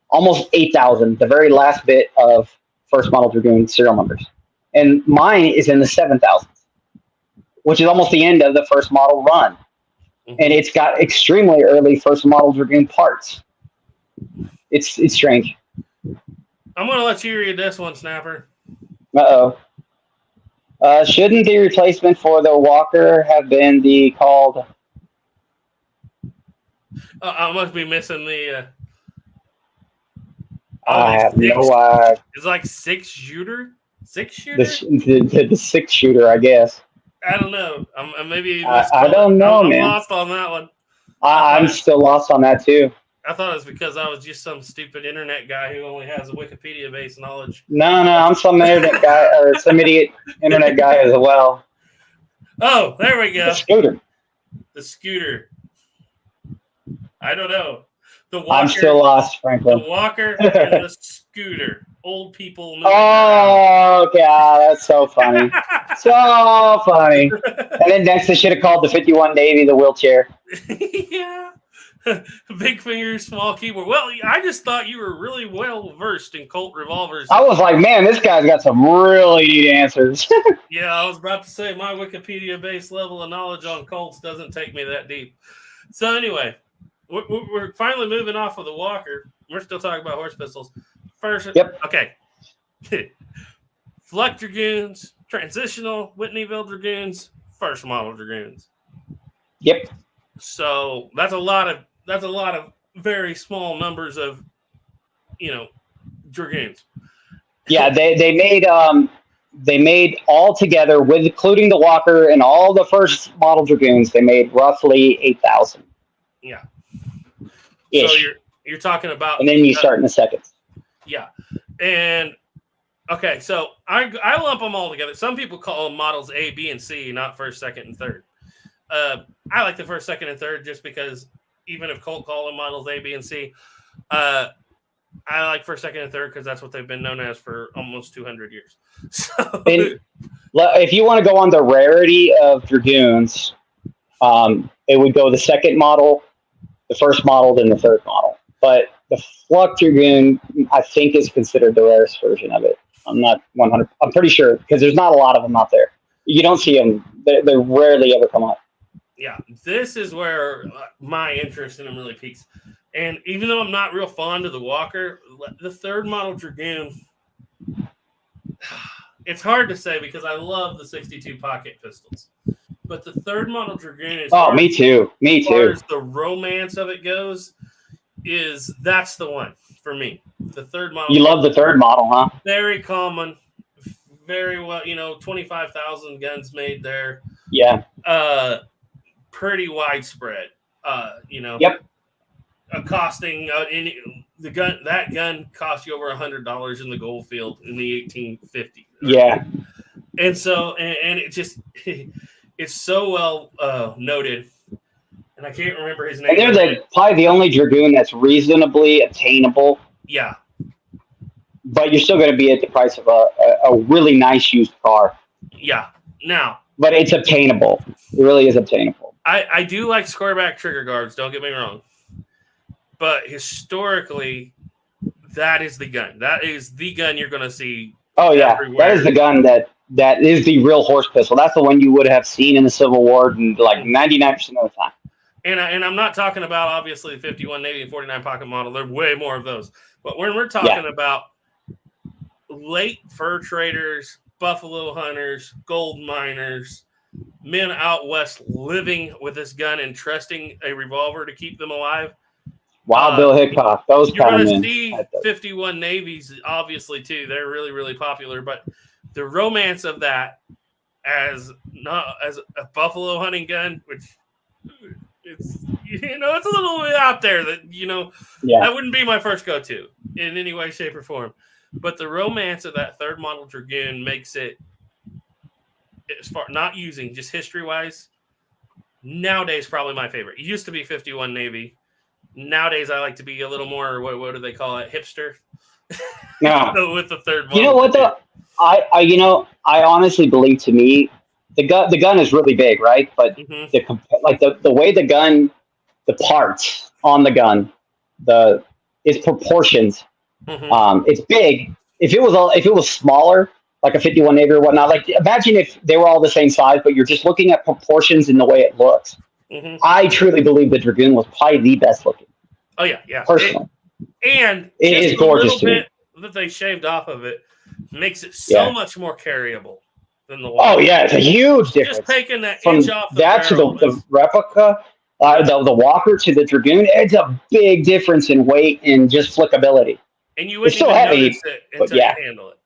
almost 8,000, the very last bit of first model Dragoon serial numbers. And mine is in the 7,000s, which is almost the end of the first model run. Mm-hmm. And it's got extremely early first model Dragoon parts. It's strange. I'm going to let you read this one, Snapper. Uh-oh. Shouldn't the replacement for the Walker have been called? I must be missing the. I have no idea. It's like 6-shooter? 6-shooter? The 6-shooter, I guess. I don't know. Maybe I don't know, man. I'm lost on that one. I'm still lost on that too. I thought it was because I was just some stupid internet guy who only has a Wikipedia-based knowledge. No, I'm some internet guy or some idiot internet guy as well. Oh, there we go. The scooter. I don't know. The Walker, I'm still lost, Franklin. The Walker and the scooter. Old people. Oh, God, that's so funny. So funny. And then next they should have called the 51 Navy the wheelchair. Yeah. Big finger, small keyboard. Well, I just thought you were really well versed in Colt revolvers. I was like, man, this guy's got some really neat answers. Yeah, I was about to say my Wikipedia-based level of knowledge on Colts doesn't take me that deep. So anyway, we're finally moving off of the Walker. We're still talking about horse pistols. First, Yep. Okay. Fleck Dragoons, transitional Whitneyville Dragoons, first model Dragoons. Yep. So that's a lot of very small numbers of, Dragoons. Yeah, they made all together, with including the Walker and all the first model Dragoons, they made roughly 8,000. Yeah. Ish. So you're talking about, and then you start in the seconds. Yeah. And okay, so I lump them all together. Some people call them models A, B, and C, not first, second, and third. I like the first, second, and third just because even if Colt call them models A, B, and C, I like first, second, and third because that's what they've been known as for almost 200 years. So, And if you want to go on the rarity of Dragoons, it would go the second model, the first model, then the third model. But the Fluck Dragoon, I think, is considered the rarest version of it. I'm not 100. I'm pretty sure because there's not a lot of them out there. You don't see them. They rarely ever come up. yeah, this is where my interest in them really peaks. And even though I'm not real fond of the Walker, the third model Dragoon, it's hard to say because I love the 62 pocket pistols. But the third model Dragoon, Me too. Me as far too. as the romance of it goes, that's the one for me. The third model. You love the third model, huh? Very common, very well, 25,000 guns made there. Yeah. Pretty widespread. Yep. Costing that gun cost you over $100 in the gold field in the 1850s. Yeah. And so, and it just, it's so well noted. And I can't remember his name. And they're probably the only Dragoon that's reasonably attainable, Yeah. but you're still going to be at the price of a really nice used car. Yeah. Now, But it's obtainable. It really is obtainable. I do like squareback trigger guards, don't get me wrong. But historically, that is the gun. That is the gun you're going to see. Oh, yeah. everywhere. That is the gun that is the real horse pistol. That's the one you would have seen in the Civil War and like 99% of the time. And I'm not talking about, obviously, the 51 Navy and 49 pocket model. There are way more of those. But when we're talking about late fur traders, buffalo hunters, gold miners, men out west living with this gun and trusting a revolver to keep them alive, Wild Bill Hickok, those you're kind of going to men. see 51 Navies, obviously, too. They're really, really popular. But the romance of that as a buffalo hunting gun, which it's a little bit out there that that wouldn't be my first go-to in any way, shape, or form. But the romance of that third model Dragoon makes it, as far not using just history-wise, nowadays probably my favorite. It used to be 51 Navy. Nowadays I like to be a little more, what do they call it, hipster? Yeah. With the third model. You know what though? I honestly believe, to me, the gun is really big, right? But the way the gun, the parts on the gun, its proportions. It's big. If it was smaller, like a 51 Navy or whatnot, like imagine if they were all the same size, but you're just looking at proportions in the way it looks. I truly believe the Dragoon was probably the best looking. Oh yeah. Personally, it is gorgeous to me. That they shaved off of it makes it so much more carryable than the Walker. Oh yeah, it's a huge difference. Just taking that from inch off the that to the replica, the Walker to the Dragoon, it's a big difference in weight and just flickability. And you wouldn't still even heavy, notice it until you handle it.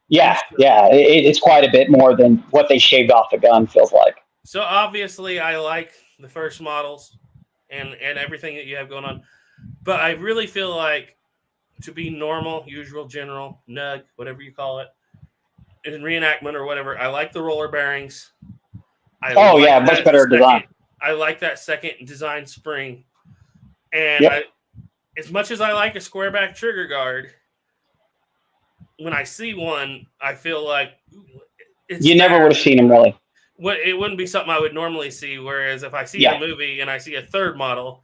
Yeah, it's quite a bit more than what they shaved off the gun feels like. So obviously, I like the first models and everything that you have going on, but I really feel like to be normal, usual, general, nug, whatever you call it, in reenactment or whatever, I like the roller bearings. Much better design. I like that second design spring, and as much as I like a squareback trigger guard, when I see one, I feel like you never would have seen them really. It wouldn't be something I would normally see. Whereas if I see a movie and I see a third model,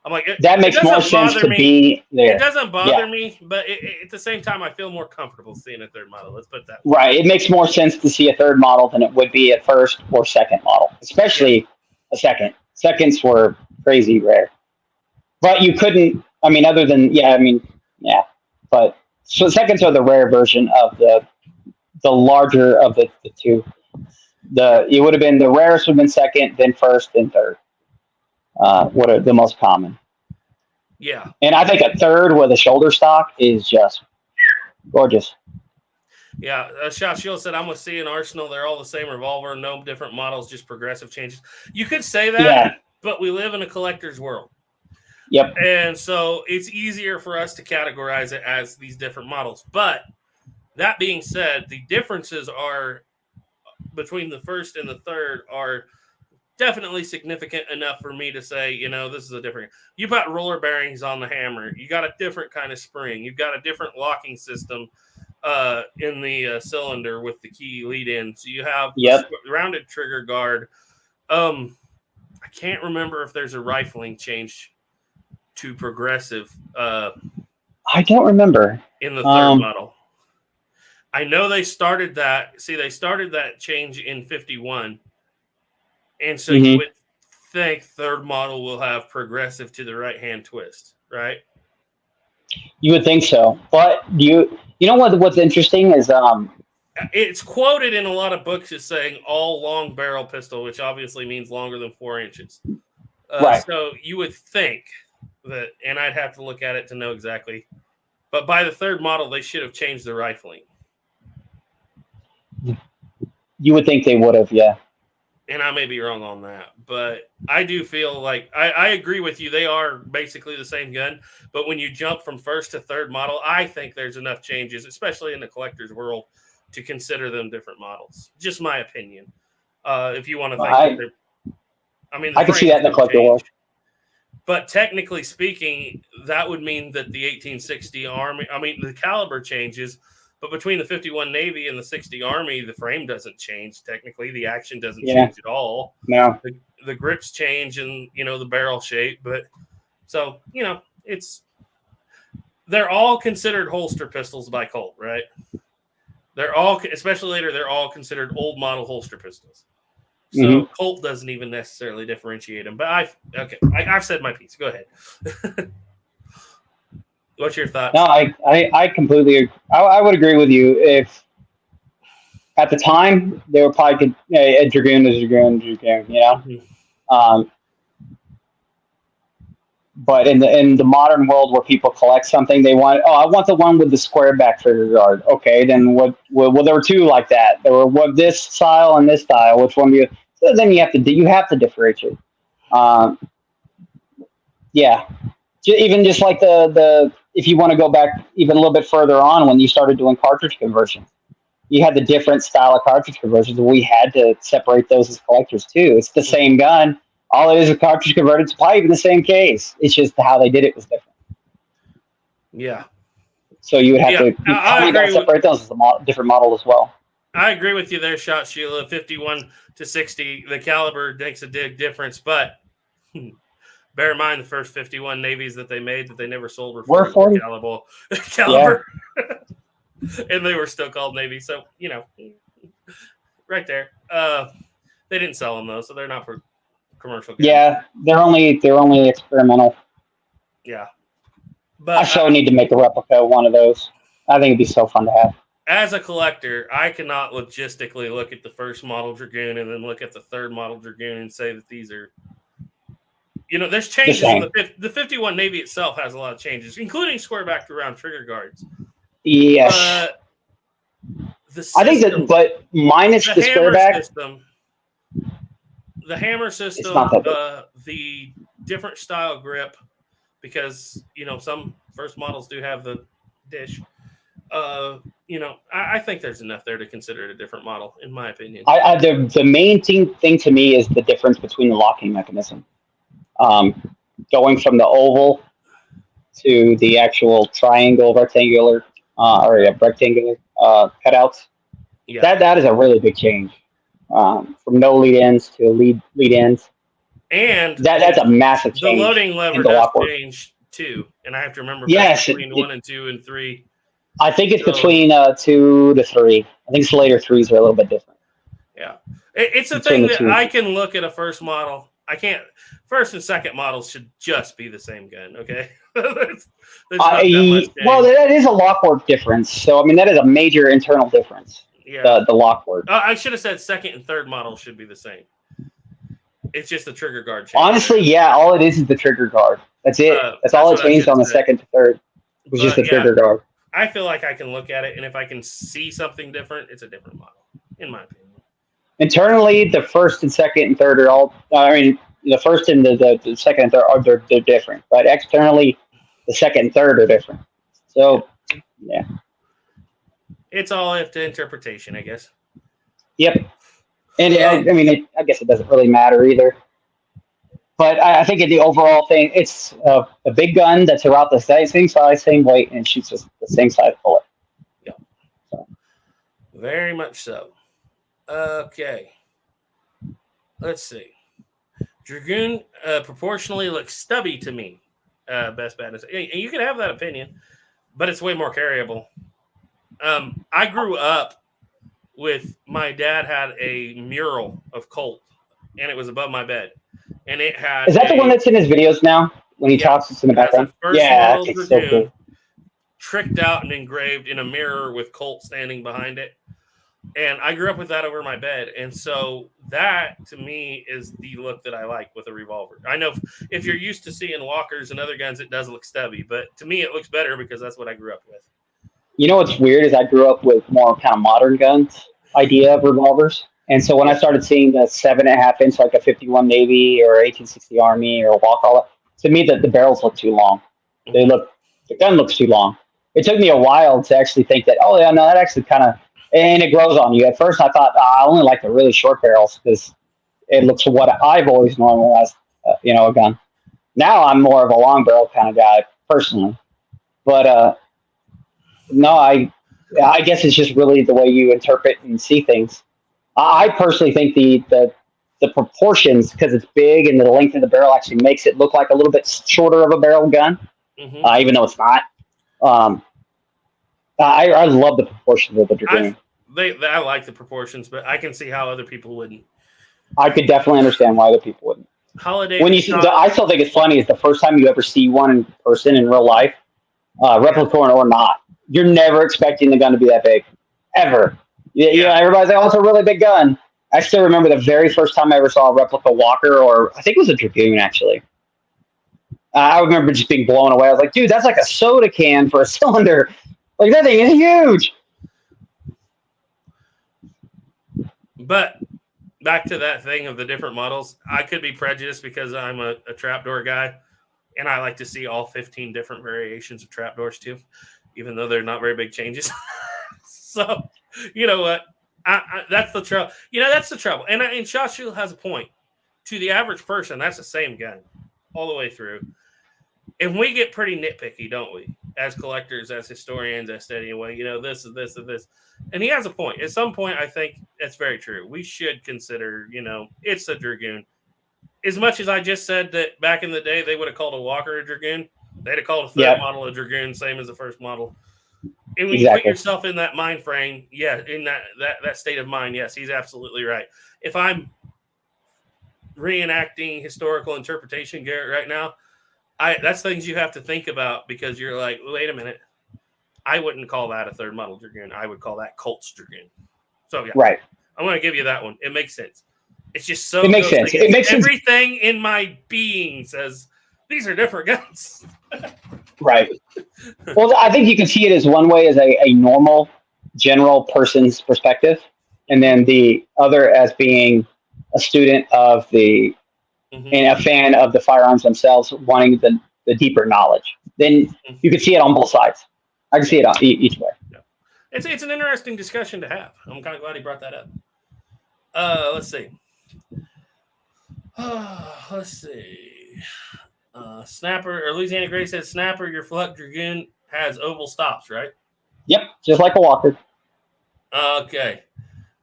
I'm like, That makes more sense to be there. It doesn't bother me, but at the same time, I feel more comfortable seeing a third model. Let's put it that way. Right. It makes more sense to see a third model than it would be a first or second model, especially a second. Seconds were crazy rare. But you couldn't, I mean, other than, but so seconds are the rare version of the larger of the two. It would have been, the rarest would have been second, then first, then third. What are the most common? Yeah. And I think a third with a shoulder stock is just gorgeous. Yeah. Shot Shield said, I'm with C and Arsenal. They're all the same revolver, no different models, just progressive changes. You could say that, but we live in a collector's world. Yep. And so it's easier for us to categorize it as these different models. But that being said, the differences are between the first and the third are definitely significant enough for me to say, this is a different. You put roller bearings on the hammer. You got a different kind of spring. You've got a different locking system in the cylinder with the key lead in. So you have rounded trigger guard. I can't remember if there's a rifling change to progressive. I don't remember in the third model. I know they started that. See, they started that change in 51. And so you would think third model will have progressive to the right-hand twist, right? You would think so. But you know what's interesting is it's quoted in a lot of books as saying all long barrel pistol, which obviously means longer than 4 inches. Right. So you would think that, and I'd have to look at it to know exactly, but by the third model, they should have changed the rifling. You would think they would have, yeah. And I may be wrong on that, but I do feel like I agree with you. They are basically the same gun, but when you jump from first to third model, I think there's enough changes, especially in the collector's world, to consider them different models. Just my opinion. If you want to think, I can see that in the collector world. But technically speaking, that would mean that the 1860 Army, the caliber changes. But between the 51 Navy and the 60 Army, the frame doesn't change. Technically, the action doesn't change at all. No. The grips change and, the barrel shape. But so, they're all considered holster pistols by Colt, right? They're all, especially later, they're all considered old model holster pistols. So Colt doesn't even necessarily differentiate them. But I've said my piece. Go ahead. What's your thoughts? No, I completely. I would agree with you. If at the time they were probably a dragoon is a dragoon, But in the modern world where people collect something, they want. Oh, I want the one with the square back trigger guard. Okay, then what? Well, there were two like that. There were this style and this style. Which one do you? So then you have to differentiate. Yeah. Even just like the if you want to go back even a little bit further on when you started doing cartridge conversions, you had the different style of cartridge conversions. We had to separate those as collectors too. It's the same gun. All it is a cartridge converted. It's probably even the same case. It's just how they did it was different. Yeah. So you would have to separate those as a different model as well. I agree with you there, Shot Sheila. 51 to 60, the caliber makes a big difference, but bear in mind the first 51 Navies that they made that they never sold were 40 caliber. Yeah. And they were still called Navy. So, right there. They didn't sell them though, so they're not for commercial guns. Yeah, they're only experimental. Yeah. But I so need to make a replica of one of those. I think it'd be so fun to have. As a collector, I cannot logistically look at the first model Dragoon and then look at the third model Dragoon and say that these are, there's changes in the 51 Navy itself has a lot of changes, including square back to round trigger guards. Yes. I think that, but minus the square back system, the hammer system, the different style grip, because some first models do have the dish. I think there's enough there to consider it a different model, in my opinion. The main thing to me is the difference between the locking mechanism. Going from the oval to the actual triangle, rectangular, rectangular cutouts. Yeah. That is a really big change. From no lead ends to lead ends. And That's a massive the change. loading lever in the does lock work. change too, and I have to remember Yes, between 1 and 2 and 3. I think it's So- between 2 to 3. I think the later 3s are a little bit different. Yeah, it's a Between thing the that two. I can look at a first model. I can't. First and second models should just be the same gun. Okay. There's not that much Well, change. that is a lock work difference. So I mean, that is a major internal difference. Yeah. The lock work. I should have said second and third models should be the same. It's just the trigger guard change. Honestly, yeah, all it is the trigger guard. That's it. That's all that's it what I changed should on the say. second to third. It was just the But, trigger guard. I feel like I can look at it, and if I can see something different, it's a different model, in my opinion. Internally, the first and second and third are all. I mean, the first and the second and third are they're different, but externally, the second and third are different. So, yeah, It's all up to interpretation, I guess. yep. And I mean, I guess it doesn't really matter either. But I think in the overall thing, it's a big gun that's about the same size, same weight, and shoots the same size bullet. Very much so. Okay. Let's see. Dragoon proportionally looks stubby to me. Best badness. And you can have that opinion, but it's way more carryable. I grew up with my dad had a mural of Colt, and it was above my bed. And it had Is that the one that's in his videos now? When he Yeah. talks, it's in the That's background. the first Yeah, model that's so Dragoon, cool. tricked out and engraved in a mirror with Colt standing behind it. And I grew up with that over my bed. And so that to me is the look that I like with a revolver. I know if you're used to seeing Walkers and other guns, it does look stubby, but to me it looks better because that's what I grew up with. You know what's weird is I grew up with more kind of modern guns idea of revolvers. And so when I started seeing the 7.5 inch, like a 51 Navy or 1860 Army or Walk, to me the barrels look too long. The gun looks too long. It took me a while to actually think that, oh yeah, no, that actually kind of, and it grows on you. At first I thought, I only like the really short barrels because it looks what I've always normalized, a gun. Now I'm more of a long barrel kind of guy personally. But no, I guess it's just really the way you interpret and see things. I personally think the proportions, because it's big and the length of the barrel actually makes it look like a little bit shorter of a barrel gun, even though it's not. I love the proportions of the Dragoon. I like the proportions, but I can see how other people wouldn't. I could definitely understand why other people wouldn't. Holiday. When you see, I still think it's funny is the first time you ever see one in person in real life, replica or not. You're never expecting the gun to be that big, ever. Yeah, everybody's like, oh, it's a really big gun. I still remember the very first time I ever saw a replica Walker, or I think it was a Dragoon, actually. I remember just being blown away. I was like, dude, that's like a soda can for a cylinder. Like, that thing is huge. But back to that thing of the different models, I could be prejudiced because I'm a trapdoor guy, and I like to see all 15 different variations of trapdoors too, even though they're not very big changes. So, you know what? That's the trouble. That's the trouble. And Shot Shoot has a point. To the average person, that's the same gun all the way through. And we get pretty nitpicky, don't we? As collectors, as historians, as anyway, this is this and this. And he has a point. At some point, I think that's very true. We should consider, it's a Dragoon. As much as I just said that back in the day, they would have called a Walker a Dragoon. They'd have called a third model a Dragoon, same as the first model. And when you put yourself in that mind frame, in that state of mind, yes, he's absolutely right. If I'm reenacting historical interpretation, Garrett, right now, that's things you have to think about because you're like, wait a minute. I wouldn't call that a third model Dragoon. I would call that Colt's Dragoon. So, yeah. Right. I'm going to give you that one. It makes sense. It's just so. It makes sense. It makes sense. Everything in my being says these are different guns. Right. Well, I think you can see it as one way as a normal, general person's perspective, and then the other as being a student of and a fan of the firearms themselves, wanting the deeper knowledge. Then you can see it on both sides. I can see it on each way. Yeah. It's an interesting discussion to have. I'm kind of glad he brought that up. Let's see. Snapper or Louisiana Gray says Snapper, your Fluck Dragoon has oval stops, right? Yep, just like a Walker. Okay.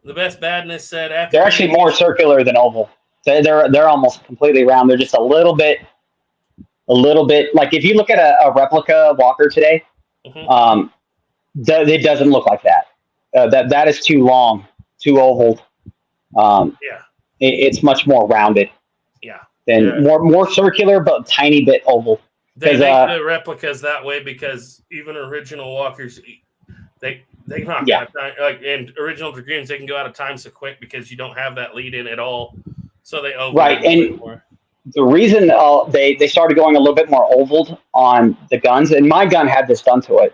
The Best Badness said after They're actually more circular than oval. They're almost completely round. They're just a little bit like if you look at a replica walker today, Mhm. it doesn't look like that. That is too long, too oval. Yeah. It's much more rounded Yeah. than Yeah. more circular, but tiny bit oval. They 'Cause, make the replicas that way because even original walkers, they knock Yeah. out of time. Like in original dragoons, they can go out of time so quick because you don't have that lead in at all. So they oval Right, a little bit and more. the reason they started going a little bit more oval on the guns, and my gun had this done to it.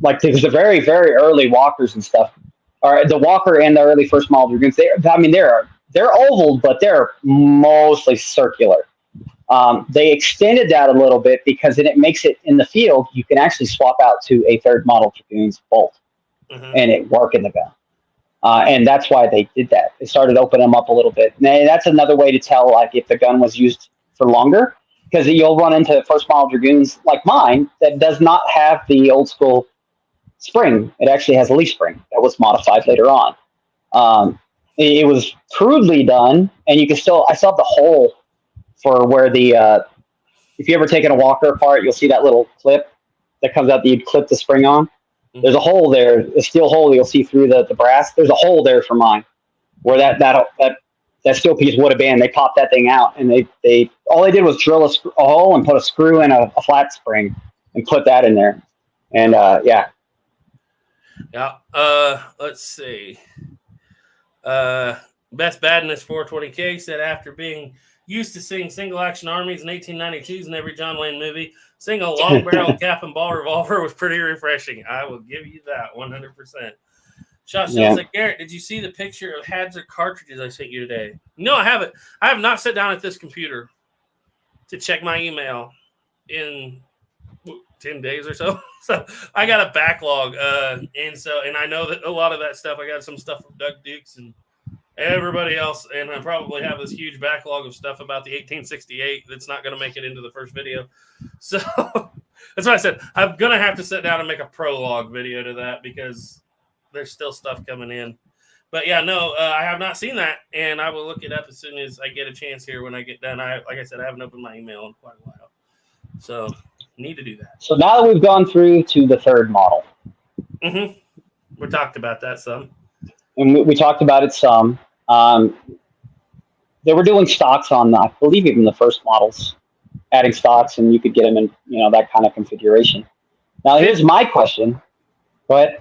Like the very very early walkers and stuff, or the walker and the early first model dragoons. They're oval, but they're mostly circular. They extended that a little bit because then it makes it in the field. You can actually swap out to a third model dragoon's bolt, Mhm. and it work in the gun. And that's why they did that. They started opening them up a little bit. And that's another way to tell, like, if the gun was used for longer, because you'll run into first model dragoons like mine that does not have the old school spring. It actually has a leaf spring that was modified later on. It was crudely done, and you can still. I still have the hole for where the. If you ever taken a walker apart, you'll see that little clip that comes out that you'd clip the spring on. There's a hole there, a steel hole you'll see through the brass. There's a hole there for mine, where that steel piece would have been. They popped that thing out, and they all they did was drill a hole and put a screw in a flat spring and put that in there. And yeah, Yeah. Let's see. Best Badness 420K said after being used to seeing single action armies in 1892s in every John Wayne movie, seeing a long barrel cap and ball revolver was pretty refreshing. I will give you that 100%. Shot Yeah. said, Garrett, did you see the picture of Hadzer cartridges I sent you today? No, I haven't. I have not sat down at this computer to check my email in 10 days or so. So I got a backlog. And I know that a lot of that stuff, I got some stuff from Doug Dukes and everybody else. And I probably have this huge backlog of stuff about the 1868 that's not going to make it into the first video. So that's why I said I'm going to have to sit down and make a prologue video to that because there's still stuff coming in. But yeah, no, I have not seen that. And I will look it up as soon as I get a chance here when I get done. Like I said, I haven't opened my email in quite a while. So need to do that. So now that we've gone through to the third model, Mm-hmm. We talked about that some. and we talked about it some. They were doing stocks on, I believe, even the first models, adding stocks, and you could get them in, that kind of configuration. Now, here's my question. Go ahead.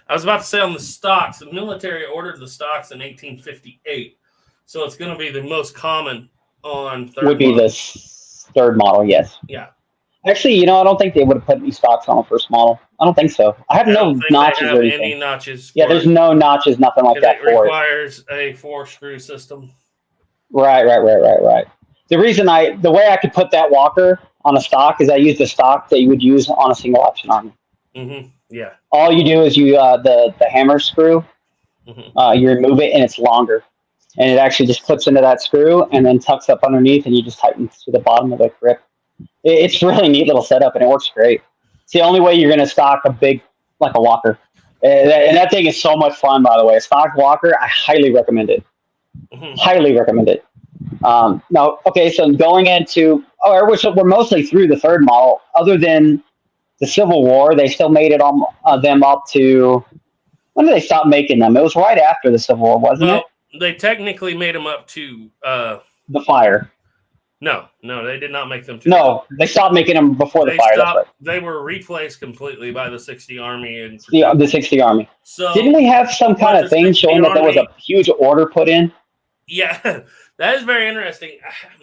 I was about to say on the stocks, the military ordered the stocks in 1858. So it's going to be the most common on third Would be model. this third model, yes. Yeah. Actually, I don't think they would have put any stocks on the first model. I don't think so. I have I no don't think notches they or have anything. any notches. Yeah, for there's it, no notches, nothing like 'cause that it for it. requires a 4-screw system. Right. The reason the way I could put that walker on a stock is I used a stock that you would use on a single option army. Mm-hmm. Yeah. All you do is you the hammer screw, Mm-hmm. you remove it and it's longer, and it actually just clips into that screw and then tucks up underneath, and you just tighten to the bottom of the grip. It's a really neat little setup, and it works great. It's the only way you're going to stock a big like a walker, and that thing is so much fun. By the way, a stock walker, I highly recommend it. Mm-hmm. Highly recommend it. Now, okay, so going into, we're mostly through the third model. Other than the Civil War, they still made it on them up to, when did they stop making them? It was right after the Civil War, wasn't Well, they technically made them up to. it? The fire. No, they did not make them to. No, they stopped making them before the They fire. stopped. That's right. They were replaced completely by the 60 Army, and The 60 Army. so Didn't we have some kind What's of the thing 60 showing that there was a Army? huge order put in? yeah, that is very interesting.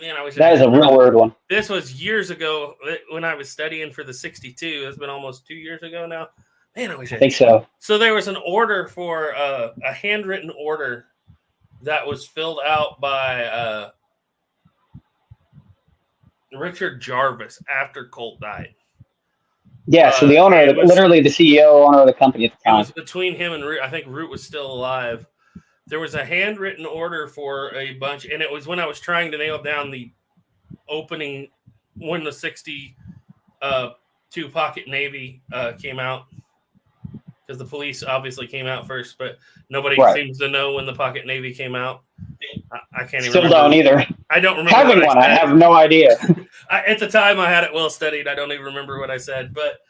Man, I wish That is a real weird one. This was years ago when I was studying for the 62. It's been almost 2 years ago now. Man, I wish I think so. So there was an order for a handwritten order that was filled out by Richard Jarvis after Colt died. Yeah, so the owner, it was- literally the CEO, owner of the company at the It time. was between him and Root. I think Root was still alive. There was a handwritten order for a bunch, and it was when I was trying to nail down the opening when the 62 Pocket Navy came out, because the police obviously came out first, but nobody Right. seems to know when the Pocket Navy came out. I can't even Still remember. don't either. I don't remember. Having what one, I said. have no idea. At the time, I had it well studied. I don't even remember what I said, but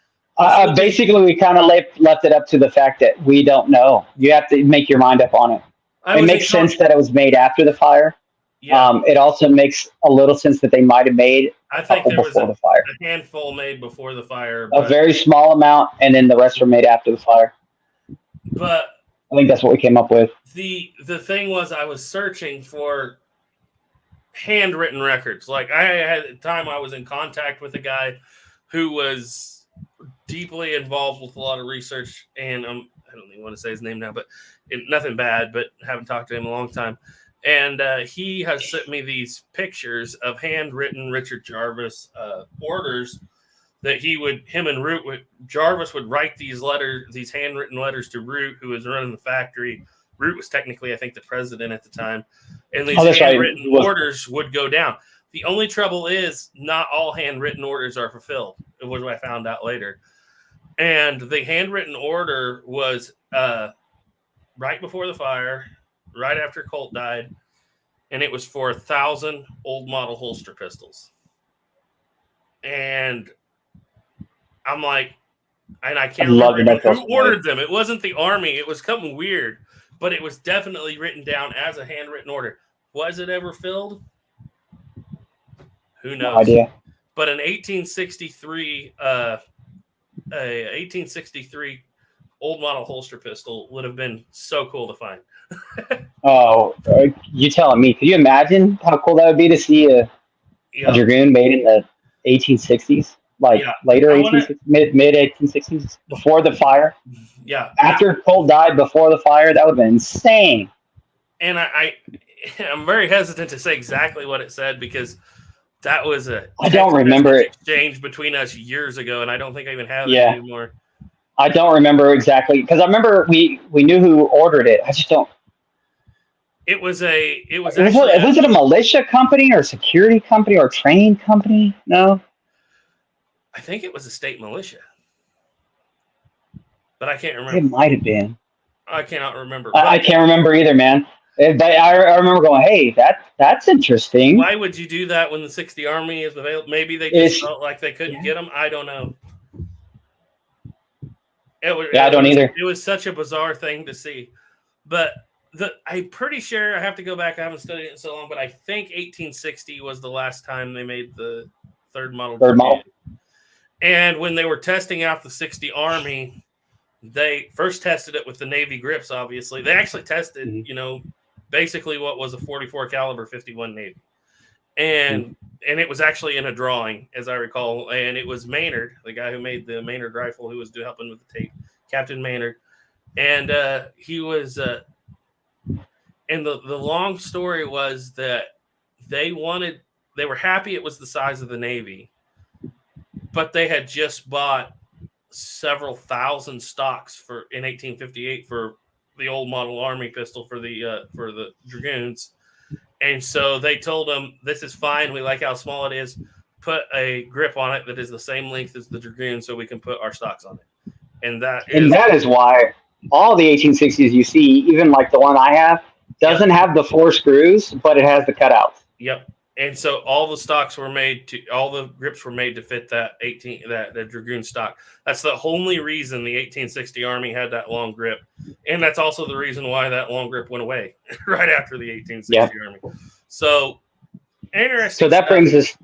Basically, we kind of left it up to the fact that we don't know. You have to make your mind up on it. It makes sense that it was made after the fire. Yeah, It also makes a little sense that they might have made I a think couple there was before the fire. a handful made before the fire, A very small amount, and then the rest were made after the fire. but I think that's what we came up with. the thing was, I was searching for handwritten records. Like I had at the time, I was in contact with a guy who was deeply involved with a lot of research, and I don't even want to say his name now, but nothing bad, but haven't talked to him in a long time. And he has sent me these pictures of handwritten Richard Jarvis orders that him and Root Jarvis would write these letters, these handwritten letters to Root, who was running the factory. Root was technically, I think, the president at the time. And these handwritten orders would go down. The only trouble is not all handwritten orders are fulfilled. It was what I found out later. And the handwritten order was right before the fire, right after Colt died, and it was for 1,000 old model holster pistols. And I'm like, and I can't remember who ordered them. It wasn't the Army. It was something weird, but it was definitely written down as a handwritten order. Was it ever filled? Who knows? No idea. But an 1863 old model holster pistol would have been so cool to find. Oh, you telling me? Could you imagine how cool that would be to see a Dragoon made in the 1860s, later 1860s, mid 1860s, before the fire? Yeah. After Colt died, before the fire, that would have been insane. And I'm very hesitant to say exactly what it said because that was I don't remember it. Exchange between us years ago, and I don't think I even have it anymore. I don't remember exactly because I remember we knew who ordered it. I just don't. Was it a militia company or a security company or a training company? No. I think it was a state militia, but I can't remember. It might have been. I cannot remember. I can't remember either, man. But I remember going, "Hey, that's interesting." Why would you do that when the 60 Army is available? Maybe they just felt like they couldn't get them. I don't know. I don't either. It was such a bizarre thing to see, but I'm pretty sure I have to go back. I haven't studied it in so long, but I think 1860 was the last time they made the third model. And when they were testing out the 60 Army, they first tested it with the Navy grips. Obviously, they actually tested, basically what was a 44 caliber 51 Navy, and it was actually in a drawing, as I recall, and it was Maynard, the guy who made the Maynard rifle, who was helping with the tape, Captain Maynard, and he was. And the long story was that they were happy it was the size of the Navy, but they had just bought several thousand stocks in 1858 for the old model Army pistol for the Dragoons. And so they told them, this is fine. We like how small it is. Put a grip on it that is the same length as the Dragoon so we can put our stocks on it. And that is why all the 1860s you see, even like the one I have, doesn't have the 4 screws, but it has the cutouts. Yep. And so all the grips were made to fit that Dragoon stock. That's the only reason the 1860 Army had that long grip. And that's also the reason why that long grip went away right after the 1860 Army. So interesting. So that brings us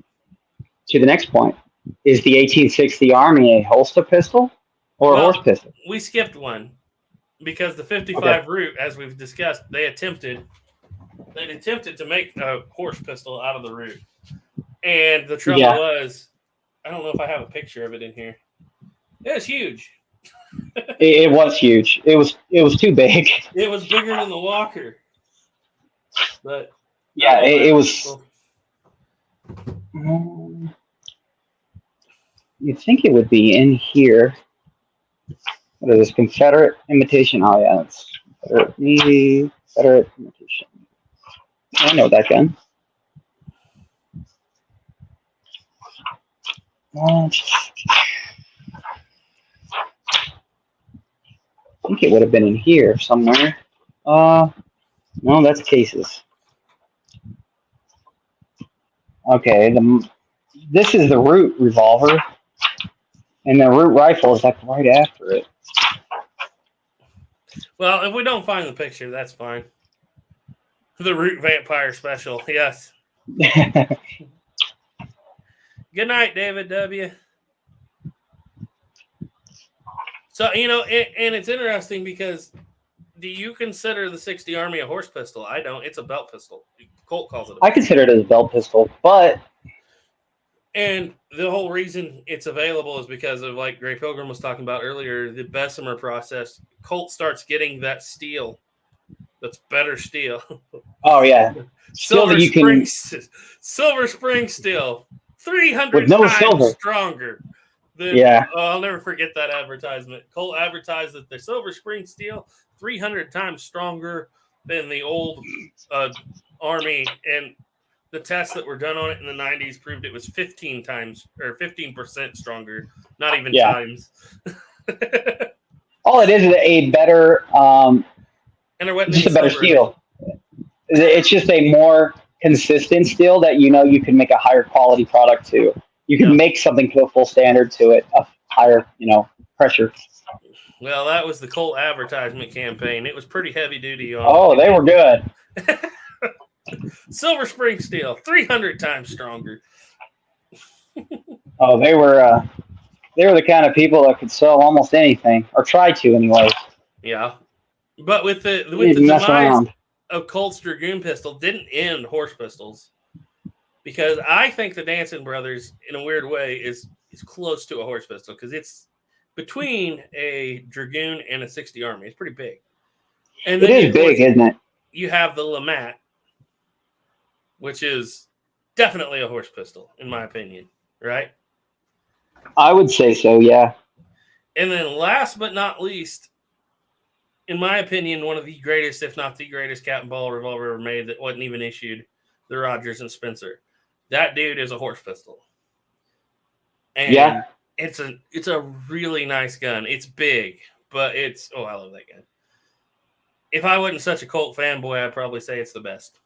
to the next point. Is the 1860 Army a holster pistol or a horse pistol? We skipped one because the 55 Root, as we've discussed, they attempted to make a horse pistol out of the Root. And the trouble was, I don't know if I have a picture of it in here. It was huge. It was huge. It was too big. It was bigger than the Walker. But it was. You'd think it would be in here. What is this? Confederate imitation? Oh yeah, it's Confederate imitation. I know that gun. I think it would have been in here somewhere. No, that's cases. Okay, this is the Root revolver, and the Root rifle is like right after it. Well, if we don't find the picture, that's fine. The Root Vampire Special, yes. Good night, David W. So, you know, and it's interesting because do you consider the 60 Army a horse pistol? I don't. It's a belt pistol. Colt calls it a I consider it as a belt pistol, but and the whole reason it's available is because of, like Gray Pilgrim was talking about earlier, the Bessemer process. Colt starts getting that steel that's better steel. oh yeah, steel that you can Silver Spring steel, 300 with no times silver. stronger. Yeah. I'll never forget that advertisement. Colt advertised that the Silver Spring steel 300 times stronger than the old Army, and the tests that were done on it in the 90s proved it was 15% stronger, not even times. All it is a better, and there wasn't just a better silver. steel. It's just a more consistent steel that you can make a higher quality product to. You can make something to a full standard to it, a higher, pressure. Well, that was the Colt advertisement campaign. It was pretty heavy duty. They were good. Silver Spring steel, 300 times stronger. Oh, they were the kind of people that could sell almost anything, or try to anyway. Yeah, but with the mess demise around. of Colt's Dragoon pistol didn't end horse pistols, because I think the Danson Brothers, in a weird way, is close to a horse pistol because it's between a Dragoon and a 60 Army. It's pretty big. And It is big, isn't it? You have the Lamat, which is definitely a horse pistol, in my opinion, right? I would say so, yeah. And then last but not least, in my opinion, one of the greatest, if not the greatest, cap and ball revolver ever made that wasn't even issued, the Rogers and Spencer. That dude is a horse pistol. And yeah. It's a really nice gun. It's big, but I love that gun. If I wasn't such a Colt fanboy, I'd probably say it's the best.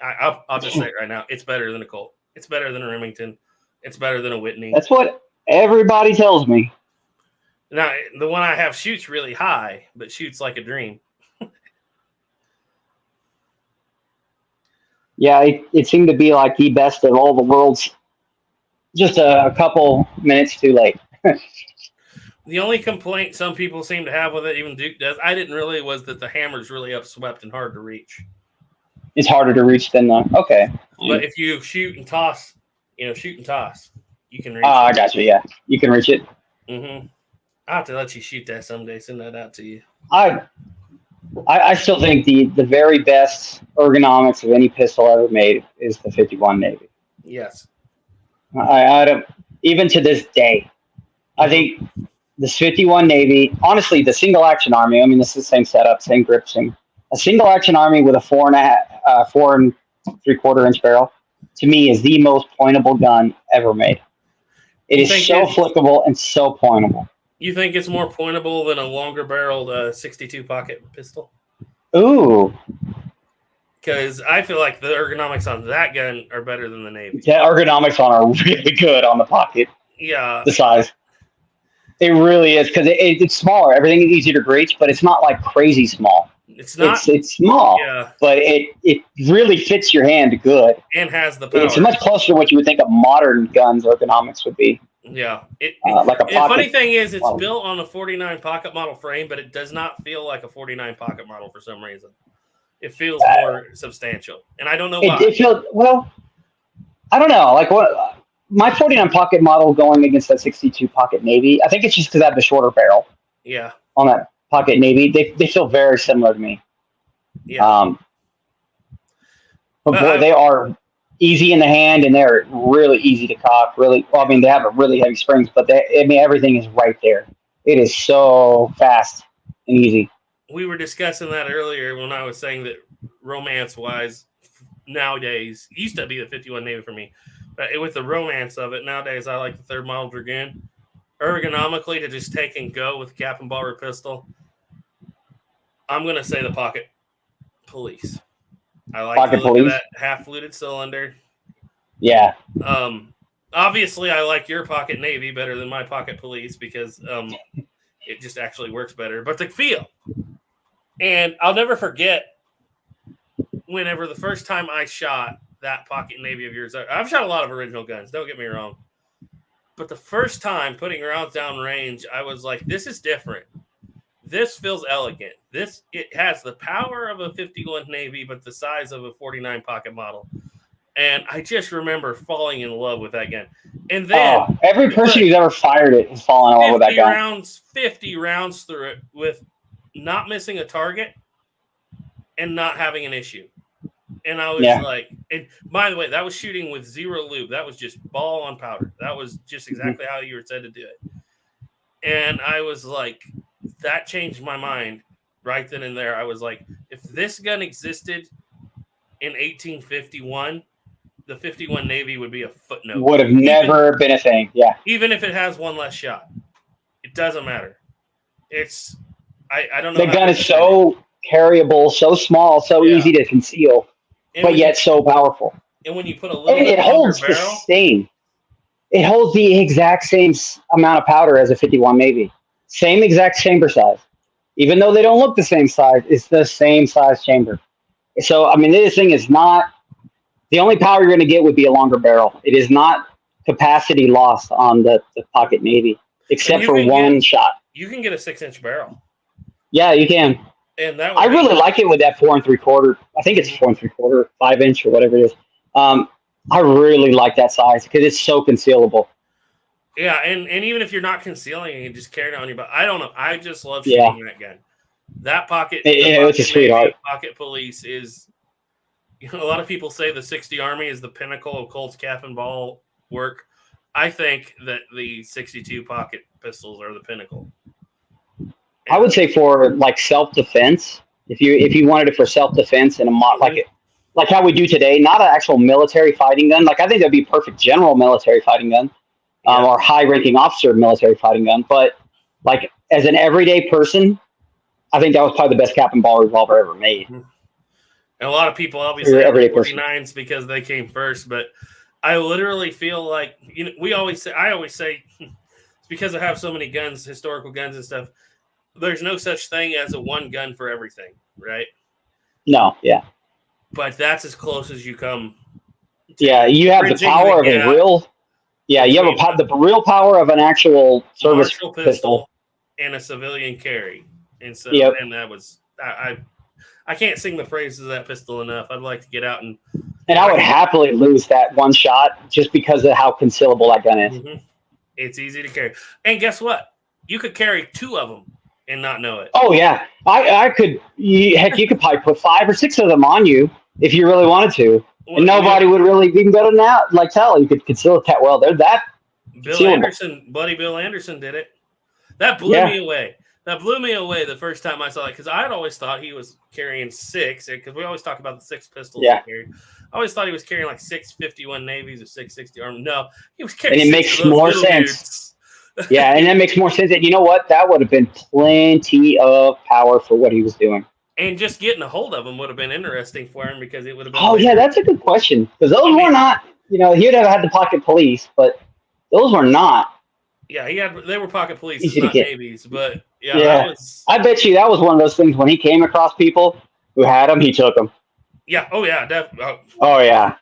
I'll just say it right now. It's better than a Colt. It's better than a Remington. It's better than a Whitney. That's what everybody tells me. Now, the one I have shoots really high, but shoots like a dream. Yeah, it seemed to be like the best of all the worlds. Just a couple minutes too late. The only complaint some people seem to have with it, even Duke does, I didn't really, was that the hammer's really upswept and hard to reach. It's harder to reach than the okay. But if you shoot and toss, you can reach it. I got you. Yeah, you can reach it. Mm-hmm. I'll have to let you shoot that someday. Send that out to you. I still think the very best ergonomics of any pistol ever made is the 51 Navy. Yes. I don't, even to this day, I think the 51 Navy, honestly, the single action Army, I mean, this is the same setup, same grip, a single action Army with a 4 3/4 inch barrel, to me, is the most pointable gun ever made. It is so flickable and so pointable. You think it's more pointable than a longer barreled 62 pocket pistol? Ooh. Because I feel like the ergonomics on that gun are better than the Navy. The ergonomics on are really good on the pocket. Yeah. The size. It really is, because it's smaller. Everything is easier to reach, but it's not like crazy small. It's not. It's small, but it really fits your hand good. And has the power. It's much closer to what you would think of modern guns ergonomics would be. Yeah. Like a pocket. The funny thing is, it's built on a 49 pocket model frame, but it does not feel like a 49 pocket model for some reason. It feels more substantial, and I don't know why. It feels, well, I don't know. Like what my 49 pocket model going against that 62 pocket Navy, I think it's just because I have the shorter barrel. Yeah. On that pocket Navy, they feel very similar to me. Yeah. But boy, they are easy in the hand, and they're really easy to cock. Really, well, I mean, they have a really heavy springs, but everything is right there. It is so fast and easy. We were discussing that earlier when I was saying that romance-wise, nowadays, it used to be the 51 Navy for me, but with the romance of it, nowadays I like the 3rd Model Dragoon. Ergonomically, to just take and go with cap and ball pistol, I'm going to say the Pocket Police. I like Pocket the look Police. of that half-fluted cylinder. Yeah. Obviously, I like your Pocket Navy better than my Pocket Police because it just actually works better. But the feel, and I'll never forget whenever the first time I shot that Pocket Navy of yours. I've shot a lot of original guns. Don't get me wrong. But the first time putting rounds down range, I was like, this is different. This feels elegant. It has the power of a 51 Navy, but the size of a 49 pocket model. And I just remember falling in love with that gun. And then every person who's ever fired it has fallen in love with that gun. 50 rounds through it with not missing a target and not having an issue. And I was like, and by the way, that was shooting with zero lube. That was just ball on powder. That was just exactly how you were said to do it. And I was like, that changed my mind right then and there. I was like, if this gun existed in 1851, the 51 Navy would be a footnote. Would have never been a thing. Yeah. Even if it has one less shot, it doesn't matter. I don't know. The gun is so carryable, so small, so easy to conceal, but yet so powerful. And when you put a little and bit it holds the same. It holds the exact same amount of powder as a 51 Navy. Same exact chamber size. Even though they don't look the same size, it's the same size chamber. So, I mean, this thing is not... The only power you're going to get would be a longer barrel. It is not capacity lost on the Pocket Navy, except for one shot. You can get a 6-inch barrel. Yeah, you can. And that I really like it with that 4 3/4. I think it's 4 3/4, 5-inch or whatever it is. I really like that size because it's so concealable. Yeah, and even if you're not concealing, you can just carry it on your butt. I don't know. I just love shooting that gun. That pocket, it's a sweetheart. Pocket Police is. You know, a lot of people say the 60 Army is the pinnacle of Colt's cap and ball work. I think that the 62 pocket pistols are the pinnacle. I would say for like self-defense, if you wanted it for self-defense and a mod like how we do today, not an actual military fighting gun. Like I think that'd be a perfect general military fighting gun, or high-ranking officer military fighting gun. But like as an everyday person, I think that was probably the best cap and ball revolver ever made. And a lot of people obviously have 49s because they came first, but I literally feel like I always say it's because I have so many guns, historical guns and stuff. There's no such thing as a one gun for everything, right? No, yeah. But that's as close as you come. Yeah, you have the power of a real. Yeah, you have the real power of an actual service pistol and a civilian carry, and so and that was I can't sing the praises of that pistol enough. I'd like to get out and I would happily lose that one shot just because of how concealable that gun is. Mm-hmm. It's easy to carry, and guess what? You could carry 2 of them and not know it. Oh yeah, I could. Heck, you could probably put 5 or 6 of them on you if you really wanted to, and nobody would really even go to now like tell. You could conceal it that well. They're that. Buddy Bill Anderson did it. That blew me away. That blew me away the first time I saw it because I had always thought he was carrying 6 because we always talk about the 6 pistols he carried. I always thought he was carrying like 6 51 Navies or 6 60 Army. No, he was carrying. And it makes more sense. Yeah, and that makes more sense. And you know what? That would have been plenty of power for what he was doing. And just getting a hold of them would have been interesting for him because it would have been. Oh yeah, that's a good question because those were not. He would have had the Pocket Police, but those were not. Yeah, they were Pocket Police, not Navies, but I bet you that was one of those things when he came across people who had them, he took them. Yeah. Oh yeah. Definitely. Oh yeah.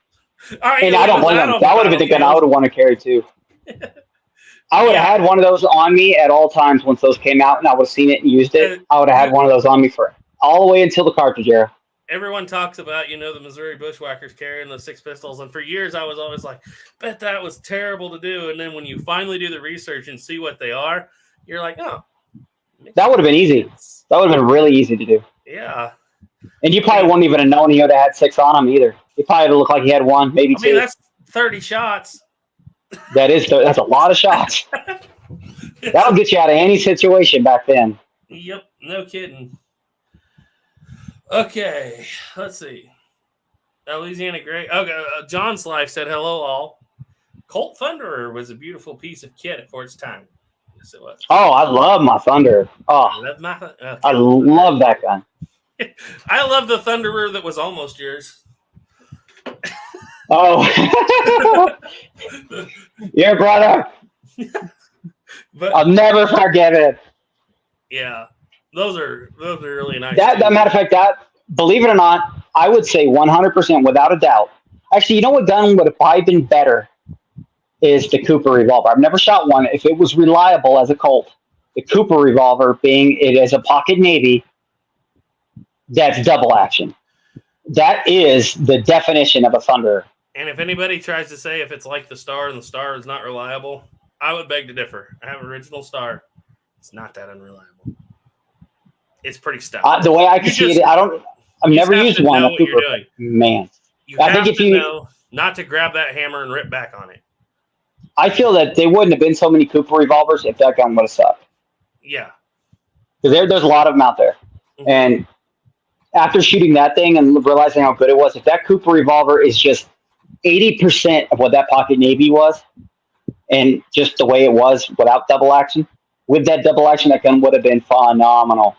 And I don't blame him. That would have been the gun I would have wanted to carry too. I would have had one of those on me at all times once those came out, and I would have seen it and used it. I would have had one of those on me for all the way until the cartridge era. Everyone talks about, the Missouri Bushwhackers carrying the 6 pistols. And for years, I was always like, bet that was terrible to do. And then when you finally do the research and see what they are, you're like, oh. That would have been easy. That would have been really easy to do. Yeah. And you probably wouldn't even have known he would have had 6 on him either. He probably would have looked like he had 1, maybe 2. That's 30 shots. That's a lot of shots. That'll get you out of any situation back then. Yep. No kidding. Okay, let's see. Louisiana Gray. Okay, John's Life said, hello, all. Colt Thunderer was a beautiful piece of kit for its time. Yes, it was. Oh, I love my Thunder. Oh, I love that gun. I love the Thunderer that was almost yours. Oh, your brother. But I'll never forget it. yeah, those are really nice. That matter of fact, that believe it or not, I would say 100% without a doubt. Actually, you know what gun would have probably been better is the Cooper revolver. I've never shot one. If it was reliable as a Colt, the Cooper revolver being it as a pocket Navy, that's double action. That is the definition of a Thunderer. And if anybody tries to say if it's like the Star and the Star is not reliable, I would beg to differ. I have an original Star. It's not that unreliable. It's pretty stout. The way I can see it, I've never used one. Know what Cooper, you're doing. man. You I have think if to you know not to grab that hammer and rip back on it. I feel that there wouldn't have been so many Cooper revolvers if that gun would have sucked. Yeah. Because there's a lot of them out there. Mhm. And after shooting that thing and realizing how good it was, if that Cooper revolver is just 80% of what that pocket Navy was, and just the way it was without double action, with that double action, that gun would have been phenomenal.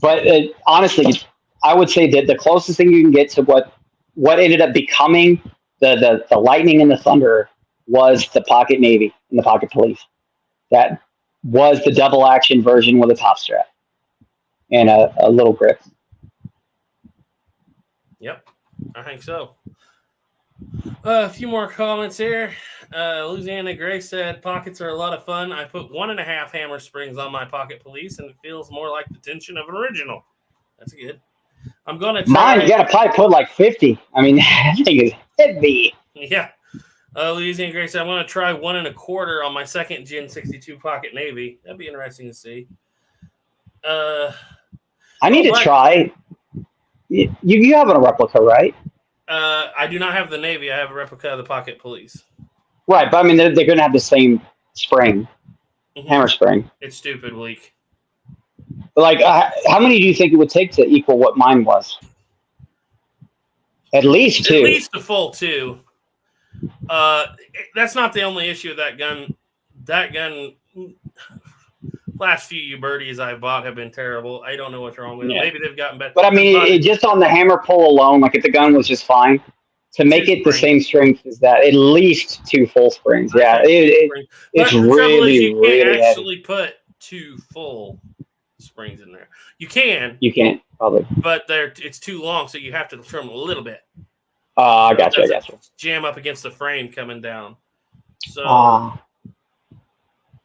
But honestly, I would say that the closest thing you can get to what ended up becoming the Lightning and the Thunder was the pocket Navy and the pocket Police. That was the double action version with a top strap and a little grip. Yep, I think so. A few more comments here. Louisiana Gray said, pockets are a lot of fun. I put 1.5 hammer springs on my pocket Police, and it feels more like the tension of an original. That's good. I'm going to try. Mine, you got to probably put like 50. I mean, that thing is heavy. Yeah. Louisiana Gray said, I'm going to try 1 1/4 on my second Gen 62 pocket Navy. That'd be interesting to see. I need to try. You have a replica, right? I do not have the Navy. I have a replica of the pocket Police. Right, but I mean, they're going to have the same spring, hammer spring. It's stupid weak. But like, how many do you think it would take to equal what mine was? At least 2. At least a full 2. That's not the only issue with that gun. That gun, last few birdies I've bought have been terrible. I don't know what's wrong with it. Maybe they've gotten better. But I mean, just on the hammer pull alone, like if the gun was just fine, to make it the same strength as that, at least 2 full springs. Yeah, it's really, you really can't heavy. actually put 2 full springs in there. You can. You can't, probably. But it's too long, so you have to trim a little bit. I got you. Jam up against the frame coming down. So,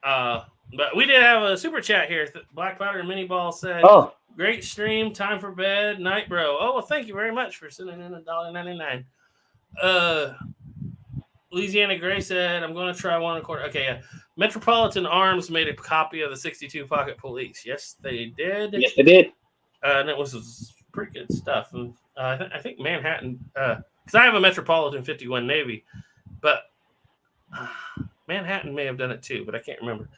but we did have a super chat here. Black Powder and Mini Ball said, "Oh, great stream, time for bed, night, bro." Oh, well, thank you very much for sending in $1.99. Louisiana Gray said, "I'm going to try 1 1/4." Okay, yeah. Metropolitan Arms made a copy of the 62 Pocket Police. Yes, they did. Yes, they did. And it was pretty good stuff. And I think Manhattan, because I have a Metropolitan 51 Navy, but Manhattan may have done it too, but I can't remember.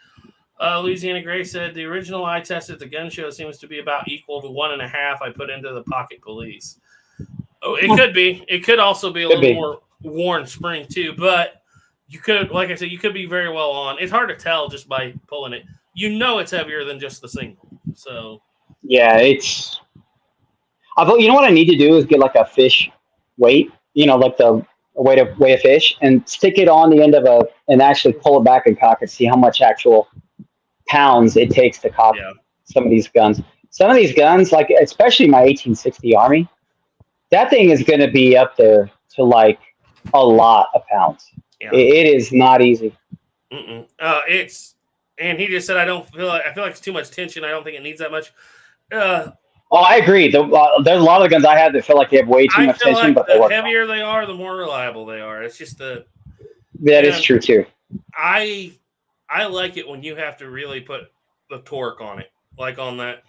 Louisiana Gray said, the original I tested at the gun show seems to be about equal to 1.5 I put into the Pocket Police. Oh, it could be. It could also be a little more worn spring too, but you could, like I said, you could be very well on. It's hard to tell just by pulling it. You know it's heavier than just the single. So yeah, it's. Although you know what I need to do is get like a fish weight, like the way to weigh a fish, and stick it on the end of and actually pull it back and cock it, see how much actual pounds it takes to cock some of these guns. Some of these guns, like especially my 1860 Army, that thing is going to be up there to like a lot of pounds. Yeah. It is not easy. And he just said, I feel like it's too much tension. I don't think it needs that much. I agree. There's a lot of the guns I have that feel like they have way too much tension, like but the heavier they are, the more reliable they are. It's just that is true too. I like it when you have to really put the torque on it, like on that.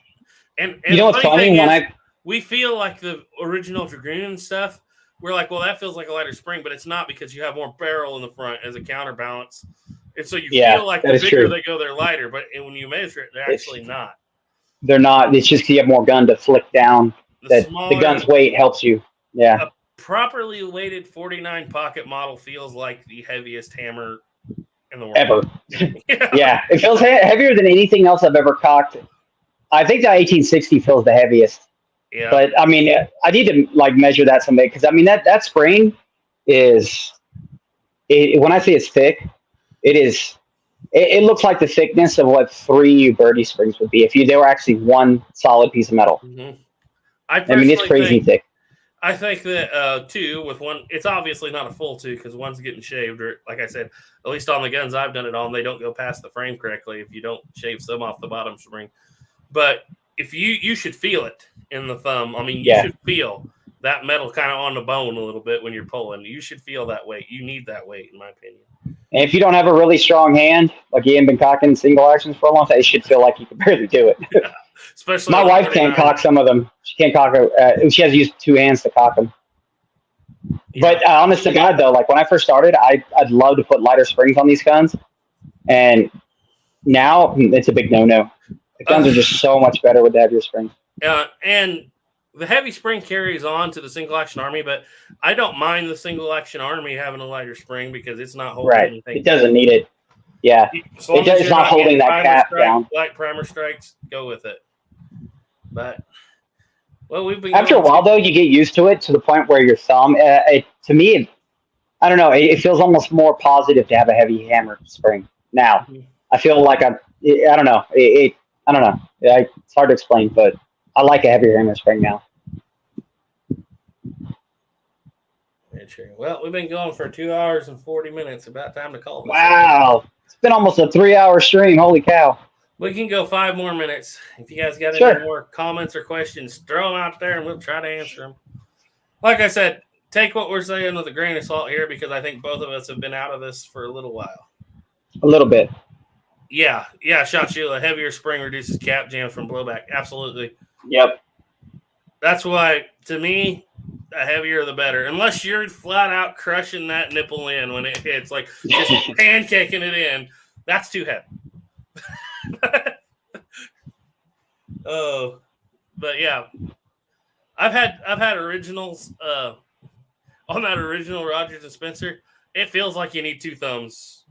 And you know what's funny? We feel like the original Dragoon stuff, we're like, well, that feels like a lighter spring, but it's not because you have more barrel in the front as a counterbalance. And so you feel like the bigger they go, they're lighter, but when you measure it, they're actually not. They're not. It's just you have more gun to flick down. The gun's weight helps you. Yeah. A properly weighted 49 pocket model feels like the heaviest hammer in the world. Ever. Yeah. It feels heavier than anything else I've ever cocked. I think that 1860 feels the heaviest. Yeah. But I mean, I need to like measure that someday because I mean that spring is when I say it's thick, it is. It looks like the thickness of what 3 birdie springs would be if they were actually one solid piece of metal. Mm-hmm. I mean, it's crazy thick. I think that 2 with one, it's obviously not a full 2 because one's getting shaved, or like I said, at least on the guns I've done it on, they don't go past the frame correctly if you don't shave some off the bottom spring. But if you should feel it in the thumb. I mean, you should feel that metal kind of on the bone a little bit when you're pulling. You should feel that weight. You need that weight, in my opinion. And if you don't have a really strong hand, like you haven't been cocking single actions for a long time, it should feel like you can barely do it. Yeah. Especially my wife can't cock some of them. She can't cock. She has to use 2 hands to cock them. Yeah. But honest to God, though, like when I first started, I'd love to put lighter springs on these guns, and now it's a big no-no. The guns are just so much better with the heavier springs. And the heavy spring carries on to the single action Army, but I don't mind the single action Army having a lighter spring because it's not holding anything. It doesn't need it. Yeah, it's not holding that cap down. Like primer strikes, go with it. But we've been after a while though, you get used to it to the point where your thumb. To me, I don't know. It feels almost more positive to have a heavy hammer spring now. Mm-hmm. I feel like I don't know. I don't know. It's hard to explain, but I like a heavier hammer spring now. Well, we've been going for 2 hours and 40 minutes. About time to call this. Wow. It's been almost a 3-hour stream. Holy cow. We can go 5 more minutes. If you guys got any more comments or questions, throw them out there and we'll try to answer them. Like I said, take what we're saying with a grain of salt here because I think both of us have been out of this for a little while. A little bit. Yeah, Shot Sheila. Heavier spring reduces cap jams from blowback. Absolutely. Yep. That's why, to me, the heavier the better. Unless you're flat out crushing that nipple in when it hits, like just pancaking it in, that's too heavy. Oh, but yeah, I've had originals on that original Rogers and Spencer. It feels like you need 2 thumbs,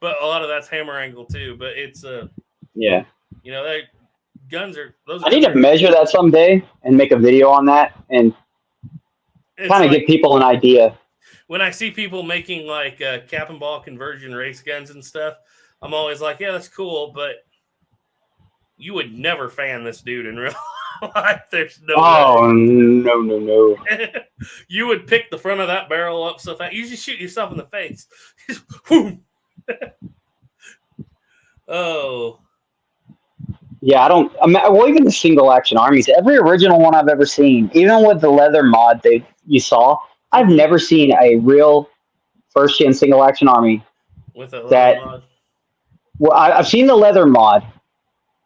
but a lot of that's hammer angle too. But it's yeah, they guns are those. I need to measure that someday and make a video on that and kind of give people an idea. When I see people making like cap and ball conversion race guns and stuff, I'm always like, yeah, that's cool, but you would never fan this dude in real life. There's no way. No. You would pick the front of that barrel up so fast. You just shoot yourself in the face. Oh. Yeah, well, even the single action armies, every original one I've ever seen, even with the leather mod you saw, I've never seen a real first-gen single action army with a leather mod. Well, I've seen the leather mod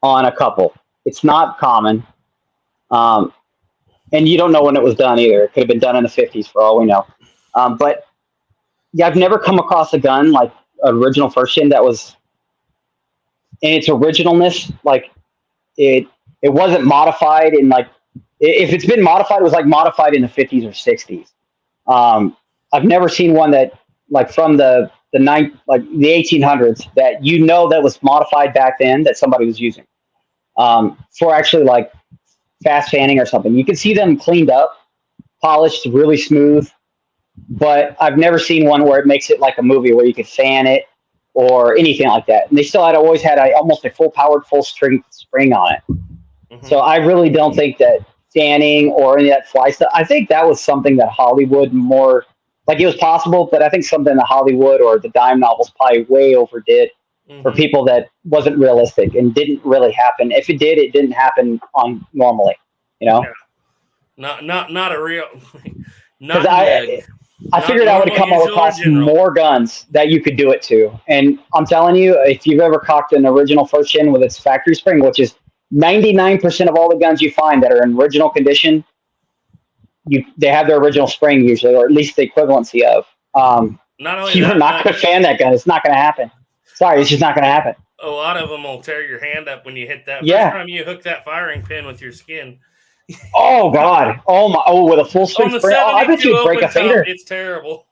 on a couple. It's not common. And you don't know when it was done either. It could have been done in the 50s for all we know. But yeah, I've never come across a gun like original first gen that was in its originalness. Like it wasn't modified in like, if it's been modified, it was like modified in the 50s or 60s. I've never seen one that like from the 1800s that that was modified back then that somebody was using for actually like fast fanning or something. You can see them cleaned up, polished, really smooth, but I've never seen one where it makes it like a movie where you could fan it or anything like that. And they still always had almost a full powered, full strength spring on it. Mm-hmm. So I really don't think that fanning or any of that fly stuff, I think that was something that Hollywood more, like it was possible, but I think something that Hollywood or the dime novels probably way overdid for people that wasn't realistic and didn't really happen. If it did, it didn't happen on normally, Yeah. Not a real. Because I figured I would come across more guns that you could do it to, and I'm telling you, if you've ever cocked an original first gen with its factory spring, which is 99% of all the guns you find that are in original condition, they have their original spring usually, or at least the equivalency of. You're not going to fan that gun. It's not going to happen. Sorry, it's just not going to happen. A lot of them will tear your hand up when you hit that. First time you hook that firing pin with your skin. Oh God! Oh my! Oh, with a full spring spring. Oh, I bet you'd break a finger. It's terrible.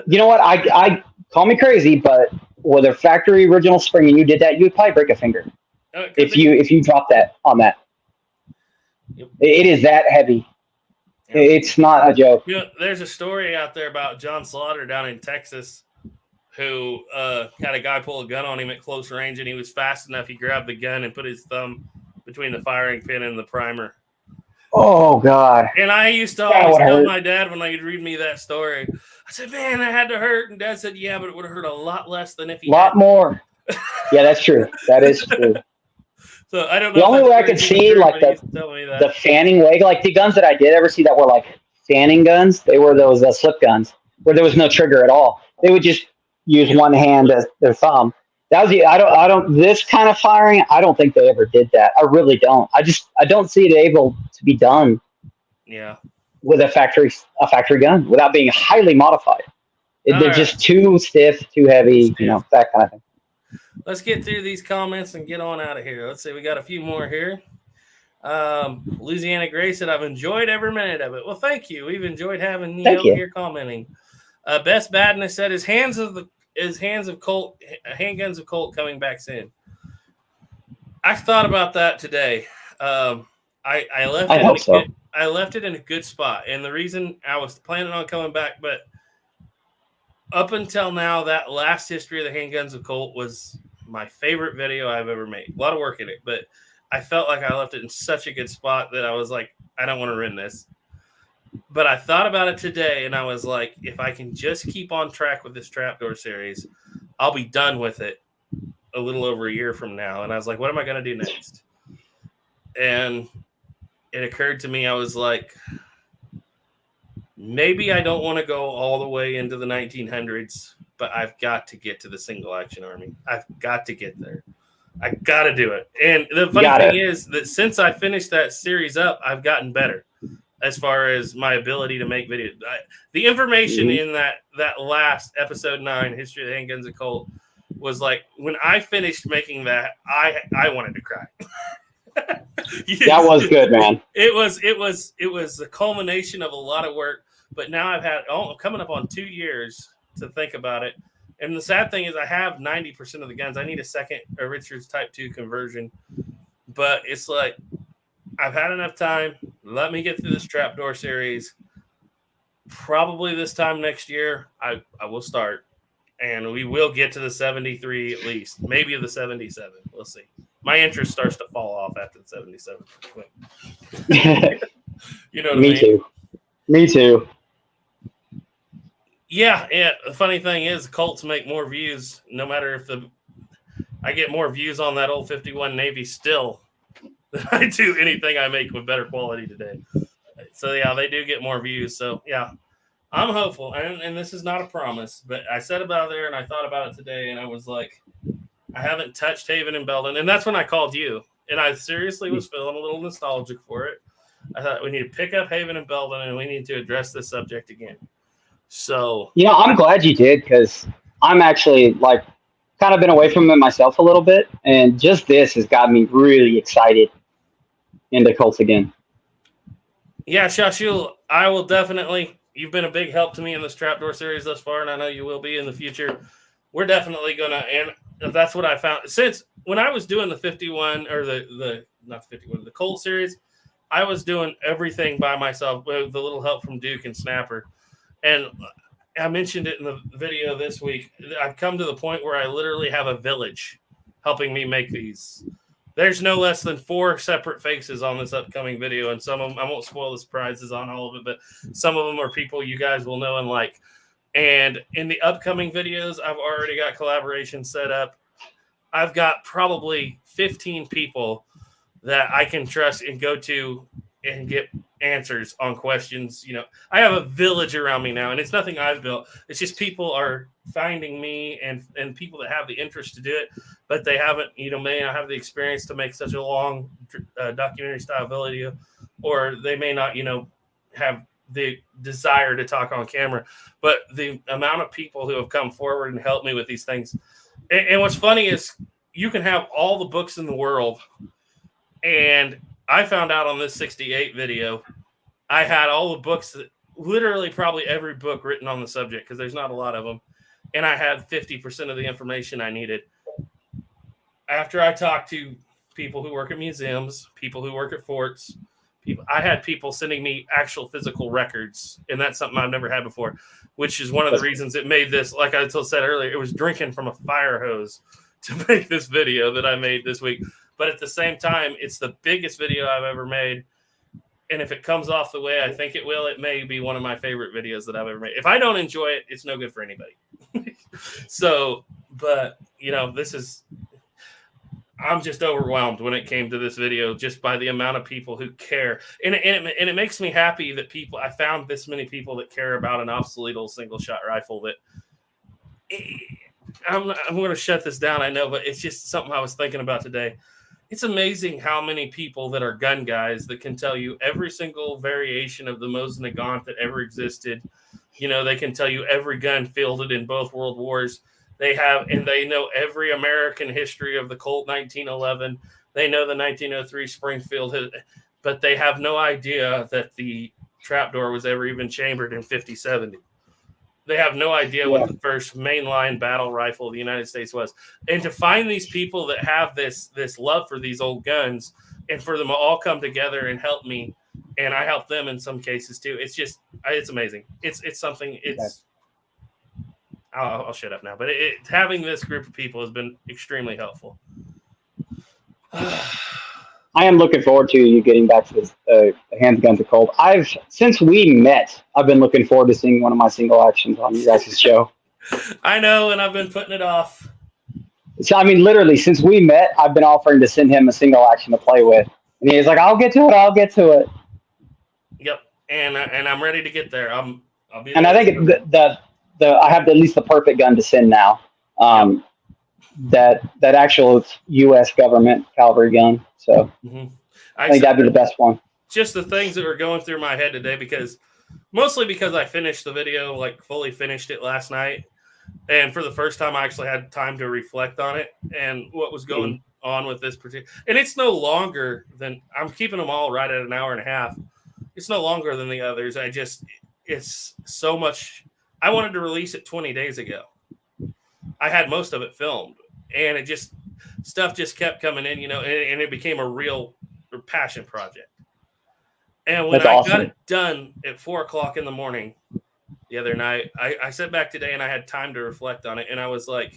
You know what? I call me crazy, but with a factory original spring, and you did that, you'd probably break a finger if you dropped that on that. Yep. It is that heavy. Yeah. It's not a joke. You know, there's a story out there about John Slaughter down in Texas who had a guy pull a gun on him at close range, and he was fast enough. He grabbed the gun and put his thumb between the firing pin and the primer. Oh God! And I used to That always would tell hurt. my dad when he'd read me that story, I said, "Man, that had to hurt." And Dad said, "Yeah, but it would have hurt a lot less than if he A lot had." more. Yeah, that's true. That is true. So I don't know. The if only that's way I true, could see, but like, he used to tell me that. The fanning way, like the guns that I did ever see that were like fanning guns, they were those slip guns where there was no trigger at all. They would just use one hand as their thumb. That was the I don't this kind of firing. I don't think they ever did that. I really don't. I don't see it able to be done Yeah. with a factory gun without being highly modified. They're All right. just too stiff, too heavy, you know, that kind of thing. Let's get through these comments and get on out of here. Let's see. We got a few more here. Louisiana Gray said, "I've enjoyed every minute of it." Well, thank you. We've enjoyed having you Thank over you. here commenting. Best Badness said, "His hands of Colt handguns of Colt coming back soon." I thought about that today. I left. I hope so. I left it in a good spot, and the reason I was planning on coming back, but up until now, that last history of the handguns of Colt was my favorite video I've ever made. A lot of work in it, but I felt like I left it in such a good spot that I was like, I don't want to ruin this. But I thought about it today, and I was like, if I can just keep on track with this Trapdoor series, I'll be done with it a little over a year from now. And I was like, what am I going to do next? And it occurred to me, I was like, maybe I don't want to go all the way into the 1900s, but I've got to get to the single action army. I've got to get there. I got to do it. And the funny thing is that since I finished that series up, I've gotten better as far as my ability to make videos. The information in that last episode 9, History of the Handguns of Colt, was like, when I finished making that, I wanted to cry. That was good, man. It was a culmination of a lot of work, but now I've had coming up on 2 years to think about it. And the sad thing is I have 90% of the guns. I need a Richards Type 2 conversion. But it's like, I've had enough time. Let me get through this Trapdoor series. Probably this time next year, I will start. And we will get to the 73 at least. Maybe the 77. We'll see. My interest starts to fall off after the 77. You know what I mean? Me too. Yeah. The funny thing is, Colts make more views, no matter if I get more views on that old 51 Navy still than I do anything I make with better quality today. So yeah, they do get more views. So yeah, I'm hopeful. And this is not a promise, but I said about there and I thought about it today, and I was like, I haven't touched Haven and Belden, and that's when I called you. And I seriously was feeling a little nostalgic for it. I thought we need to pick up Haven and Belden, and we need to address this subject again. So, you know, I'm glad you did, because I'm actually like kind of been away from it myself a little bit, and just this has got me really excited into Colts again. Yeah, Shashul, I will definitely. You've been a big help to me in this Trapdoor series thus far, and I know you will be in the future. We're definitely gonna, and that's what I found since when I was doing the 51 or the Colt series. I was doing everything by myself with a little help from Duke and Snapper. And I mentioned it in the video this week. I've come to the point where I literally have a village helping me make these. There's no less than 4 separate faces on this upcoming video. And some of them, I won't spoil the surprises on all of it, but some of them are people you guys will know and like. And in the upcoming videos, I've already got collaboration set up. I've got probably 15 people that I can trust and go to and get answers on questions. You know, I have a village around me now, and it's nothing I've built. It's just people are finding me and people that have the interest to do it, but they haven't, may not have the experience to make such a long documentary style video, or they may not, have the desire to talk on camera. But the amount of people who have come forward and helped me with these things. And what's funny is you can have all the books in the world. And I found out on this 68 video, I had all the books, literally probably every book written on the subject, because there's not a lot of them. And I had 50% of the information I needed. After I talked to people who work at museums, people who work at forts, I had people sending me actual physical records, and that's something I've never had before, which is one of the reasons it made this. Like I said earlier, it was drinking from a fire hose to make this video that I made this week. But at the same time, it's the biggest video I've ever made. And if it comes off the way I think it will, it may be one of my favorite videos that I've ever made. If I don't enjoy it, it's no good for anybody. So, but, you know, I'm just overwhelmed when it came to this video just by the amount of people who care. And it makes me happy that I found this many people that care about an obsolete old single-shot rifle that I'm going to shut this down, I know, but it's just something I was thinking about today. It's amazing how many people that are gun guys that can tell you every single variation of the Mosin Nagant that ever existed. You know, they can tell you every gun fielded in both world wars. They know every American history of the Colt 1911. They know the 1903 Springfield, but they have no idea that the trapdoor was ever even chambered in 50-70. They have no idea what the first mainline battle rifle of the United States was. And to find these people that have this love for these old guns and for them to all come together and help me, and I help them in some cases too. It's amazing. It's something. I'll shut up now. But having this group of people has been extremely helpful. I am looking forward to you getting back to this Hands, Guns, and Colt. Since we met, I've been looking forward to seeing one of my single actions on you guys' show. I know, and I've been putting it off. So, I mean, literally, since we met, I've been offering to send him a single action to play with. And he's like, I'll get to it. Yep, and I'm ready to get there. I'll be. And I think I have at least the perfect gun to send now. That actual U.S. government cavalry gun. So I think that'd be the best one. Just the things that were going through my head today, mostly because I finished the video, like fully finished it last night. And for the first time, I actually had time to reflect on it and what was going on with this particular. And it's no longer than, I'm keeping them all right at an hour and a half. It's no longer than the others. It's so much. I wanted to release it 20 days ago. I had most of it filmed, and stuff just kept coming in, you know, and it became a real passion project. And when I got it done at 4:00 in the morning the other night, I sat back today and I had time to reflect on it. And I was like,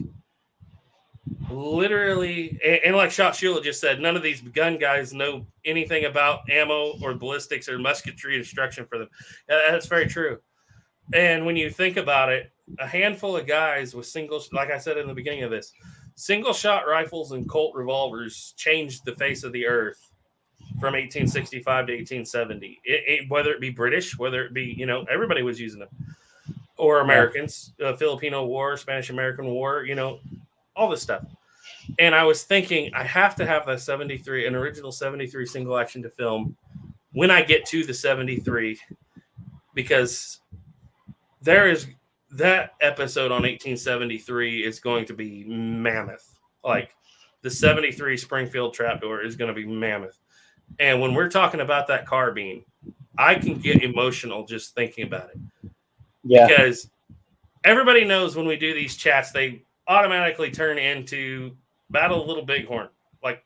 literally, and like Shot Shula just said, none of these gun guys know anything about ammo or ballistics or musketry instruction for them. That's very true. And when you think about it, a handful of guys with like I said in the beginning of this, single shot rifles and Colt revolvers changed the face of the earth from 1865 to 1870. Whether it be British, whether it be, you know, everybody was using them, or Americans, Filipino War, Spanish-American War, you know, all this stuff. And I was thinking, I have to have an original 73 single action to film when I get to the 73, because there is that episode on 1873 is going to be mammoth. Like the 73 Springfield trapdoor is going to be mammoth. And when we're talking about that carbine, I can get emotional just thinking about it. Yeah. Because everybody knows when we do these chats, they automatically turn into Battle of Little Bighorn. Like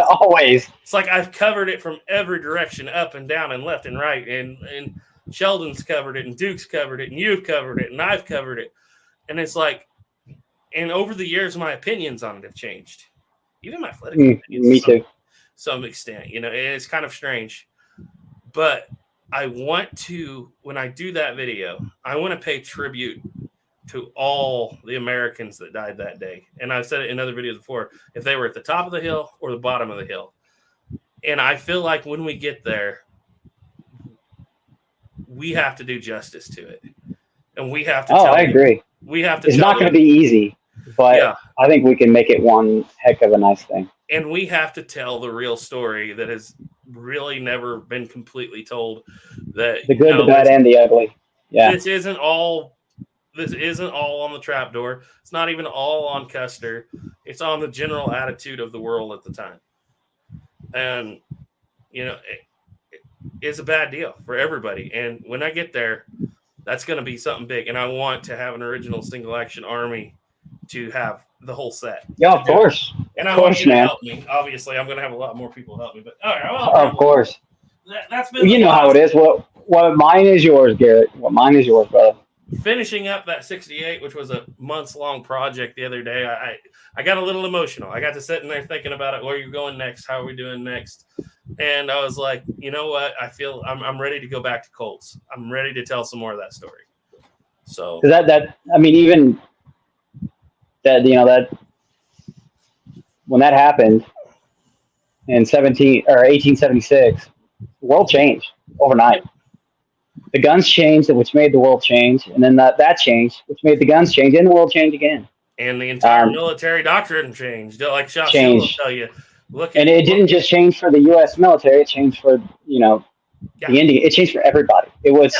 always. It's like I've covered it from every direction, up and down and left and right. And Sheldon's covered it, and Duke's covered it, and you've covered it, and I've covered it. And it's like, and over the years, my opinions on it have changed. Even my political opinions. Me too. Some extent, you know, it's kind of strange. But I want to, when I do that video, I want to pay tribute to all the Americans that died that day. And I've said it in other videos before, if they were at the top of the hill or the bottom of the hill. And I feel like when we get there, we have to do justice to it. And we have to I agree. We have to It's not going to be easy, but I think we can make it one heck of a nice thing. And we have to tell the real story that has really never been completely told. That the good, the bad, and the ugly. Yeah. This isn't all on the trapdoor. It's not even all on Custer. It's on the general attitude of the world at the time. And, you know, it's a bad deal for everybody. And when I get there, that's going to be something big. And I want to have an original single action army to have the whole set. Yeah, of course. And I want you to help me. Obviously, I'm going to have a lot more people help me. But all right, of course. that's been You know how it is. What mine is yours, Garrett. What mine is yours, brother. Finishing up that 68, which was a months-long project the other day. I got a little emotional. I got to sitting there thinking about it. Where are you going next? How are we doing next? And I was like, you know what? I feel I'm ready to go back to Colts. I'm ready to tell some more of that story. So That I mean, even that that when that happened in 1876, the world changed overnight. The guns changed, which made the world change, and then that changed, which made the guns change, and the world change again. And the entire military doctrine changed. Like Shot Seal will tell you. And it didn't just change for the U.S. military; it changed for the Indian. It changed for everybody. It was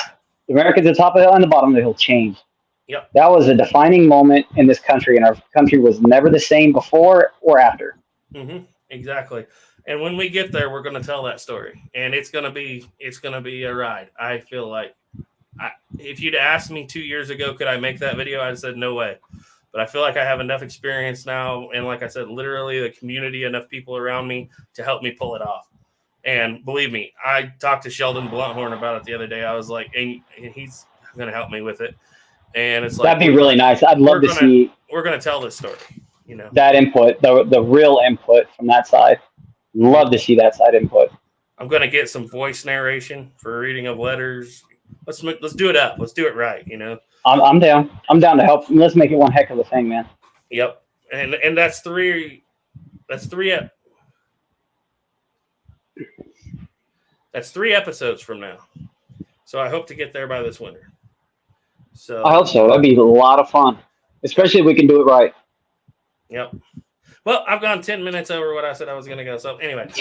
the Americans at the top of the hill and the bottom of the hill changed. Yep. That was a defining moment in this country, and our country was never the same before or after. Mm-hmm. Exactly. And when we get there, we're going to tell that story, and it's going to be a ride. I feel like, if you'd asked me 2 years ago, could I make that video? I'd said no way. But I feel like I have enough experience now, and like I said, literally the community, enough people around me to help me pull it off. And believe me, I talked to Sheldon Blunthorn about it the other day. I was like, and he's going to help me with it. And it's like, that'd be really nice. I'd love to see. We're going to tell this story. That input, the real input from that side. Love to see that side input. I'm going to get some voice narration for reading of letters. Let's do it up. Let's do it right. I'm down. I'm down to help. Let's make it one heck of a thing, man. Yep. And that's three episodes from now. So I hope to get there by this winter. So I hope so. That'd be a lot of fun, especially if we can do it right. Yep. Well, I've gone 10 minutes over what I said I was going to go. So anyway.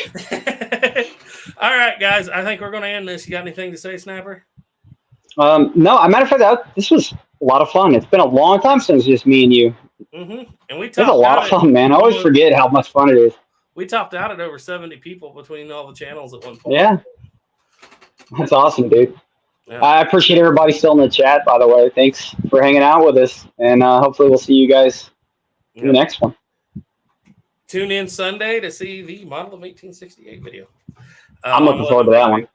All right, guys. I think we're going to end this. You got anything to say, Snapper? No, as a matter of fact, this was a lot of fun. It's been a long time since just me and you. Mm-hmm. And it's a lot of fun, man. I always forget how much fun it is. We topped out at over 70 people between all the channels at one point. Yeah. That's awesome, dude. Yeah. I appreciate everybody still in the chat, by the way. Thanks for hanging out with us. And hopefully we'll see you guys in the next one. Tune in Sunday to see the Model of 1868 video. I'm looking forward to that one.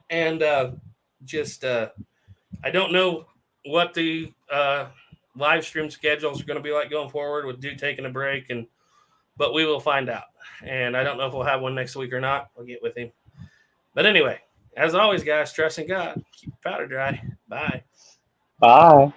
And I don't know what the live stream schedules are going to be like going forward with Dude taking a break, but we will find out. And I don't know if we'll have one next week or not. We'll get with him. But anyway, as always, guys, trust in God. Keep your powder dry. Bye. Bye.